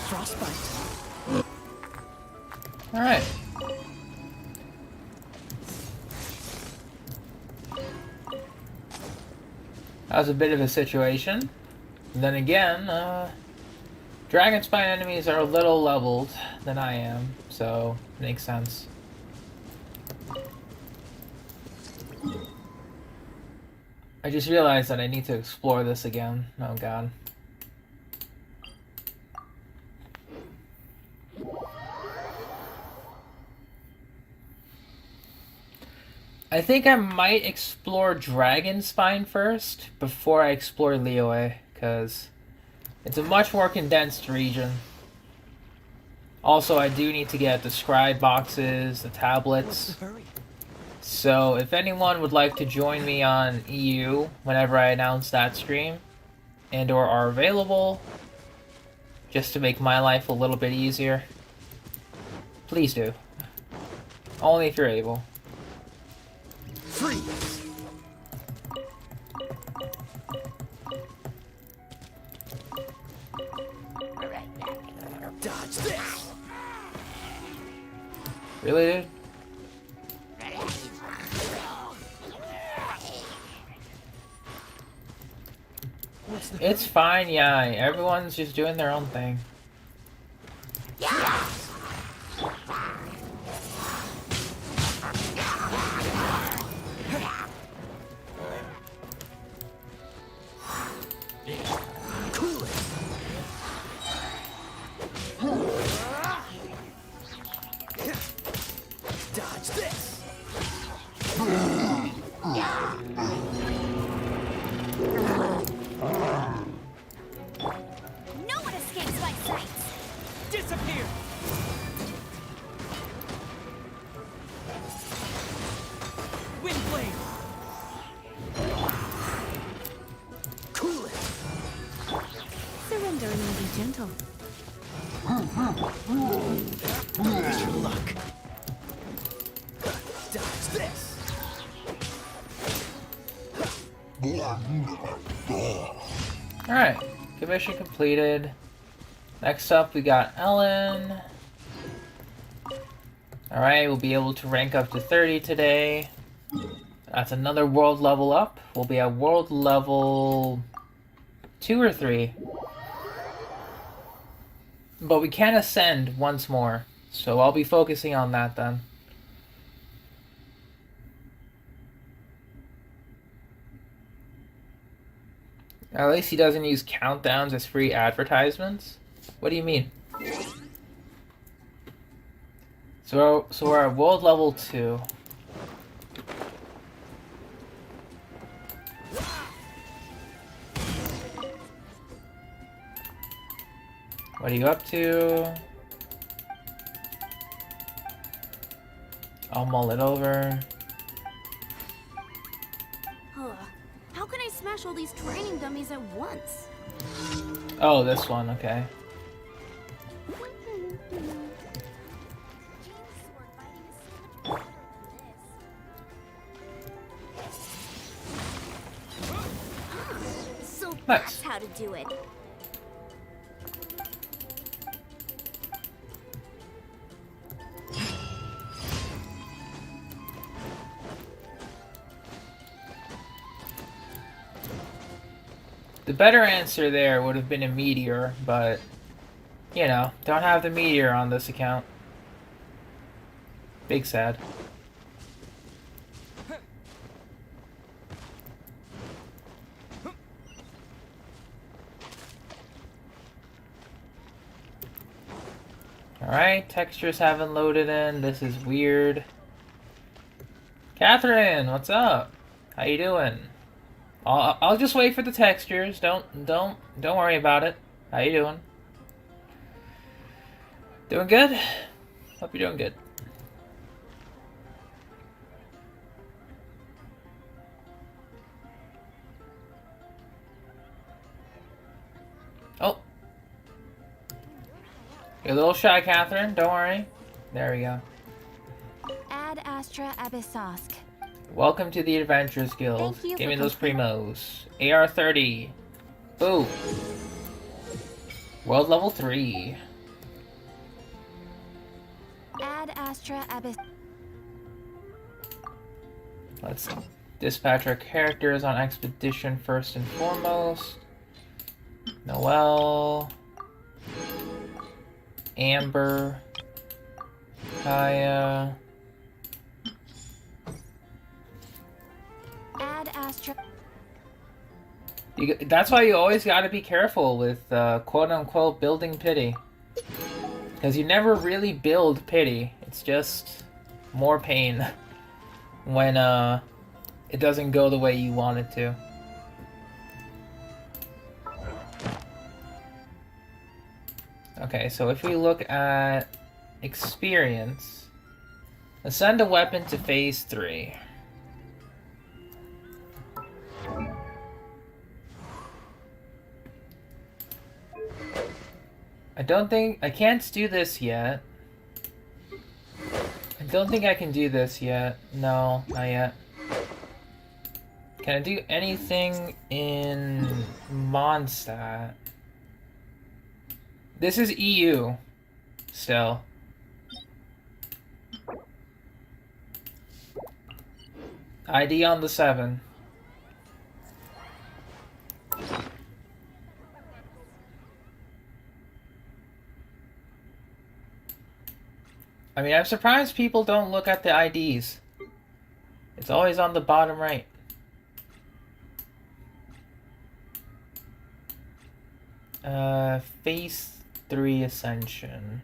Frostbite. Alright. That was a bit of a situation. Then again, Dragon Spine enemies are a little leveled than I am, so makes sense. I just realized that I need to explore this again. Oh god. I think I might explore Dragon Spine first before I explore Liyue, because it's a much more condensed region. Also, I do need to get the scribe boxes, the tablets. So if anyone would like to join me on EU whenever I announce that stream, and or are available, just to make my life a little bit easier, please do. Only if you're able. Freeze! Dodge this! Really, dude? It's fine, Yae. Everyone's just doing their own thing. Dodge this! No one escapes my sights. Disappear! Wind blade! Cool it! Surrender and be gentle. Here's your luck. Dodge this! Alright, commission completed. Next up, we got Ellen. Alright, we'll be able to rank up to 30 today. That's another world level up. We'll be at world level 2 or 3. But we can ascend once more, so I'll be focusing on that then. At least he doesn't use countdowns as free advertisements. What do you mean? So we're at world level 2. What are you up to? I'll mull it over. Ugh. How can I smash all these training dummies at once? Oh, this one, okay. So Nice. that's how to do it. The better answer there would have been a meteor, but, you know, don't have the meteor on this account. Big sad. Alright, textures haven't loaded in. This is weird. Catherine, what's up? How you doing? I'll just wait for the textures. Don't worry about it. How you doing? Doing good? Hope you're doing good. Oh. You're a little shy, Catherine. Don't worry. There we go. Ad Astra Abyssosk. Welcome to the Adventurers Guild. Thank you Give me for those primos. AR-30. Boo. World level 3. Ad Astra Abyss. Let's dispatch our characters on expedition first and foremost. Noelle. Amber. Kaya. Ad Astra. That's why you always gotta be careful with quote-unquote building pity. Because you never really build pity. It's just more pain when it doesn't go the way you want it to. Okay, so if we look at experience, ascend a weapon to phase 3. I can't do this yet. I don't think I can do this yet. No, not yet. Can I do anything in Mondstadt? This is EU. Still. ID on the 7. I mean, I'm surprised people don't look at the IDs. It's always on the bottom right. Phase 3 Ascension.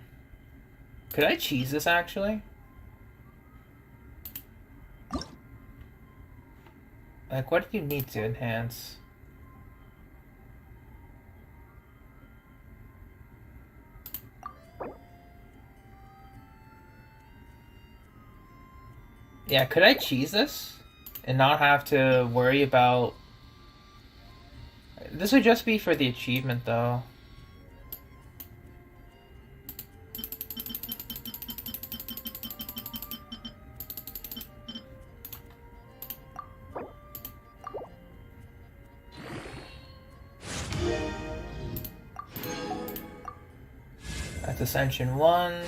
Could I cheese this, actually? Like, what do you need to enhance? Yeah, could I cheese this? And not have to worry about... This would just be for the achievement, though. That's Ascension 1.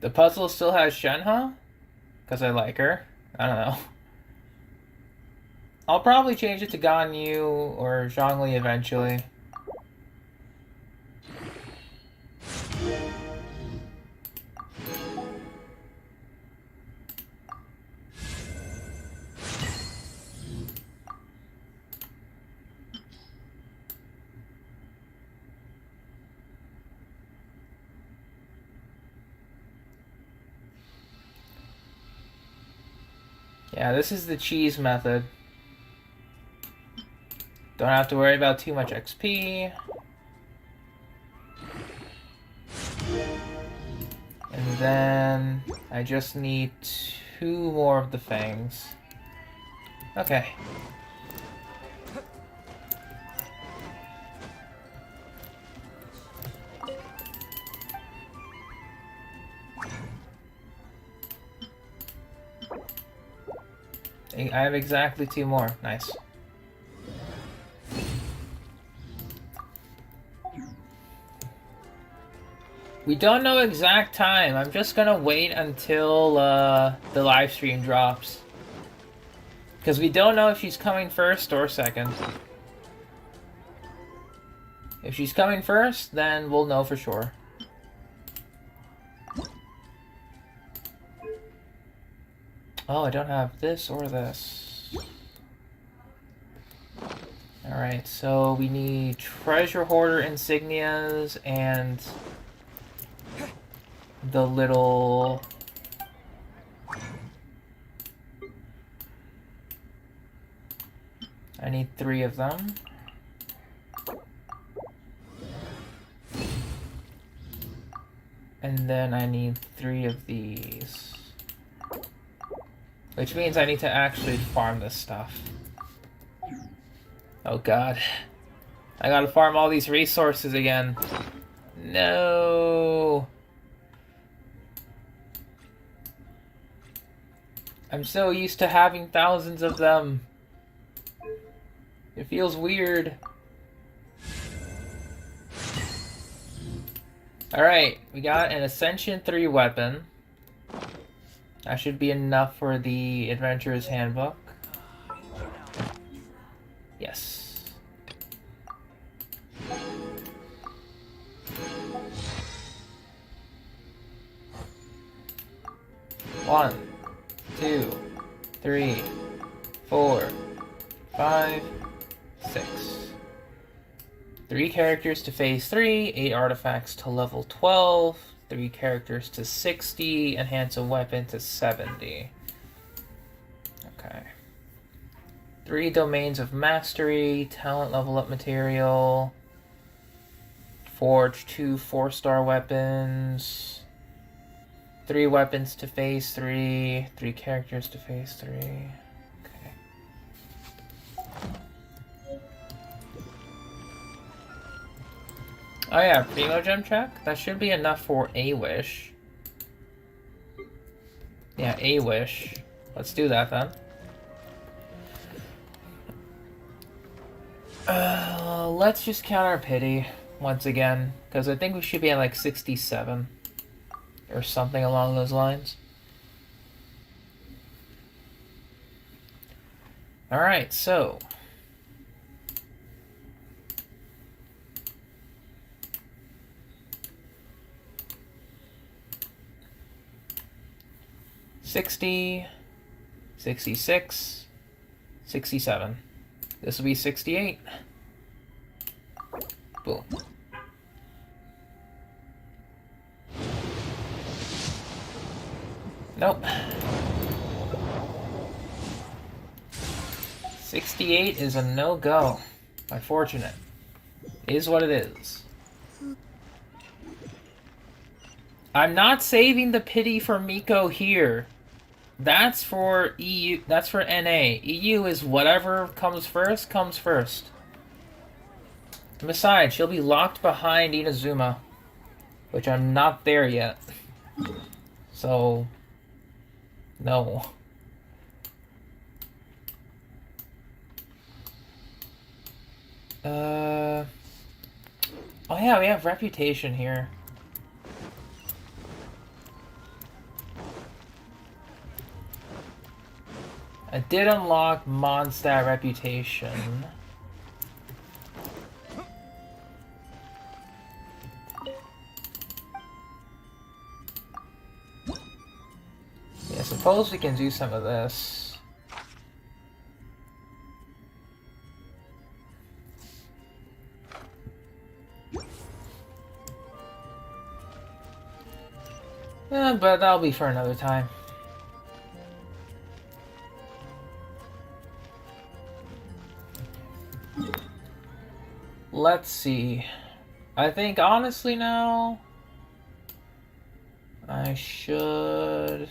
The puzzle still has Shenhe? Because I like her. I don't know. I'll probably change it to Ganyu or Zhongli eventually. Yeah, this is the cheese method. Don't have to worry about too much XP. And then I just need 2 more of the fangs. Okay. I have exactly 2 more. Nice. We don't know exact time. I'm just gonna wait until the live stream drops. Because we don't know if she's coming first or second. If she's coming first, then we'll know for sure. Oh, I don't have this or this. Alright, so we need treasure hoarder insignias and the little... I need 3 of them. And then I need 3 of these. Which means I need to actually farm this stuff. Oh god. I gotta farm all these resources again. No. I'm so used to having thousands of them. It feels weird. Alright, we got an Ascension 3 weapon. That should be enough for the Adventurer's Handbook. Yes. One, 2, 3, 4, 5, 6. 3 characters to phase 3, 8 artifacts to level 12, 3 characters to 60, enhance a weapon to 70. Okay. 3 domains of mastery, talent level up material, forge 2 4-star weapons, 3 weapons to phase 3, 3 characters to phase 3. Okay. Oh yeah, Primo Gem check? That should be enough for a wish. Yeah, a wish. Let's do that then. Let's just count our pity once again, because I think we should be at like 67 or something along those lines. Alright, so 60, 66, 67. This will be 68. Boom. Nope. 68 is a no-go. Unfortunate. Is what it is. I'm not saving the pity for Miko here. That's for EU. That's for NA. EU is whatever comes first, comes first. And besides, she'll be locked behind Inazuma, which I'm not there yet. So, no. Oh yeah, we have reputation here. I did unlock Mondstadt reputation. Yeah, suppose we can do some of this. Yeah, but that'll be for another time. Let's see. I think honestly now, I should...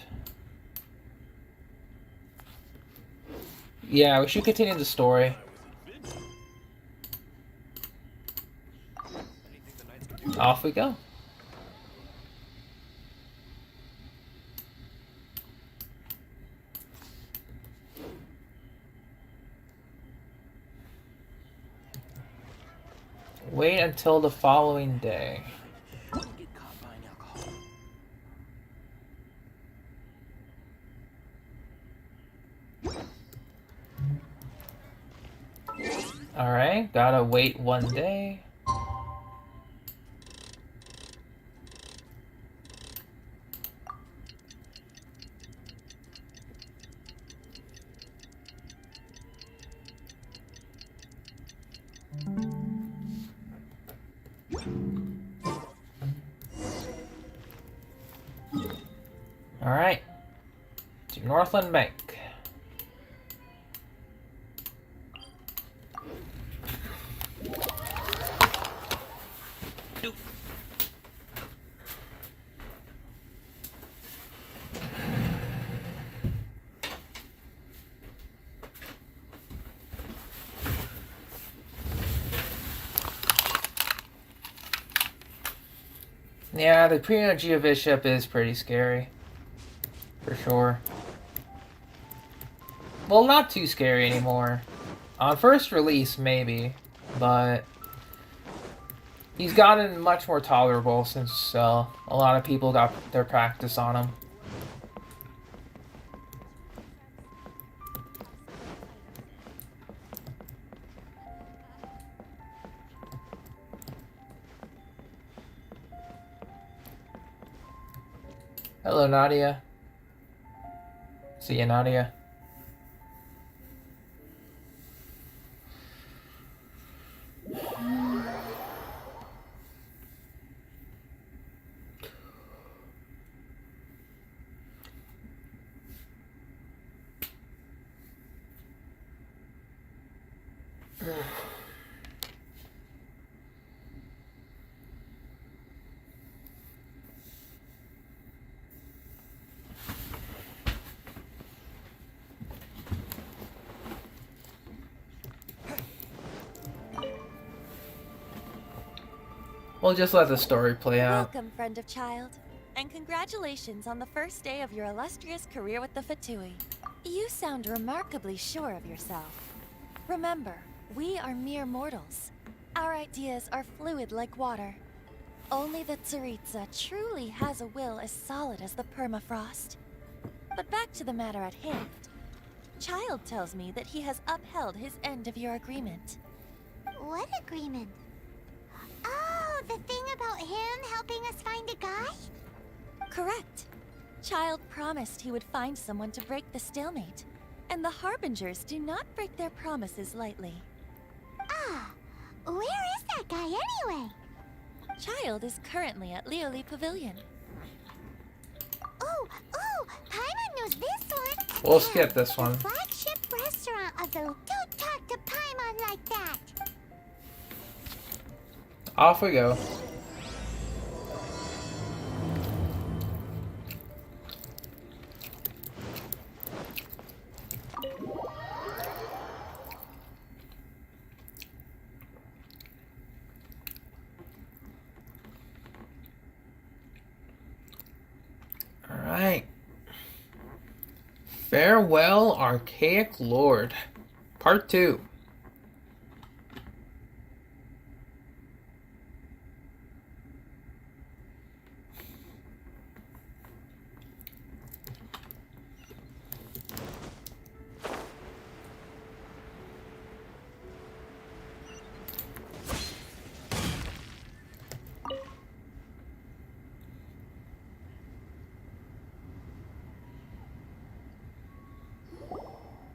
Yeah, we should continue the story. Off we go. Wait until the following day. Alright, gotta wait one day. Alright, to Northland Bank. Yeah, the pre-energy bishop is pretty scary. For sure. Well, not too scary anymore. On first release, maybe. But he's gotten much more tolerable since a lot of people got their practice on him. Hello, Nadia. See ya, Nadia. We'll just let the story play out. Welcome, friend of child, and congratulations on the first day of your illustrious career with the Fatui. You sound remarkably sure of yourself. Remember, we are mere mortals. Our ideas are fluid like water. Only the Tsaritsa truly has a will as solid as the permafrost. But back to the matter at hand. Child tells me that he has upheld his end of your agreement. What agreement? Oh, the thing about him helping us find a guy? Correct. Child promised he would find someone to break the stalemate. And the Harbingers do not break their promises lightly. Ah, where is that guy anyway? Child is currently at Liyue Pavilion. Oh, Paimon knows this one. We'll skip this one. The flagship restaurant of the... Don't talk to Paimon like that. Off we go. All right. Farewell, Archaic Lord. Part 2.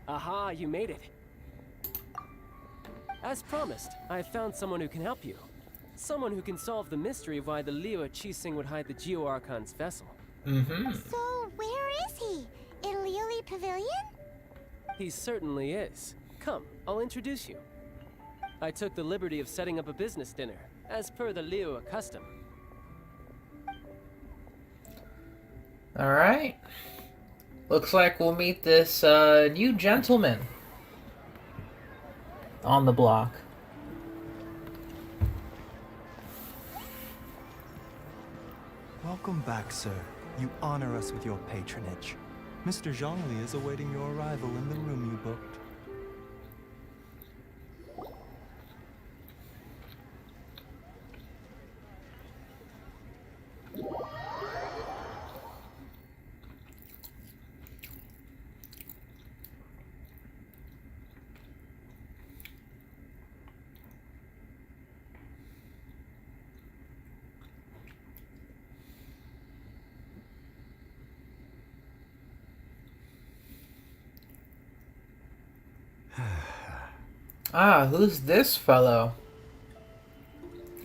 Aha, you made it. As promised, I have found someone who can help you. Someone who can solve the mystery of why the Liyue Qixing would hide the Geo-Archon's vessel. So, where is he? In Liyue Pavilion? He certainly is. Come, I'll introduce you. I took the liberty of setting up a business dinner, as per the Liyue custom. Alright. Looks like we'll meet this new gentleman on the block. Welcome back, sir. You honor us with your patronage. Mr. Zhongli is awaiting your arrival in the room you booked. Ah, who's this fellow?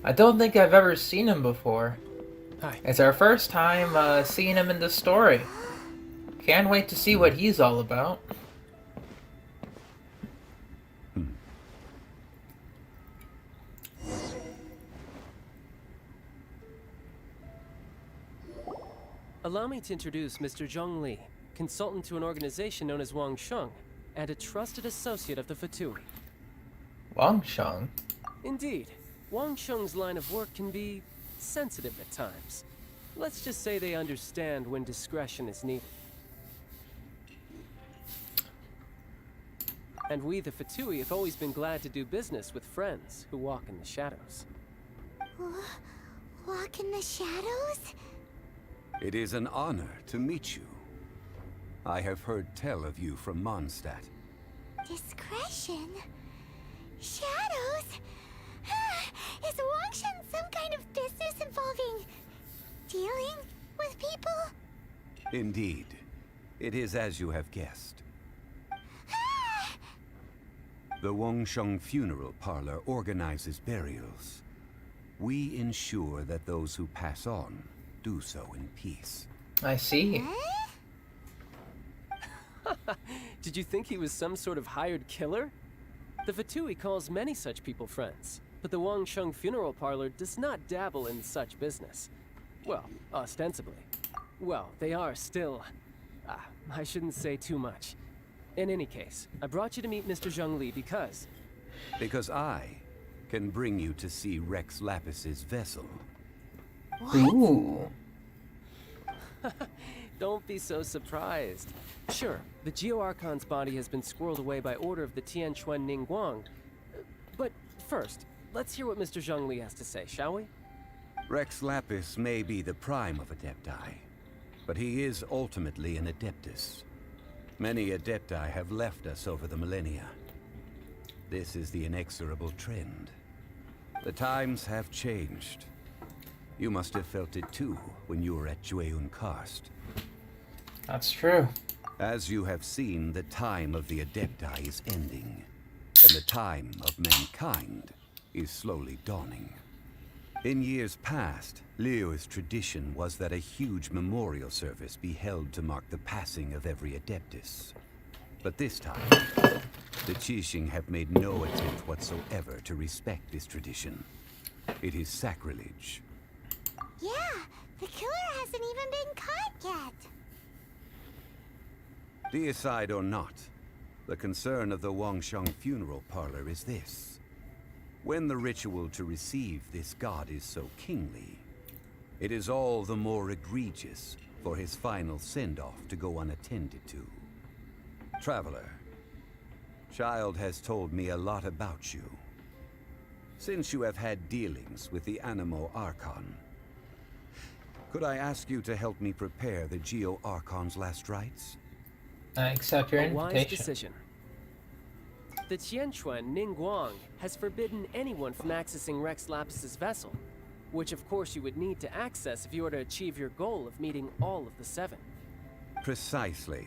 I don't think I've ever seen him before. Hi. It's our first time seeing him in the story. Can't wait to see what he's all about. Allow me to introduce Mr. Zhongli, consultant to an organization known as Wang Sheng, and a trusted associate of the Fatui. Wang Sheng? Indeed. Wang Sheng's line of work can be sensitive at times. Let's just say they understand when discretion is needed. And we, the Fatui, have always been glad to do business with friends who walk in the shadows. Walk in the shadows? It is an honor to meet you. I have heard tell of you from Mondstadt. Discretion? Shadows? Is Wangshan some kind of business involving dealing with people? Indeed. It is as you have guessed. The Wangsheng Funeral Parlor organizes burials. We ensure that those who pass on do so in peace. I see. Did you think he was some sort of hired killer? The Fatui calls many such people friends, but the Wangsheng Funeral Parlor does not dabble in such business. Well, ostensibly. Well, they are still... I shouldn't say too much. In any case, I brought you to meet Mr. Zhongli because... Because I can bring you to see Rex Lapis's vessel. What? Ooh. Don't be so surprised. Sure, the Geo Archon's body has been squirreled away by order of the Tianquan Ningguang. But first, let's hear what Mr. Zhongli has to say, shall we? Rex Lapis may be the prime of Adepti, but he is ultimately an Adeptus. Many Adepti have left us over the millennia. This is the inexorable trend. The times have changed. You must have felt it too when you were at Jueyun Karst. That's true. As you have seen, the time of the Adepti is ending, and the time of mankind is slowly dawning. In years past, Liyue's tradition was that a huge memorial service be held to mark the passing of every Adeptus. But this time, the Qixing have made no attempt whatsoever to respect this tradition. It is sacrilege. Yeah, the killer hasn't even been caught yet. Deicide or not, the concern of the Wangsheng Funeral Parlor is this. When the ritual to receive this god is so kingly, it is all the more egregious for his final send-off to go unattended to. Traveler, Child has told me a lot about you. Since you have had dealings with the Animo Archon, could I ask you to help me prepare the Geo Archon's last rites? I accept your A wise invitation. decision. The Tianquan Ningguang has forbidden anyone from accessing Rex Lapis's vessel, which of course you would need to access if you were to achieve your goal of meeting all of the seven. Precisely.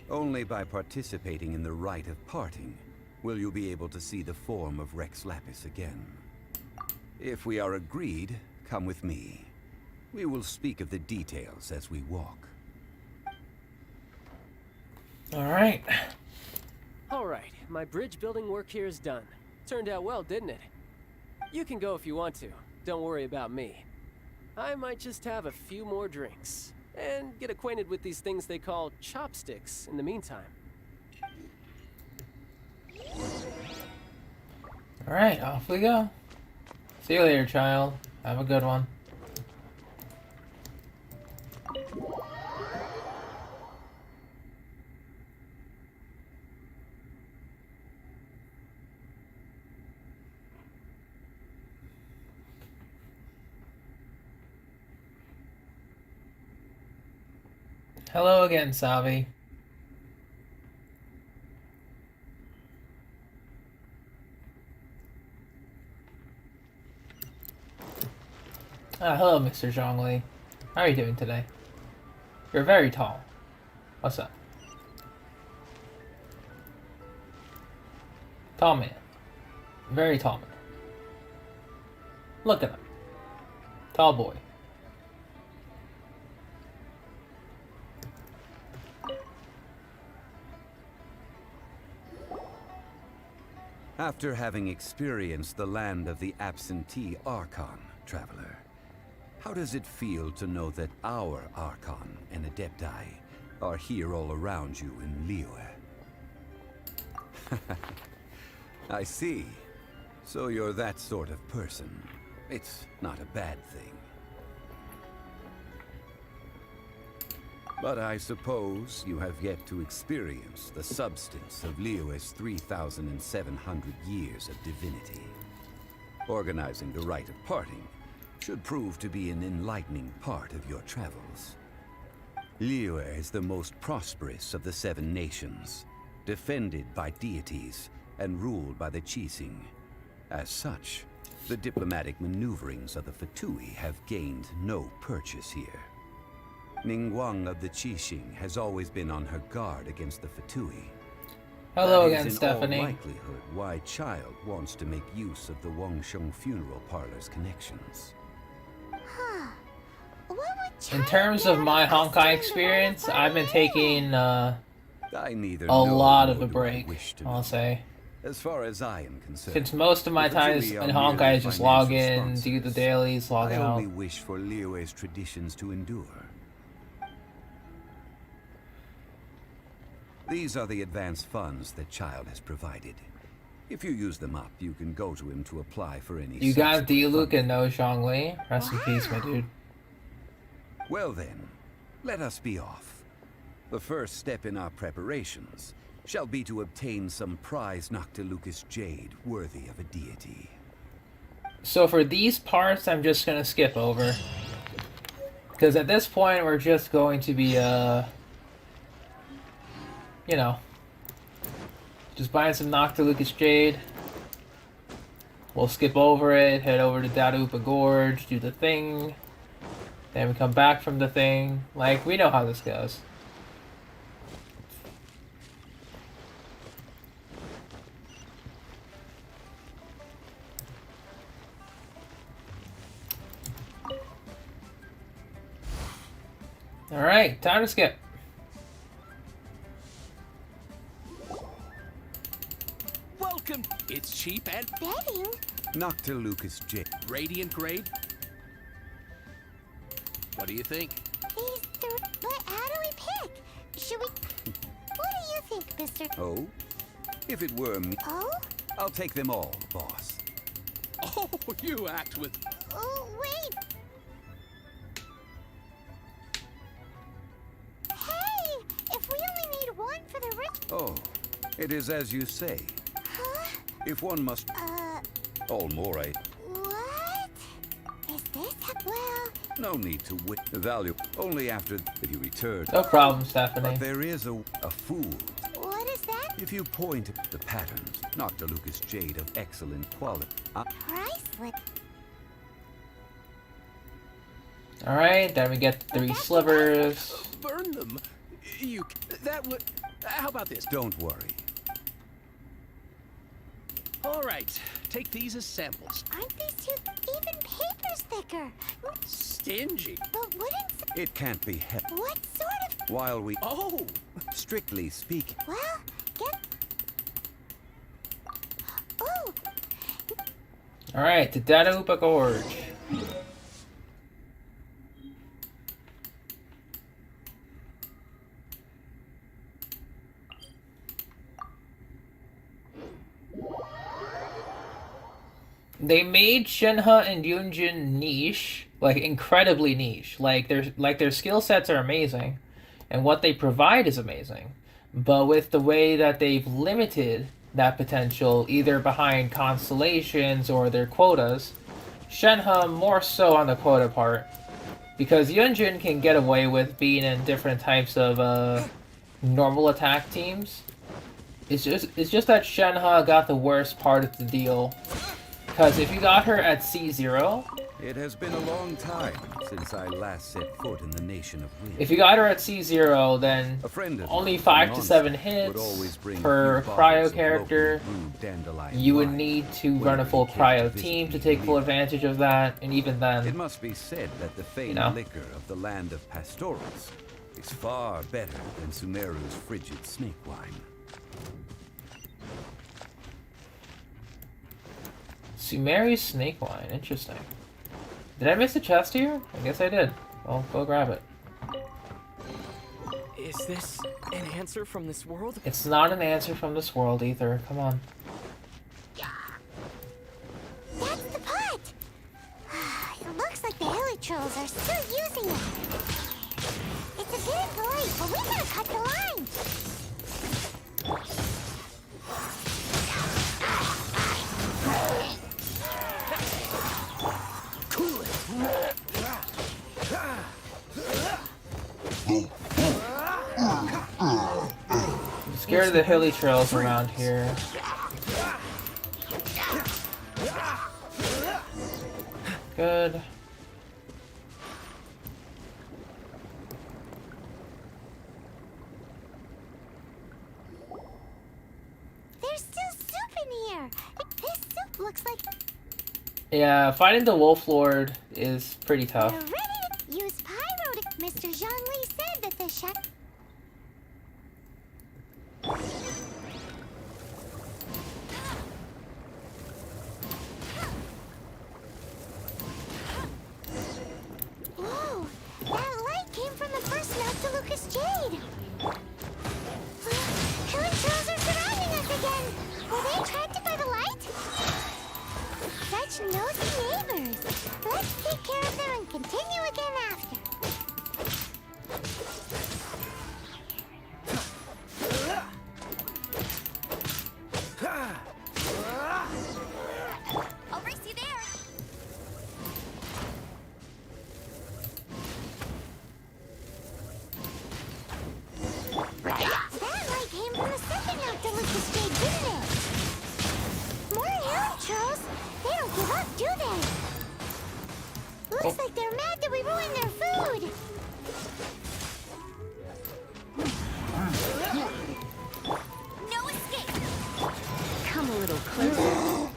Only by participating in the rite of parting will you be able to see the form of Rex Lapis again. If we are agreed, come with me. We will speak of the details as we walk. Alright. Alright, my bridge building work here is done. Turned out well, didn't it? You can go if you want to. Don't worry about me. I might just have a few more drinks. and get acquainted with these things they call chopsticks in the meantime. Alright, off we go. See you later, child. Have a good one. Hello again, Savi. Hello, Mr. Zhongli. How are you doing today? You're very tall. What's up? Tall man. Very tall man. Look at him. Tall boy. After having experienced the land of the absentee Archon, traveler, how does it feel to know that our Archon and Adepti are here all around you in Liyue? I see. So you're that sort of person. It's not a bad thing. But I suppose you have yet to experience the substance of Liyue's 3,700 years of divinity. Organizing the rite of parting should prove to be an enlightening part of your travels. Liyue is the most prosperous of the 7 nations, defended by deities and ruled by the Qixing. As such, the diplomatic maneuverings of the Fatui have gained no purchase here. Ningguang of the Qixing has always been on her guard against the Fatui. Hello That again, is Stephanie. in all likelihood why Child wants to make use of the Wangsheng funeral parlor's connections. Huh. What would In China terms of do my if us Honkai doing the experience, right I've been anyway? taking I neither a know lot of nor a do I break, wish to I'll know. say. As far as I am concerned, Since most of my the time Fatui in are Honkai merely is just log financial in, do the sponsors. dailies, log I out. only wish for Liyue's traditions to endure. These are the advance funds that Child has provided. If you use them up, you can go to him to apply for any You got subsequent D-Luke funding. and no Zhongli. Rest in peace, my dude. Well then, let us be off. The first step in our preparations shall be to obtain some prized Noctilucous jade worthy of a deity. So for these parts, I'm just gonna skip over. Because at this point, we're just going to be, you know, just buying some Noctilucous Jade. We'll skip over it, head over to Dadaupa Gorge, do the thing. Then we come back from the thing. Like, we know how this goes. Alright, time to skip. Welcome. It's cheap and Betting? Noctilucous jade. radiant grade. What do you think? But how do we pick? Should we... What do you think, Mr... Oh? If it were me, Oh? I'll take them all, boss. Oh, you act with... Oh, wait! Hey! If we only need one for the rich... Oh, it is as you say. Huh? If one must... All more, What? Is this... Well... no need to wit the value. Only after if you return. No problem, Stephanie. But there is a fool. What is that? If you point at the patterns, Noctilucous jade of excellent quality. Priceless. Alright, then we get 3 slivers. Burn them. You... That would... How about this? Don't worry. All right. Take these as samples. Aren't these two... Even paper's thicker. Stingy. But wouldn't... It can't be helped. What sort of... While we... Oh! Strictly speaking. Well, get... Oh! Alright, to Dadaupa Gorge. they made Shenhe and Yunjin niche, like incredibly niche. Like their skill sets are amazing, and what they provide is amazing. But with the way that they've limited that potential, either behind constellations or their quotas, Shenhe more so on the quota part, because Yunjin can get away with being in different types of normal attack teams. It's just that Shenhe got the worst part of the deal. Because if you got her at C0... It has been a long time since I last set foot in the nation of wind. If you got her at C0, then only 5 to 7 hits per cryo character. You would need to run a full cryo team to take full advantage of that, and even then... It must be said that the famed liquor of the land of pastorals is far better than Sumeru's frigid snake wine. Sumeru's snake wine, interesting. Did I miss a chest here? I guess I did. Well, go grab it. Is this an answer from this world? It's not an answer from this world either. Come on. That's the pot! It looks like the hilichurls are still using it. It's a bit late, but we gotta cut the line. I'm scared of the hilly trails around here. Good. There's still soup in here. This soup looks like... Yeah, fighting the Wolf Lord is pretty tough. We're ready to use pyro to... Mr. Zhongli said that the shack... Whoa! That light came from the first Noctilucous Jade! Hilichurls are surrounding us again! Were they attracted by the light? Such nosy neighbors! Let's take care of them and continue again after. I'll race you there. That light came from the second Noctilucous Jade, didn't it? More hilichurls? They don't give up, do they? Looks like they're mad that we ruined their food. No escape. Come a little closer.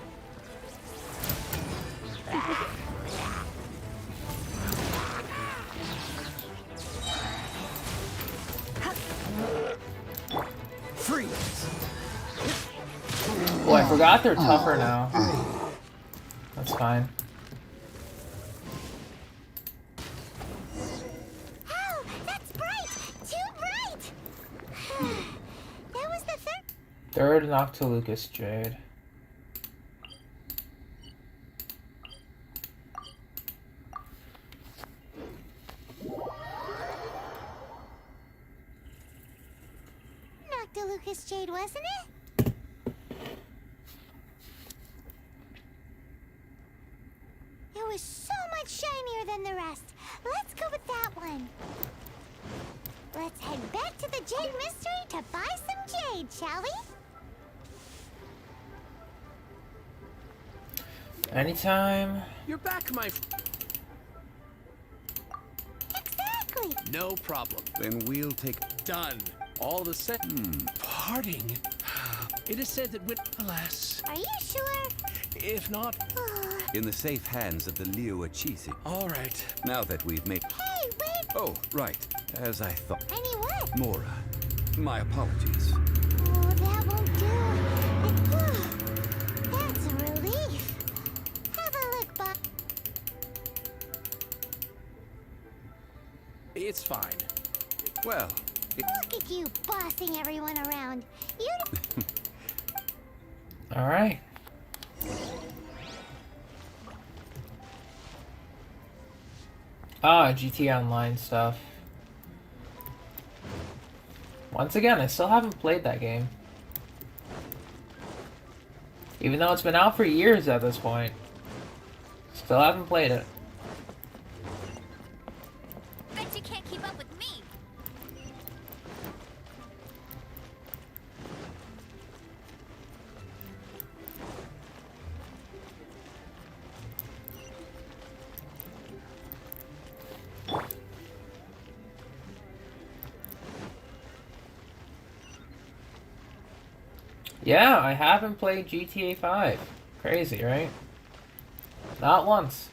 Freeze! Oh, I forgot they're tougher now. That's fine. Oh, that's bright! Too bright! That was the Third Noctilucous Jade. Noctilucous Jade, wasn't it? It was so much shinier than the rest. Let's go with that one. Let's head back to the Jade Mystery to buy some jade, shall we? Anytime. You're back, my... Exactly. No problem. Then we'll take... Done. All the same. Parting. It is said that when... Alas. Are you sure? If not... in the safe hands of the Liyue Chisi. All right. Now that we've made... Hey, wait! Oh, right. As I thought. Any what? Mora. My apologies. Oh, that won't do. That's a relief. Have a look, Bob. It's fine. Well... Look at you bossing everyone around. You... Alright. Ah, GT Online stuff. Once again, I still haven't played that game. Even though it's been out for years at this point. Still haven't played it. Bet you can't keep up with me. Yeah, I haven't played GTA 5. Crazy, right? Not once.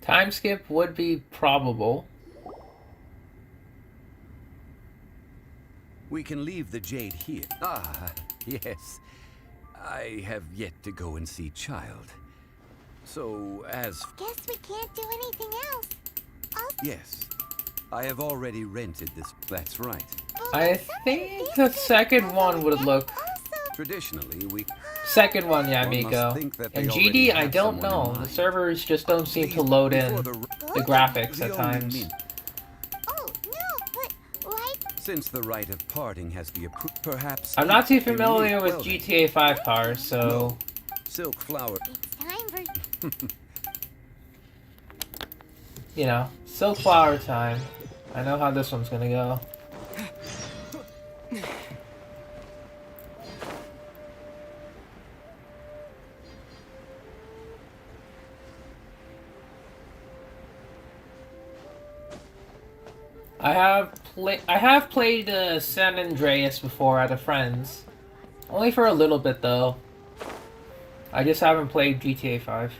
Time skip would be probable. We can leave the jade here. Ah, yes. I have yet to go and see Child. So, as... Guess we can't do anything else. Yes. I have already rented this. That's right. I think the second one would look... Traditionally, we... Second one, Yae One must Miko. think that And they already GD, I have don't someone in know. The mind. servers just don't seem to load in Before the graphics the at only times. mean- Oh, no, but right? Since the rite of parting has the perhaps... I'm not too a familiar unique with welding. GTA 5 cars, so... Silk flower. It's time for... You know, Silk Flower time. I know how this one's gonna go. I have played San Andreas before at a friend's. Only for a little bit though. I just haven't played GTA 5.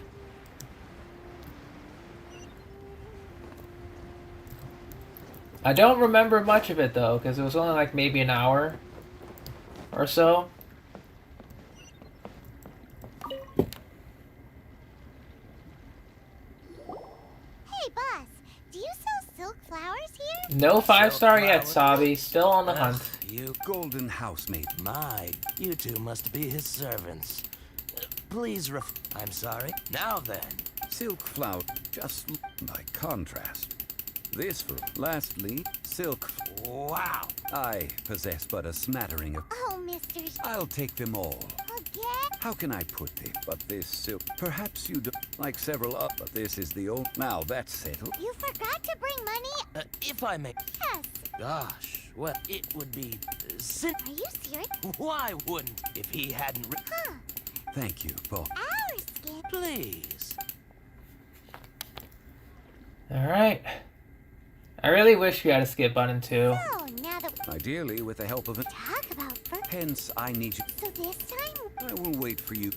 I don't remember much of it though, because it was only like maybe an hour or so. Hey, boss. Do you sell silk flowers here? No 5-star yet, Sabi. Still on the hunt. You golden housemaid. My, you two must be his servants. Please I'm sorry. Now then. Silk flower. Just by contrast. This for lastly, silk. Wow. I possess but a smattering of. Oh, Mr. I'll take them all. Again? How can I put this? But this silk. Perhaps you do. Like several up, but this is the old. Now that's settled. You forgot to bring money? If I may. Yes. Gosh, well, it would be... Are you serious? Why wouldn't, if he hadn't... Huh. Thank you, Paul. Our skin. Please. Alright. I really wish we had a skip button too. So, now that Ideally, with the help of it. talk about first. Hence, I need you. So this time, I will wait for you.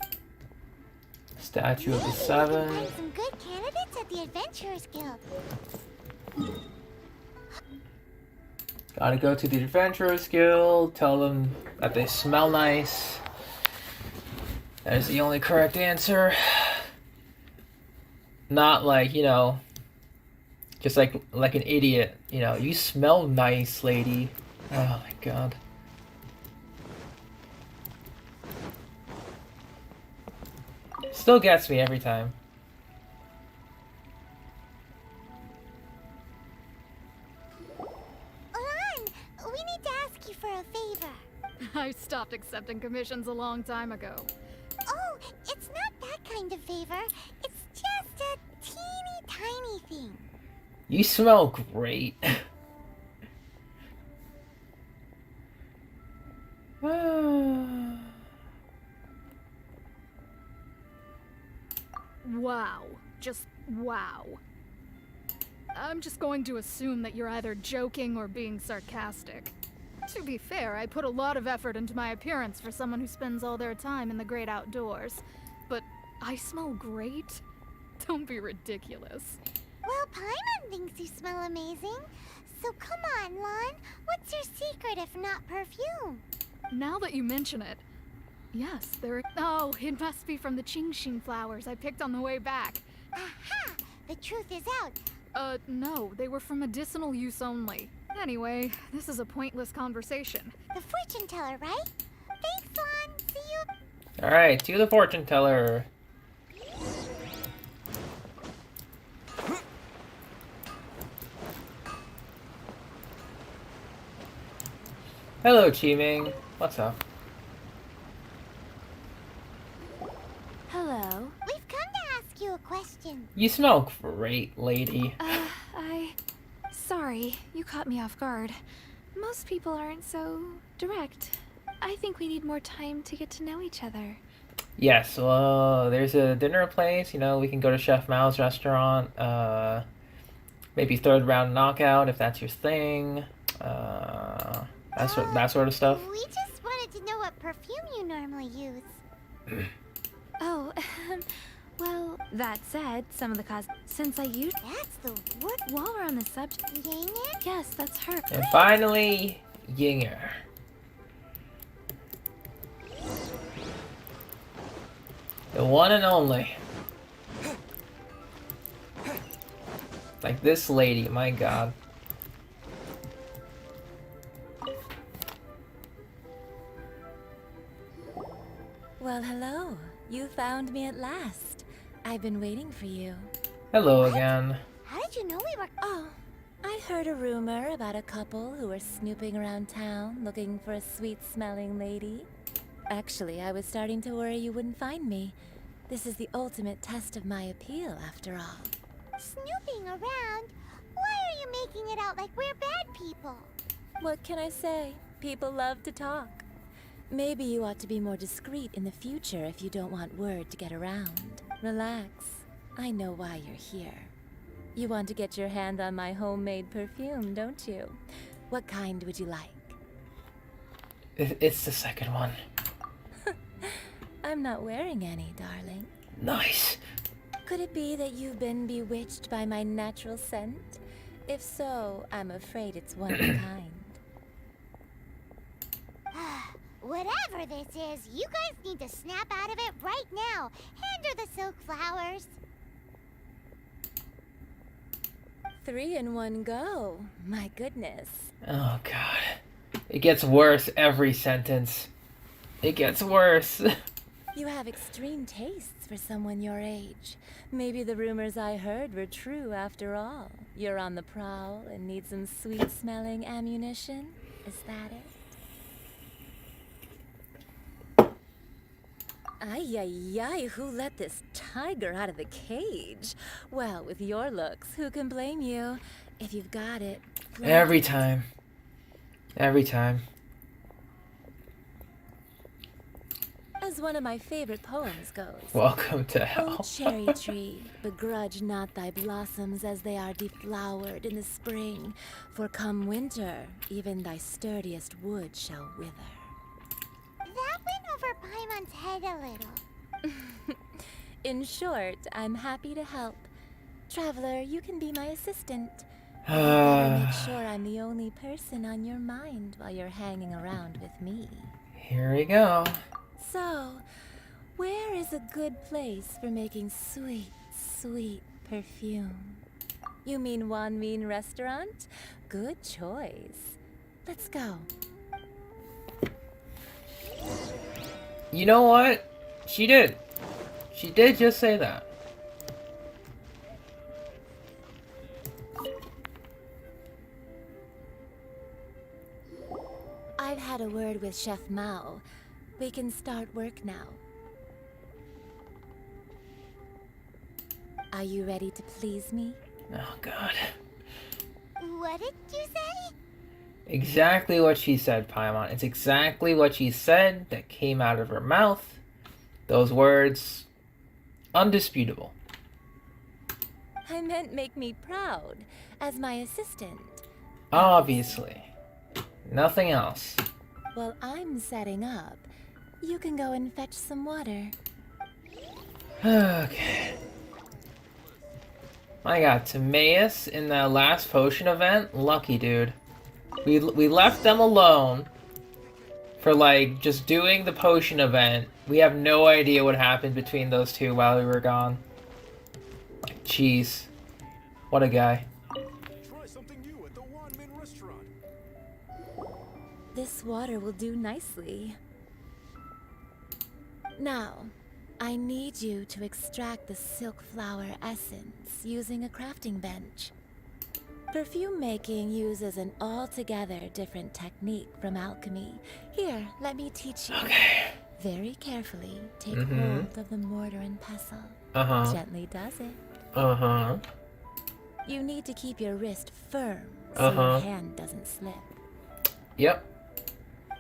Statue of the maybe we can Seven. find some good candidates at the Adventurers Guild. Gotta go to the Adventurers Guild, tell them that they smell nice. That is the only correct answer. Not like, you know, just like an idiot. You know, you smell nice, lady. Oh my god. Still gets me every time. Ulan, we need to ask you for a favor. I stopped accepting commissions a long time ago. Oh, it's not that kind of favor. It's just a teeny tiny thing. You smell great. Wow. Just wow. I'm just going to assume that you're either joking or being sarcastic. To be fair, I put a lot of effort into my appearance for someone who spends all their time in the great outdoors. But I smell great? Don't be ridiculous. Well, Paimon thinks you smell amazing. So come on, Lon. What's your secret if not perfume? Now that you mention it, yes, Oh, it must be from the Genshin flowers I picked on the way back. Aha! The truth is out. No, they were for medicinal use only. Anyway, this is a pointless conversation. The fortune teller, right? Thanks, Lon. See you. Alright, to the fortune teller. Hello, Chi-Ming. What's up? Hello. We've come to ask you a question. You smell great, lady. Sorry, you caught me off guard. Most people aren't so direct. I think we need more time to get to know each other. Yes, well, there's a dinner place, you know, we can go to Chef Mao's restaurant, maybe third round knockout if that's your thing, that sort of stuff. We just wanted to know what perfume you normally use. Oh, well, that said, some of the since I use... That's the word. While we're on the subject... Yinger? Yes, that's her. And finally, Yinger. The one and only. Like this lady, my god. Well, hello. You found me at last. I've been waiting for you. Hello again. How did you know we were... Oh, I heard a rumor about a couple who were snooping around town looking for a sweet-smelling lady. Actually, I was starting to worry you wouldn't find me. This is the ultimate test of my appeal, after all. Snooping around? Why are you making it out like we're bad people? What can I say? People love to talk. Maybe you ought to be more discreet in the future if you don't want word to get around. Relax. I know why you're here. You want to get your hand on my homemade perfume, don't you? What kind would you like? It's the second one. I'm not wearing any, darling. Nice. Could it be that you've been bewitched by my natural scent? If so, I'm afraid it's one of a kind. Whatever this is, you guys need to snap out of it right now. Hand her the silk flowers. 3 in 1 go. My goodness. Oh god. It gets worse every sentence. It gets worse. You have extreme tastes for someone your age. Maybe the rumors I heard were true after all. You're on the prowl and need some sweet-smelling ammunition? Is that it? Ay, ay, ay, who let this tiger out of the cage? Well, with your looks, who can blame you? If you've got it. Every time. Every time. As one of my favorite poems goes. Welcome to hell. O cherry tree, begrudge not thy blossoms as they are deflowered in the spring, for come winter, even thy sturdiest wood shall wither. That went over Paimon's head a little. In short, I'm happy to help. Traveler, you can be my assistant. But better make sure I'm the only person on your mind while you're hanging around with me. Here we go. So, where is a good place for making sweet, sweet perfume? You mean Wan Min restaurant? Good choice. Let's go. You know what? She did. She did just say that. I've had a word with Chef Mao. We can start work now. Are you ready to please me? Oh god. What did you say? Exactly what she said, Paimon. It's exactly what she said that came out of her mouth. Those words, undisputable. I meant make me proud, as my assistant. Obviously. Nothing else. While I'm setting up, you can go and fetch some water. Okay. I got Timaeus in the last potion event. Lucky dude. We left them alone for like just doing the potion event. We have no idea what happened between those two while we were gone. Jeez. What a guy. Try something new at the Wanmin restaurant. This water will do nicely. Now, I need you to extract the silk flower essence using a crafting bench. Perfume making uses an altogether different technique from alchemy. Here, let me teach you. Okay. Very carefully, take hold of the mortar and pestle. Gently does it. You need to keep your wrist firm so your hand doesn't slip. Yep.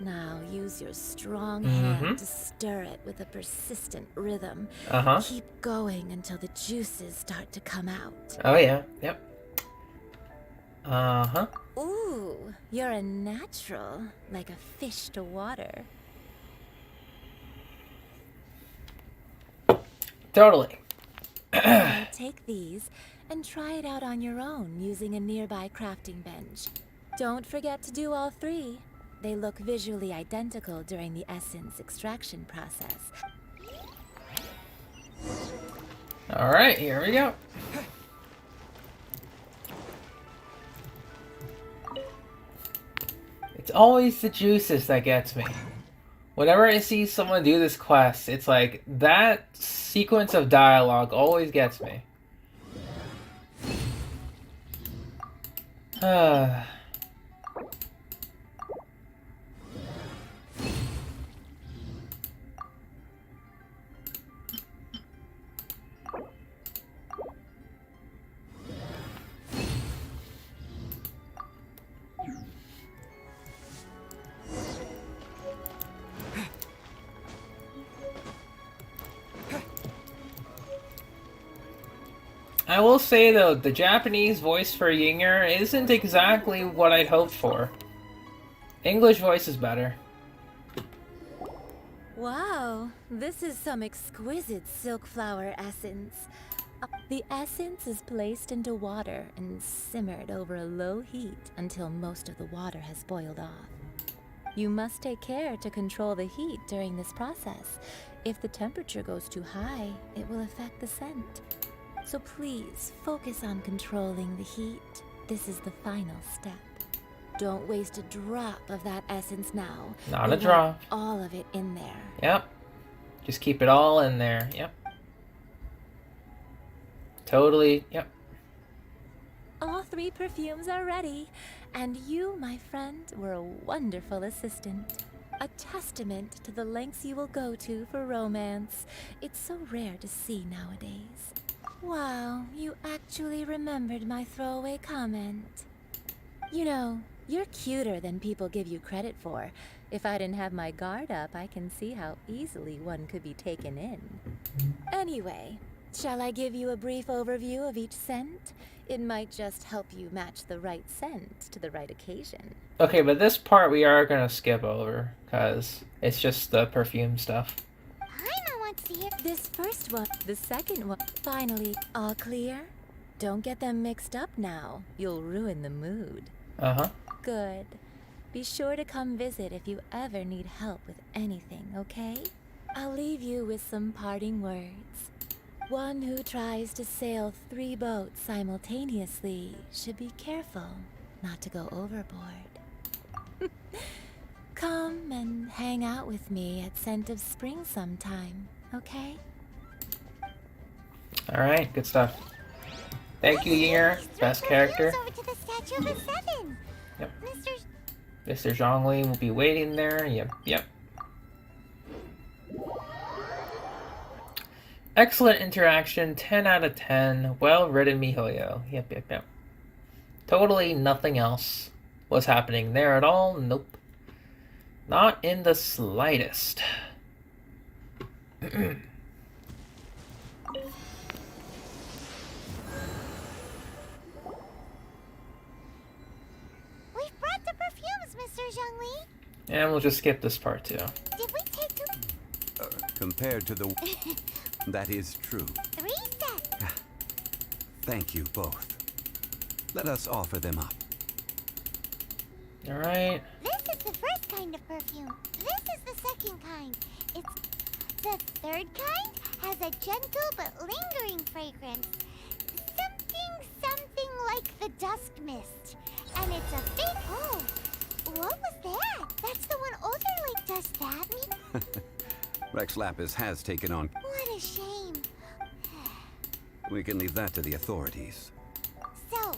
Now use your strong hand to stir it with a persistent rhythm. Keep going until the juices start to come out. Oh yeah, yep. Ooh, you're a natural, like a fish to water. Totally. Now take these and try it out on your own using a nearby crafting bench. Don't forget to do all three. They look visually identical during the essence extraction process. Alright, here we go. It's always the juices that gets me. Whenever I see someone do this quest, it's like, that sequence of dialogue always gets me. I will say though, the Japanese voice for Yinger isn't exactly what I'd hoped for. English voice is better. Wow, this is some exquisite silk flower essence. The essence is placed into water and simmered over a low heat until most of the water has boiled off. You must take care to control the heat during this process. If the temperature goes too high, it will affect the scent. So please, focus on controlling the heat. This is the final step. Don't waste a drop of that essence now. Not a drop. All of it in there. Yep. Just keep it all in there. Yep. Totally. Yep. All three perfumes are ready. And you, my friend, were a wonderful assistant. A testament to the lengths you will go to for romance. It's so rare to see nowadays. Wow, you actually remembered my throwaway comment. You know, you're cuter than people give you credit for. If I didn't have my guard up, I can see how easily one could be taken in. Anyway, shall I give you a brief overview of each scent? It might just help you match the right scent to the right occasion. Okay, but this part we are gonna skip over, because it's just the perfume stuff. This first one, the second one. Finally, all clear? Don't get them mixed up now. You'll ruin the mood. Good. Be sure to come visit if you ever need help with anything, okay? I'll leave you with some parting words. One who tries to sail 3 boats simultaneously should be careful not to go overboard. Come and hang out with me at Scent of Spring sometime, okay? Alright, good stuff. Thank you, Yinger. Best character. Yep. Mr. Zhongli will be waiting there. Yep. Excellent interaction, 10 out of 10. Well written, MiHoYo. Yep. Totally nothing else was happening there at all. Nope. Not in the slightest. We've brought the perfumes, Mr. Zhongli. And we'll just skip this part too. Did we take too... Compared to the... That is true. 3 sets. Thank you both. Let us offer them up. Alright. This is the first kind of perfume. This is the second kind. It's the third kind has a gentle but lingering fragrance. Something like the dust mist. And it's a big what was that? That's the one Olderlake does that mean? Rex Lapis has taken on. What a shame. We can leave that to the authorities. So,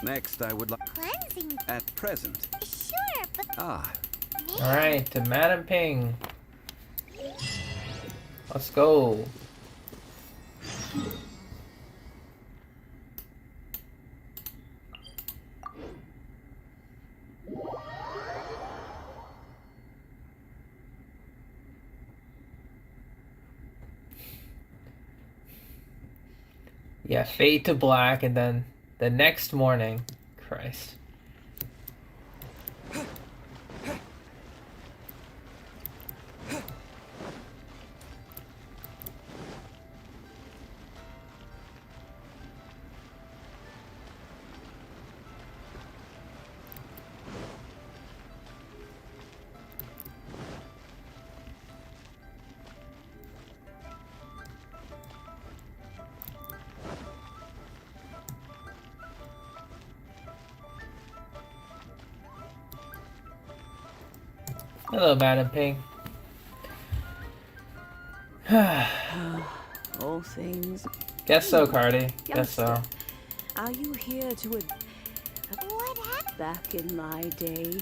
Next, I would like. Cleansing. At present. Sure, but. Ah. Alright, to Madam Ping. Let's go. Yeah, fade to black, and then the next morning. Christ. Hello, Madam Ping. All things. Guess so, Cardi. Guess so. Youngster, are you here to What happened? Back in my day,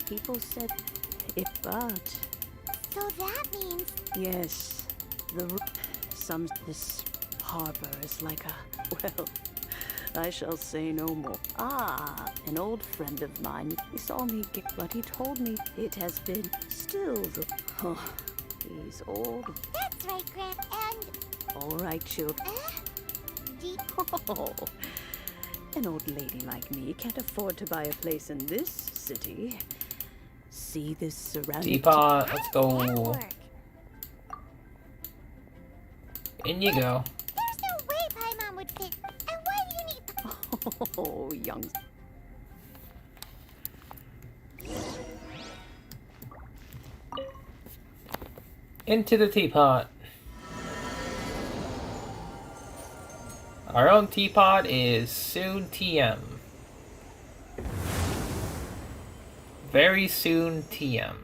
people said it, but So that means. yes, this harbor is like a, well, I shall say no more. Ah, an old friend of mine. He saw me but he told me it has been still the. Oh, he's old. That's right, Grant. And. All right, children. Oh, an old lady like me can't afford to buy a place in this city. See this surrounding. Teapot, let's go. In you go. There's no way Paimon would fit. And why do you need. Oh, young. Into the teapot. Our own teapot is soon TM. Very soon TM.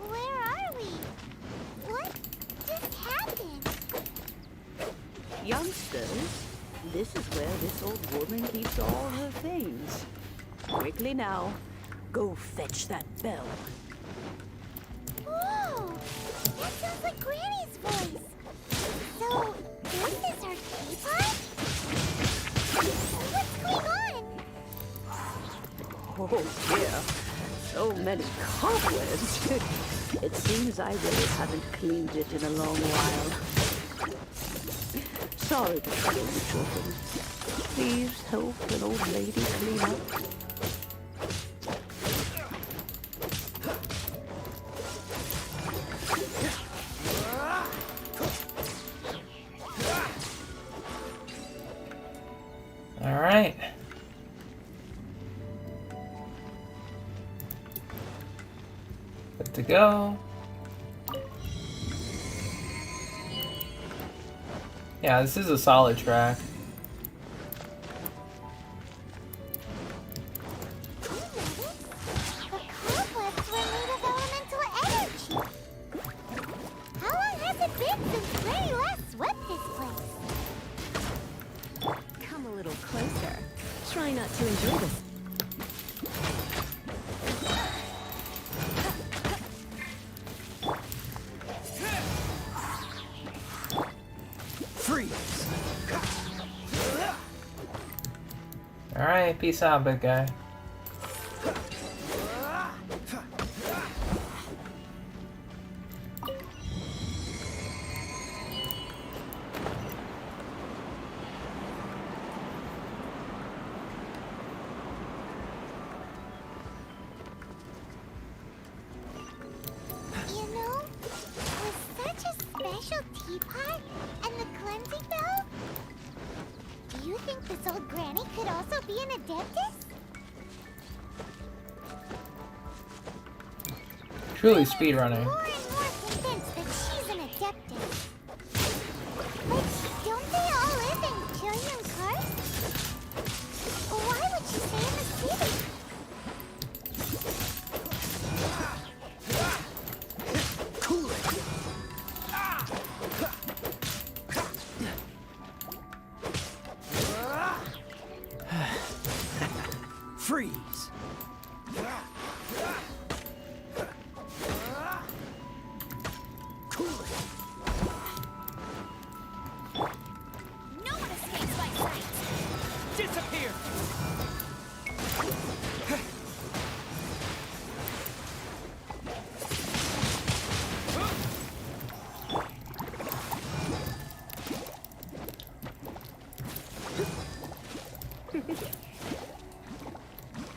Where are we? What just happened? Youngsters, this is where this old woman keeps all her things. Quickly now, go fetch that bell. Whoa! That sounds like Granny's voice. So, this is her teapot? What's going on? Oh dear, so many cobwebs. It seems I really haven't cleaned it in a long while. Sorry to trouble you, children. Please help an old lady clean up. All right. Good to go. Yeah, this is a solid track. The cobwebs were made of elemental energy. How long has it been since Granny last swept this place? Come a little closer. Try not to enjoy this. Alright, peace out, big guy. You know, with such a special teapot and the cleansing bell, do you think this old granny could also be an adeptus? Truly speedrunning. More and more convinced that she's an adeptus. But don't they all live in Jillian Cars? Why would she stay in the city? Cool it. Freeze. Cool it. No one escapes my sight. Disappear.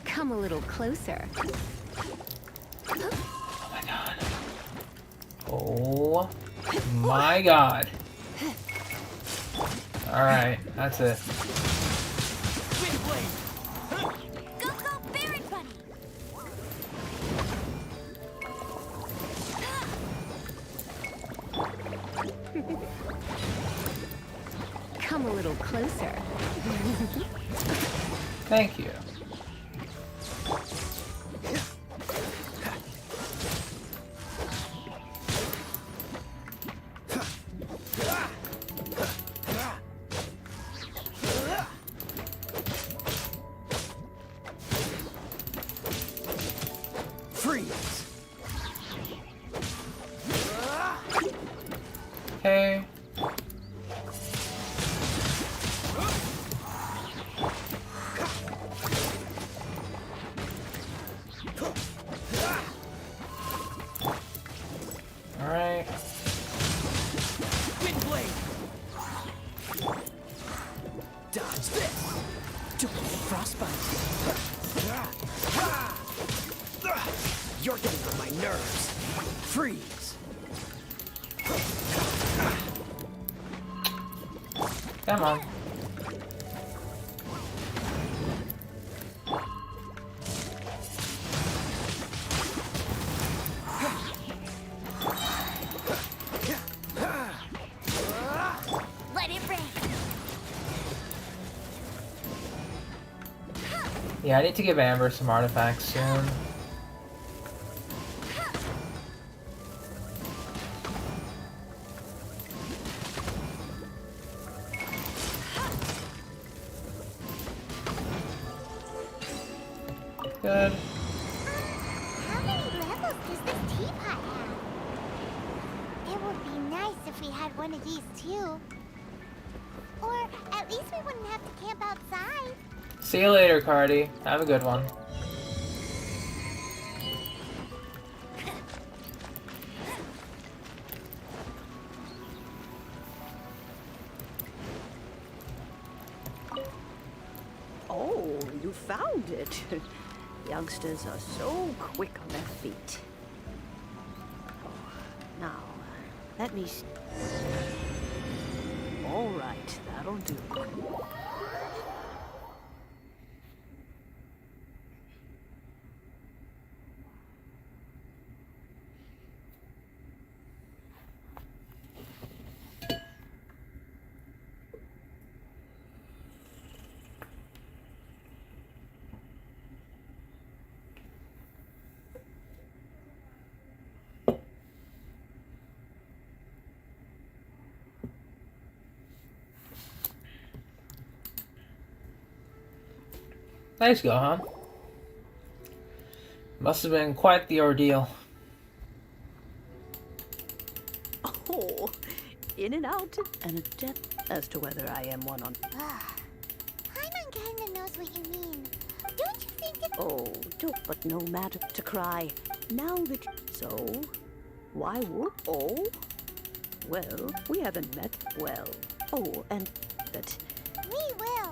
Come a little closer. Oh my god. Alright, that's it. Go, go, Baron Bunny! Come a little closer. Thank you. Freeze. Okay. Alright. Wind blade. Dodge this. Don't frostbite. You're getting on my nerves. Freeze. Come on. Let it rain. Yeah, I need to give Amber some artifacts soon. Good. How many levels does this teapot have? It would be nice if we had one of these too. Or at least we wouldn't have to camp outside. See you later, Cardi. Have a good one. Oh, you found it. Youngsters are so quick on their feet. Oh, now, let me... All right, that'll do. Nice Gohan. Must have been quite the ordeal. Oh, in and out, and a depth as to whether I am one on... Paimon kinda knows what you mean. Don't you think it... Oh, don't, but no matter to cry. Now that... So, why would... Oh? Well, we haven't met. Well, oh, and that... We will.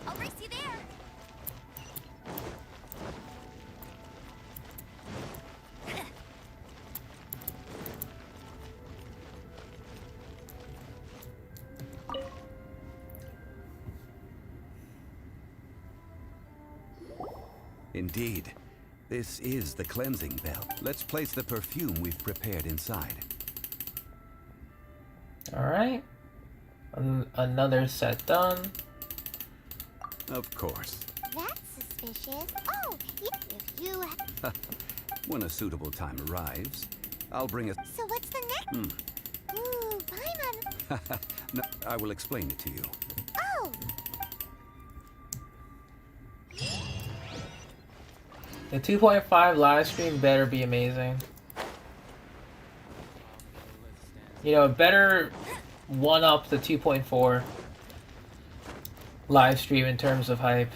I'll race you there. Indeed. This is the cleansing bell. Let's place the perfume we've prepared inside. Alright. Another set done. Of course. That's suspicious. Oh, if you... When a suitable time arrives, I'll bring a... So what's the next? Ooh, Paimon. No, I will explain it to you. Oh! The 2.5 live stream better be amazing. You know, better one up the 2.4 live stream in terms of hype.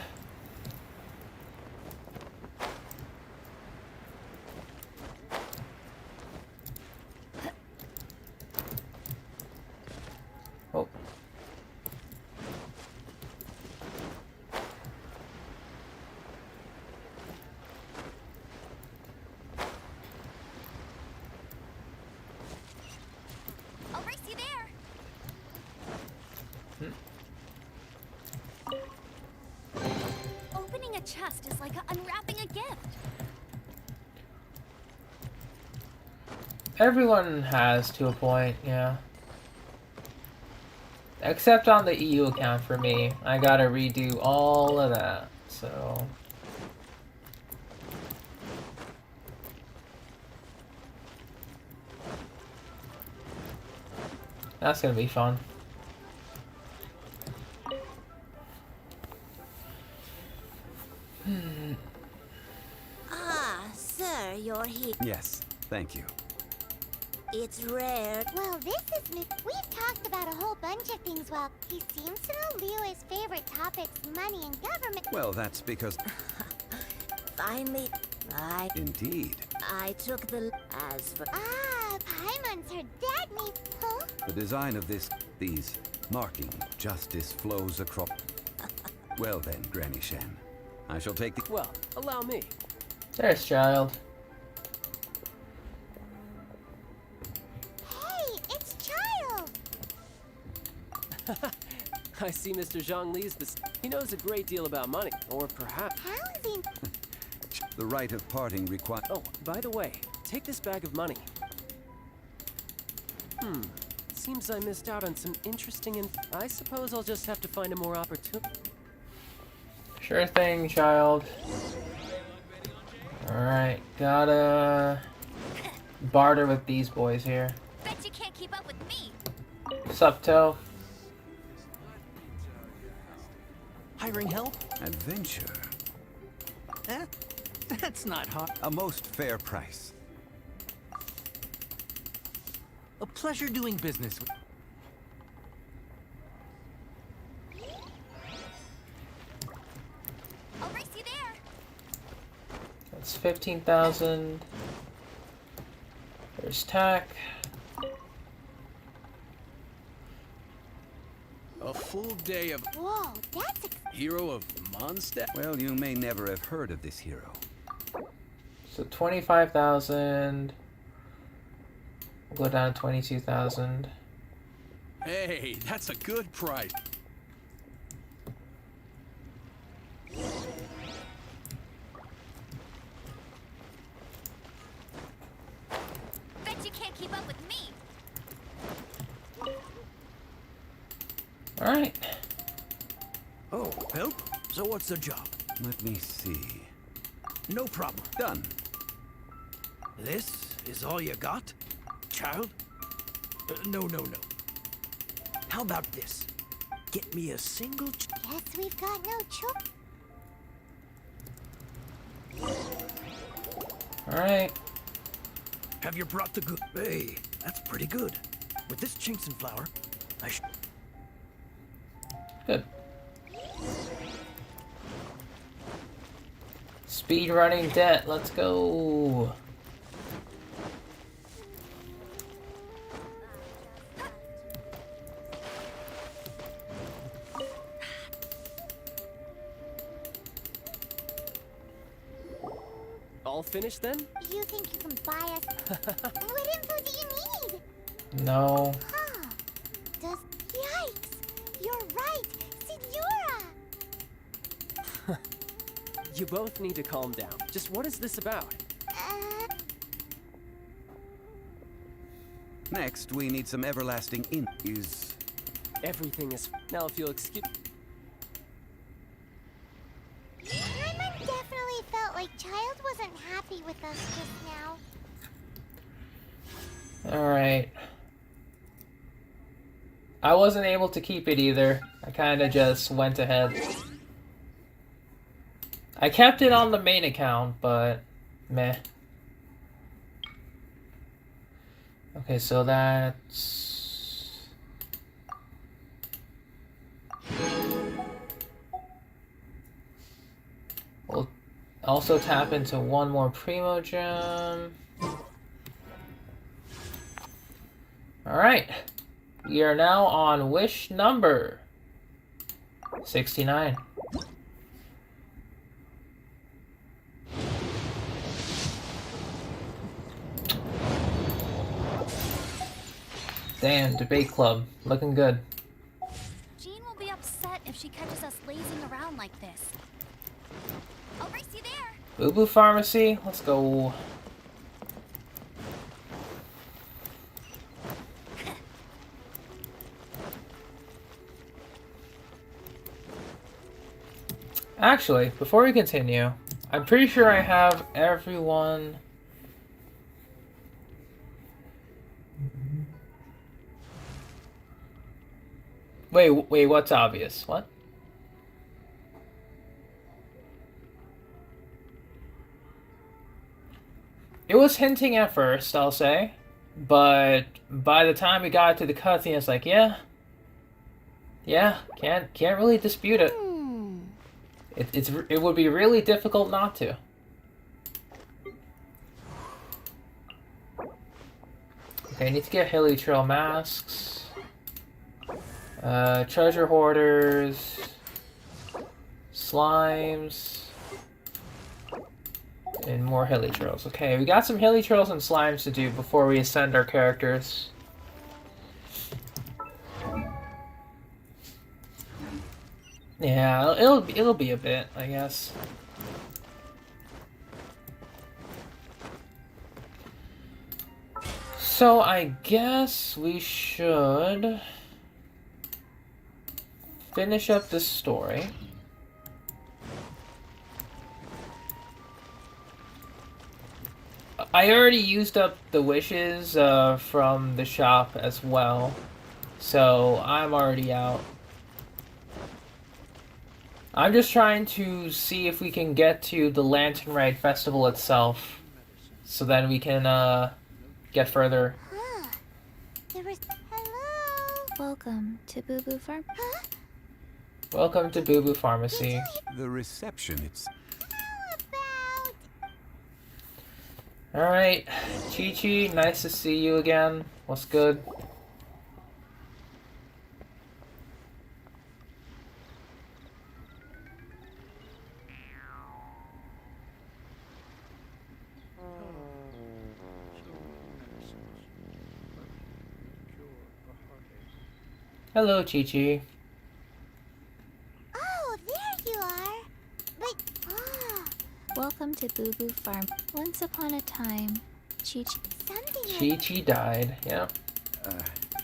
Oh. I'll race you there. Opening a chest is like unwrapping a gift. Everyone has to a point, yeah. Except on the EU account for me. I gotta redo all of that, so... That's gonna be fun. Ah, sir, you're here. Yes, thank you. It's rare. Well, this is me. We've talked about a whole bunch of things. Well, he seems to know Liyue's favorite topics, money and government. Well, that's because... Finally, Indeed. I took the... As for... Ah, Paimon's her dad needs... Huh? The design of these marking justice flows across... Well then, Granny Shen. I shall take the... Well, allow me. There's child. Hey, it's Child! I see Mr. Zhongli's he knows a great deal about money. Or perhaps... How is he... The rite of parting requires... Oh, by the way, take this bag of money. Seems I missed out on some interesting I suppose I'll just have to find a more opportune... Sure thing, child. Alright, gotta barter with these boys here. Bet you can't keep up with me. Sup, Toe? Hiring help? Adventure. That's not hard. A most fair price. A pleasure doing business with... I'll race you there. That's 15,000. There's tack. A full day of... Whoa, that's... Hero of Mondstadt? Well, you may never have heard of this hero. So 25,000. We'll go down to 22,000. Hey, that's a good price. Bet you can't keep up with me. Alright. Oh, help? So what's the job? Let me see. No problem. Done. This is all you got? Child? No. How about this? Get me a single Guess we've got no choice. Alright. Have you brought the good... Hey, That's pretty good. With this chinks in flour, I should... Good. Speed running debt, let's go. All finished then? You think you can buy us? What info do you need? No. Huh. Yikes! You're right! Signora! You both need to calm down. Just what is this about? Next, we need some everlasting Everything is... Now if you'll excuse... Paimon definitely felt like Child wasn't happy with us just now. Alright. I wasn't able to keep it either. I kinda just went ahead. I kept it on the main account, but meh. Okay, so that's... We'll also tap into one more Primo Gem. Alright. We are now on wish number 69. Damn, debate club. Looking good. Jean will be upset if she catches us lazing around like this. I'll race you there. Boo Boo Pharmacy, let's go. Actually, before we continue, I'm pretty sure I have everyone... Wait, what's obvious? What? It was hinting at first, I'll say, but by the time we got to the cutscene, it's like, yeah, can't really dispute it. It would be really difficult not to. Okay, I need to get Hilly Trail masks. Treasure hoarders. Slimes. And more Hilly Trails. Okay, we got some Hilly Trails and Slimes to do before we ascend our characters. Yeah, it'll be a bit, I guess. So I guess we should finish up this story. I already used up the wishes from the shop as well, so I'm already out. I'm just trying to see if we can get to the Lantern Rite Festival itself, so then we can get further. Hello? Welcome to Boo Boo Farm. Welcome to Boo Boo Pharmacy. The reception, it's... Alright, Chi-Chi, nice to see you again. What's good? Hello, Chi-Chi. Oh, there you are. But, Welcome to Boo Boo Farm. Once upon a time, Chi-Chi... Chi-Chi died, yep.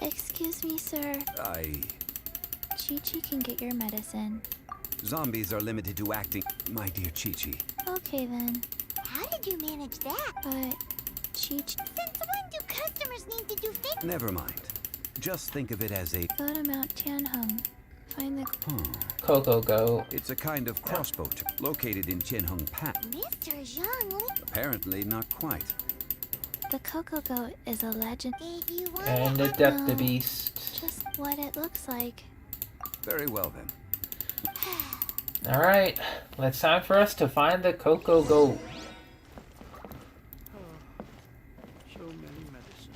Excuse me, sir. Chi-Chi can get your medicine. Zombies are limited to acting, my dear Chi-Chi. Okay, then. How did you manage that? But, Chi-Chi... Since when do customers need to do fix? Never mind. Just think of it as a... Go to Mount Tianheng. Find the... Coco Go. It's a kind of crossbow located in Tianheng Pass. Mr. Zhang, Apparently not quite. The Coco Goat is a legend. And the Death the Beast. Just what it looks like. Very well then. Alright, well, it's time for us to find the Coco Goat. So many medicines.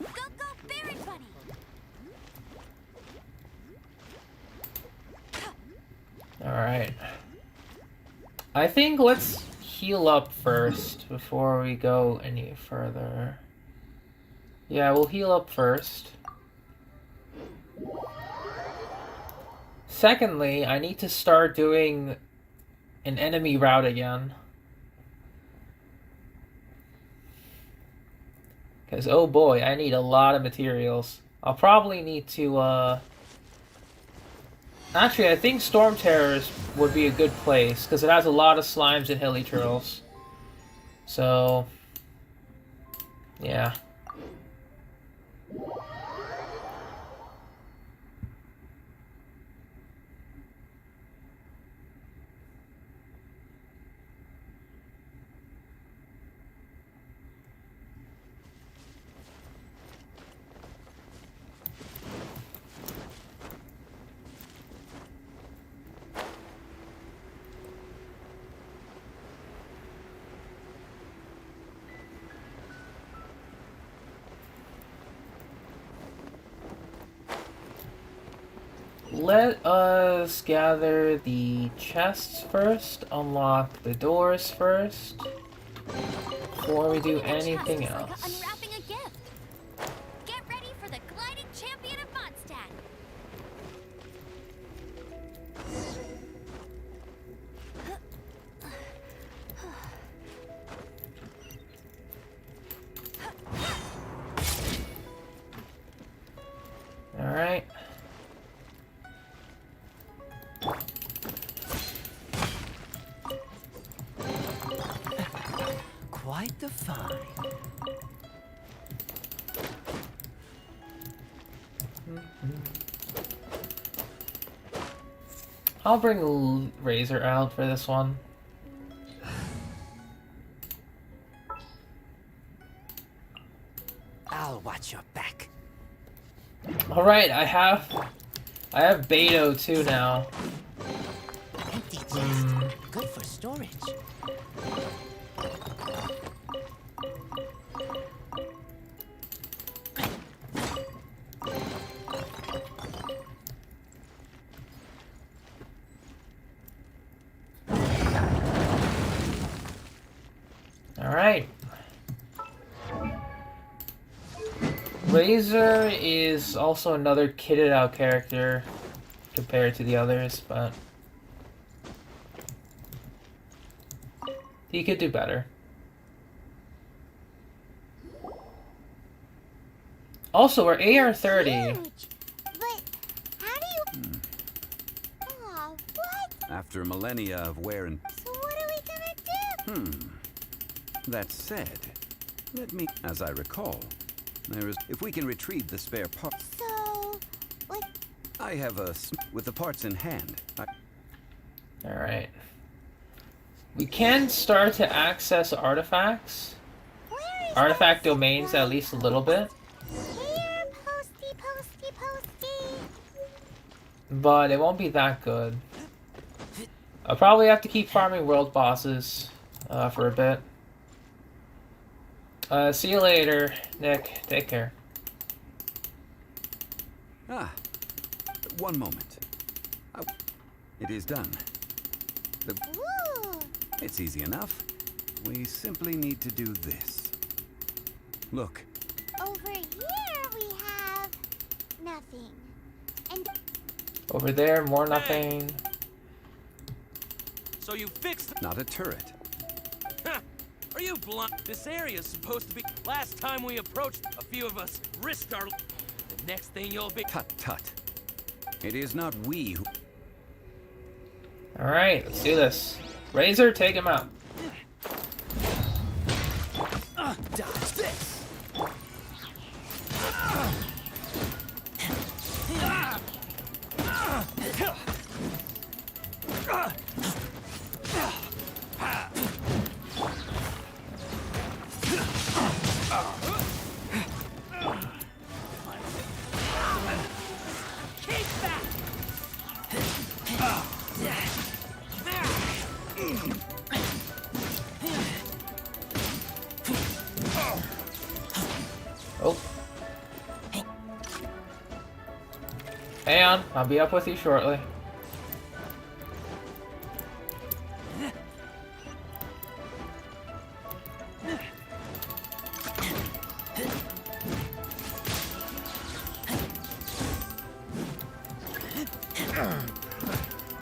Go, Berry Bunny! Alright. I think let's heal up first before we go any further. Yeah, we'll heal up first. Secondly, I need to start doing an enemy route again. Because, oh boy, I need a lot of materials. I'll probably need to, Actually, I think Storm Terrors would be a good place, because it has a lot of slimes and hilly turtles. So, yeah. Let us gather the chests first, unlock the doors first, before we do anything else. Like unwrapping a gift. Get ready for the gliding champion of Mondstadt. Alright. Quite the find. I'll bring Razor out for this one. I'll watch your back. Alright, I have Beto too now. Empty chest. Good for storage. Alright. Razor is also another kitted out character compared to the others, but he could do better. Also, we're AR-30. But how do you... Aw, what? After millennia of wear and... So what are we gonna do? That said, let me... As I recall, there is... If we can retrieve the spare part... So, like... I have a... With the parts in hand, Alright. We can start to access artifacts. Artifact domains at least a little bit. Here, posty. But it won't be that good. I'll probably have to keep farming world bosses for a bit. See you later, Nick. Take care. One moment. It is done. It's easy enough. We simply need to do this. Look. Over here we have... nothing. And... Over there, more nothing. So you fixed... Not a turret. Are you blind? This area's supposed to be... Last time we approached, a few of us risked our... The next thing you'll be... Tut. It is not we who... Alright, let's do this. Razor, take him out. Dodge this! Oh. Hang on, I'll be up with you shortly.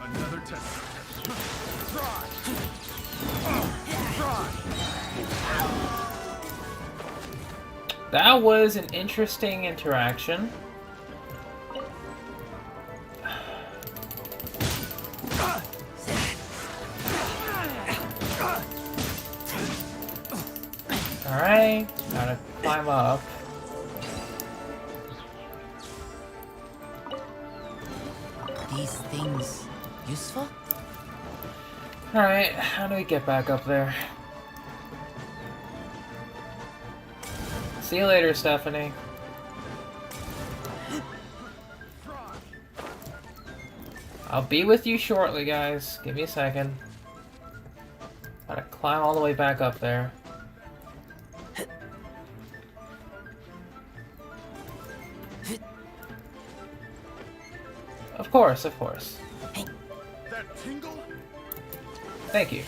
Another test. That was an interesting interaction. Alright, gotta climb up. These things useful? Alright, how do we get back up there? See you later, Stephanie. I'll be with you shortly, guys. Give me a second. Gotta climb all the way back up there. Of course, of course. That tingle? Thank you.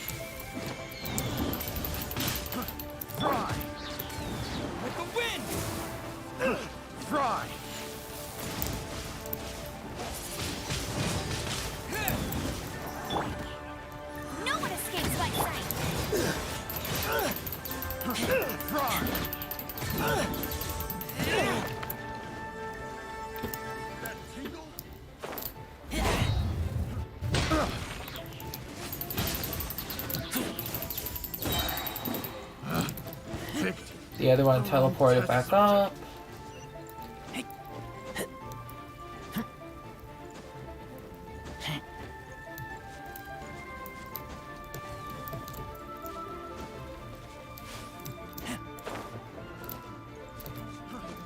Fry! With the wind! Fry! No one escapes my sight. Fry! That tingle? The other one teleported back up.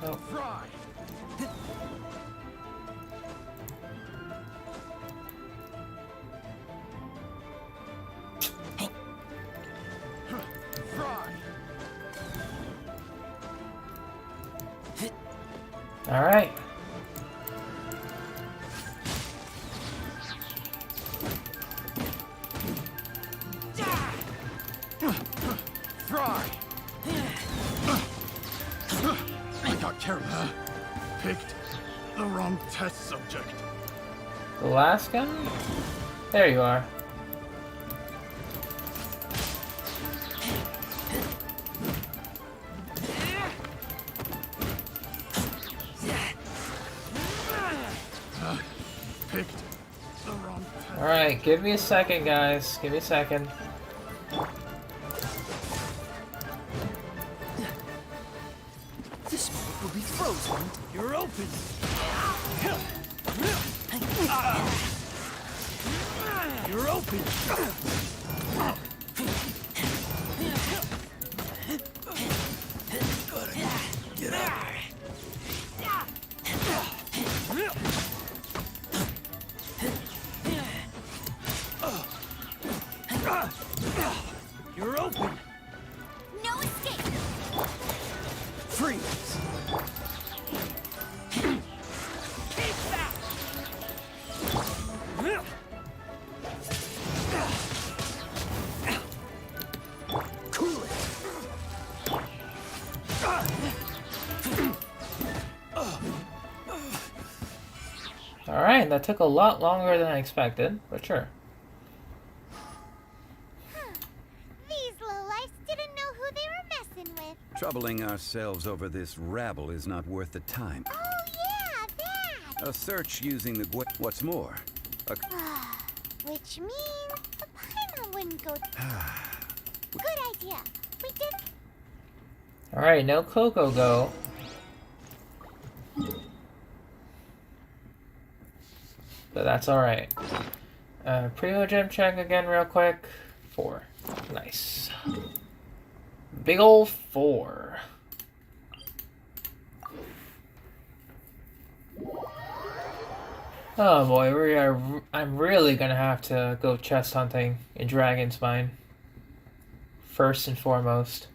Oh. All right. Fry! I got careless. Picked the wrong test subject. The last gun? There you are. Picked the wrong test. Alright, give me a second, guys. Give me a second. This will be frozen. You're open. You're open. Get out. You're open. No escape. Freeze. Keep that. Cool it. Alright, that took a lot longer than I expected, but sure. These lowlifes didn't know who they were messing with. Troubling ourselves over this rabble is not worth the time. Oh yeah, that! A search using the what's more, a Which means the Paimon wouldn't go. Good idea. We did. Alright, no Coco go. But that's alright. Primo gem check again real quick. 4. Nice. Big ol' 4. Oh boy, I'm really gonna have to go chest hunting in Dragon's Mine. First and foremost.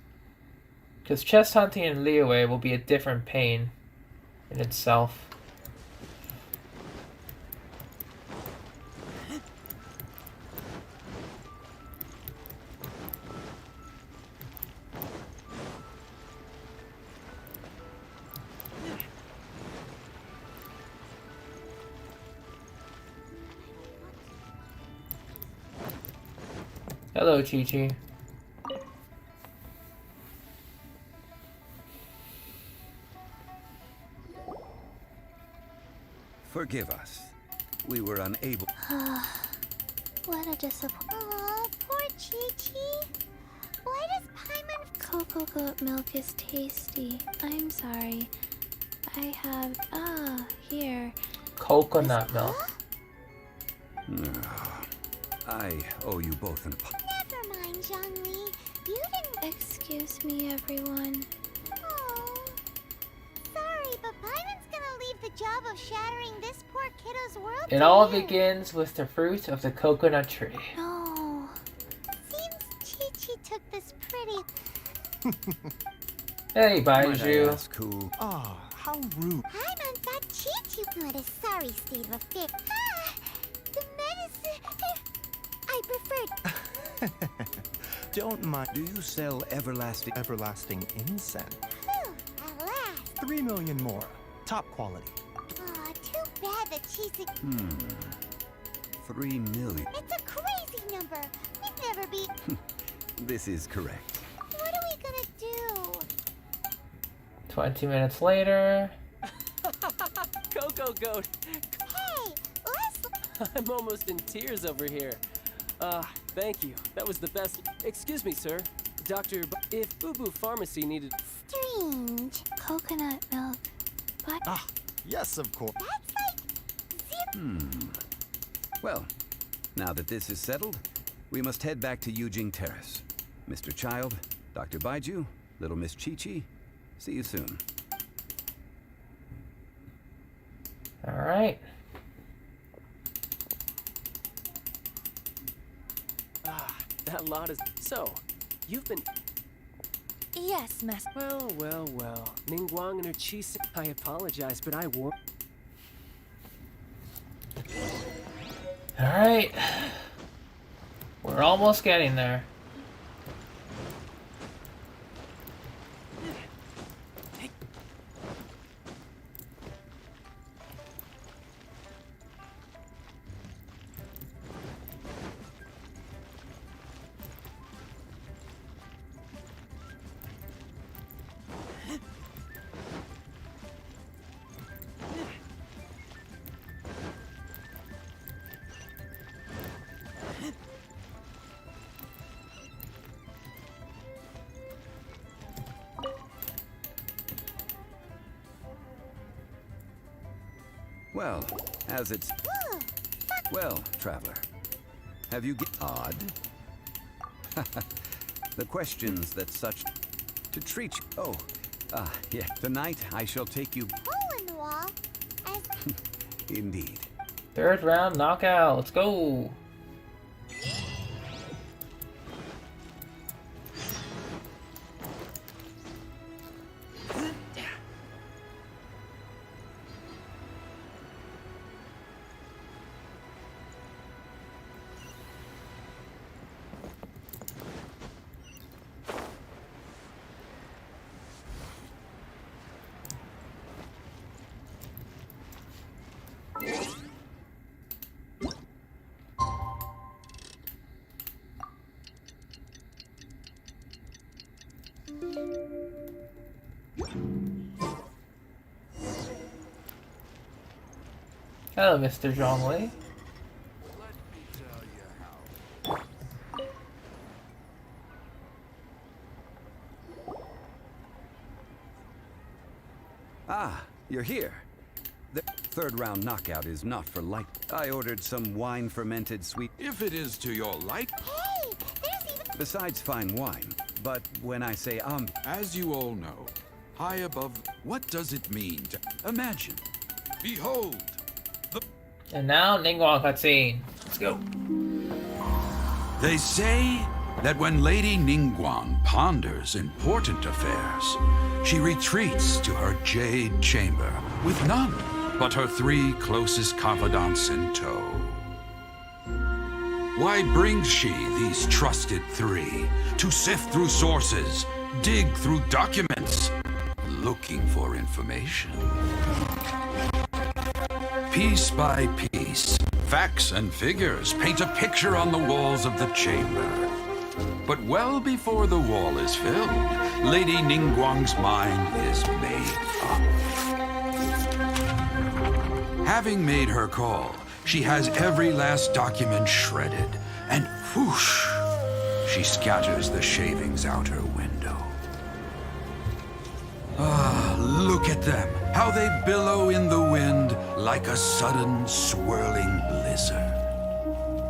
Because chest hunting in Liyue will be a different pain in itself. Hello, Chi-Chi. Forgive us. We were unable. What a disappointment. Aw, poor Chi-Chi. Why does Paimon... Cocoa goat milk is tasty. I'm sorry. I have... here. Coconut milk. I owe you both an apology. Never mind, Zhongli. You didn't... Excuse me, everyone. Oh. Sorry, but Paimon's gonna leave the job of shattering this poor kiddo's world It to all you. begins with the fruit of the coconut tree. No. Seems Chi-Chi took this pretty... Hey, Might I Baiju. ask who? Ah, how rude. Paimon thought Chi-Chi... What a sorry state of affairs. The medicine... I preferred... Don't mind. Do you sell everlasting? Everlasting incense. Phew, at last. 3 million more. Top quality. Aw, too bad that she's a... 3 million. It's a crazy number. We'd never be... This is correct. What are we gonna do? 20 minutes later. Coco Goat! Hey, let's... I'm almost in tears over here. Thank you. That was the best. Excuse me, sir. Doctor, if Boo Boo Pharmacy needed... Strange. Coconut milk. But... Ah, yes, of course. That's like... Well, now that this is settled, we must head back to Yujing Terrace. Mr. Child, Dr. Baiju, little Miss Chi-Chi, see you soon. Alright. That lot is... So, you've been... Yes, Master. Well. Ningguang and her chi... I apologize, but I won't... Alright. We're almost getting there. Well, as it's... Well, traveler, have you odd? The questions that such... To treat you... Oh, yeah. Tonight I shall take you... Hole in the wall. As... Indeed. Third round knockout. Let's go. Hello, Mr. Zhongli. Ah, you're here. The third round knockout is not for light. I ordered some wine fermented sweet. If it is to your like. Hey, there's even... Besides fine wine. But when I say As you all know, high above, what does it mean to... Imagine. Behold. And now, Ningguang cutscene. Let's go. They say that when Lady Ningguang ponders important affairs, she retreats to her jade chamber with none but her 3 closest confidants in tow. Why brings she these trusted 3 to sift through sources, dig through documents, looking for information? Piece by piece, facts and figures paint a picture on the walls of the chamber. But well before the wall is filled, Lady Ningguang's mind is made up. Having made her call, she has every last document shredded, and whoosh, she scatters the shavings out her window. Ah, look at them, how they billow in the wind like a sudden swirling blizzard.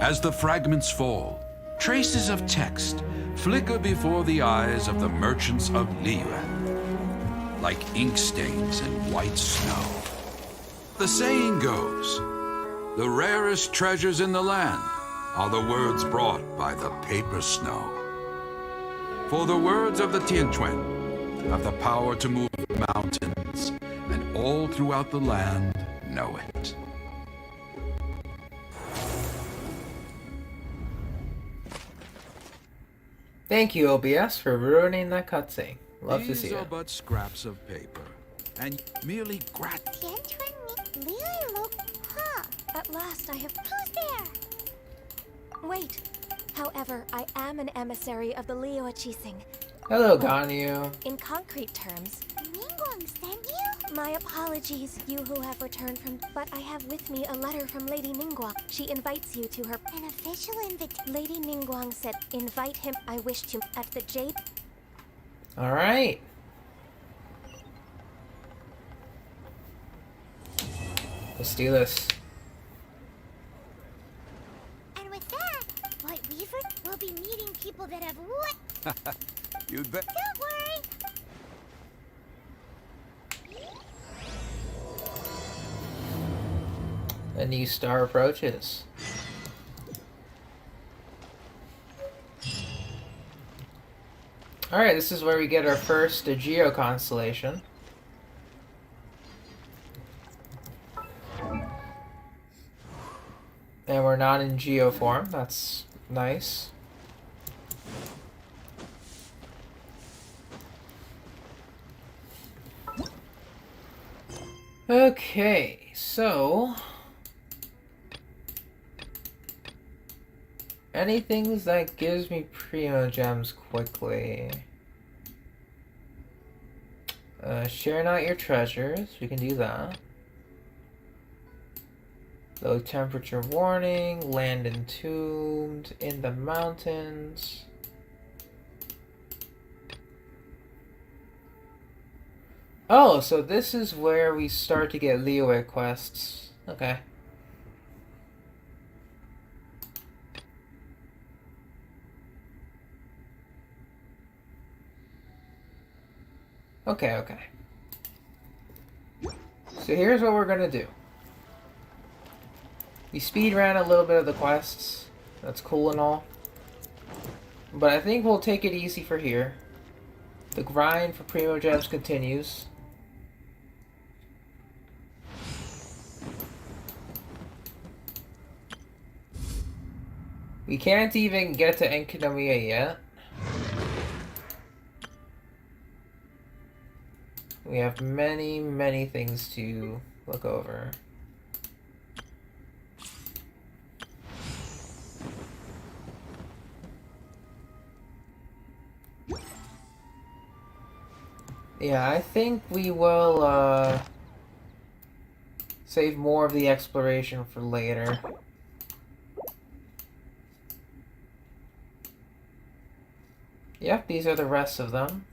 As the fragments fall, traces of text flicker before the eyes of the merchants of Liyue, like ink stains in white snow. The saying goes, the rarest treasures in the land are the words brought by the paper snow. For the words of the Tianquan have the power to move mountains, and all throughout the land know it. Thank you, OBS, for ruining that cutscene. Love to see These are it. but scraps of paper, and merely Huh. At last I have... Who's there? Wait. However, I am an emissary of the Liyue Chising. Hello, Ganyu. In concrete terms, Ningguang sent you? my apologies, you who have returned from... But I have with me a letter from Lady Ningguang. She invites you to her... An official invitation. Lady Ningguang said, invite him. I wish to... At the Jade... Alright. Let's do this. And with that, White Weaver will be meeting people that have what? You'd bet. Don't worry. A new star approaches. Alright, this is where we get our first Geo constellation. And we're not in Geo form, that's nice. Okay, so... anything that gives me Primo Gems quickly. Share not your treasures, we can do that. Low temperature warning, land entombed, in the mountains. Oh, so this is where we start to get Liyue quests. Okay. Okay. So here's what we're gonna do. We speed ran a little bit of the quests. That's cool and all. But I think we'll take it easy for here. The grind for Primo Gems continues. We can't even get to Enkinomiya yet. We have many things to look over. Yeah, I think we will save more of the exploration for later. Yep, these are the rest of them.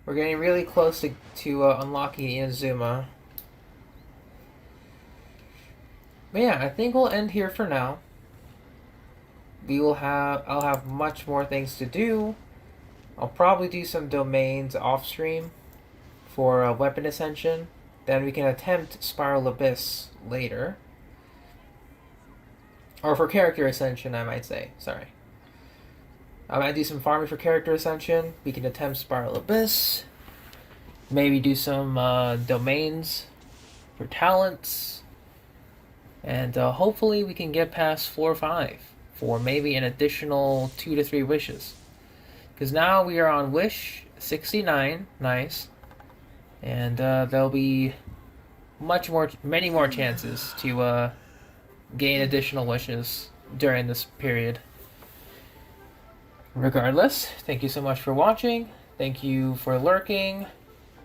We're getting really close to unlocking Inazuma. But yeah, I think we'll end here for now. I'll have much more things to do. I'll probably do some domains off stream for Weapon Ascension. then we can attempt Spiral Abyss later. Or for character ascension, I might say. Sorry. I might do some farming for character ascension. We can attempt Spiral Abyss. Maybe do some domains for talents. And hopefully we can get past 4 or 5 for maybe an additional 2 to 3 wishes. Because now we are on wish 69. Nice. And there'll be many more chances to gain additional wishes during this period. Regardless, thank you so much for watching. Thank you for lurking.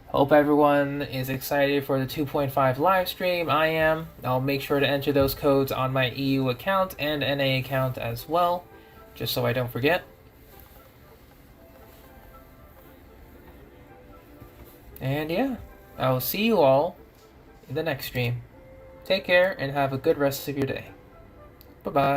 Hope everyone is excited for the 2.5 live stream. I am. I'll make sure to enter those codes on my EU account and NA account as well, just so I don't forget. And yeah, I will see you all in the next stream. Take care and have a good rest of your day. Bye-bye.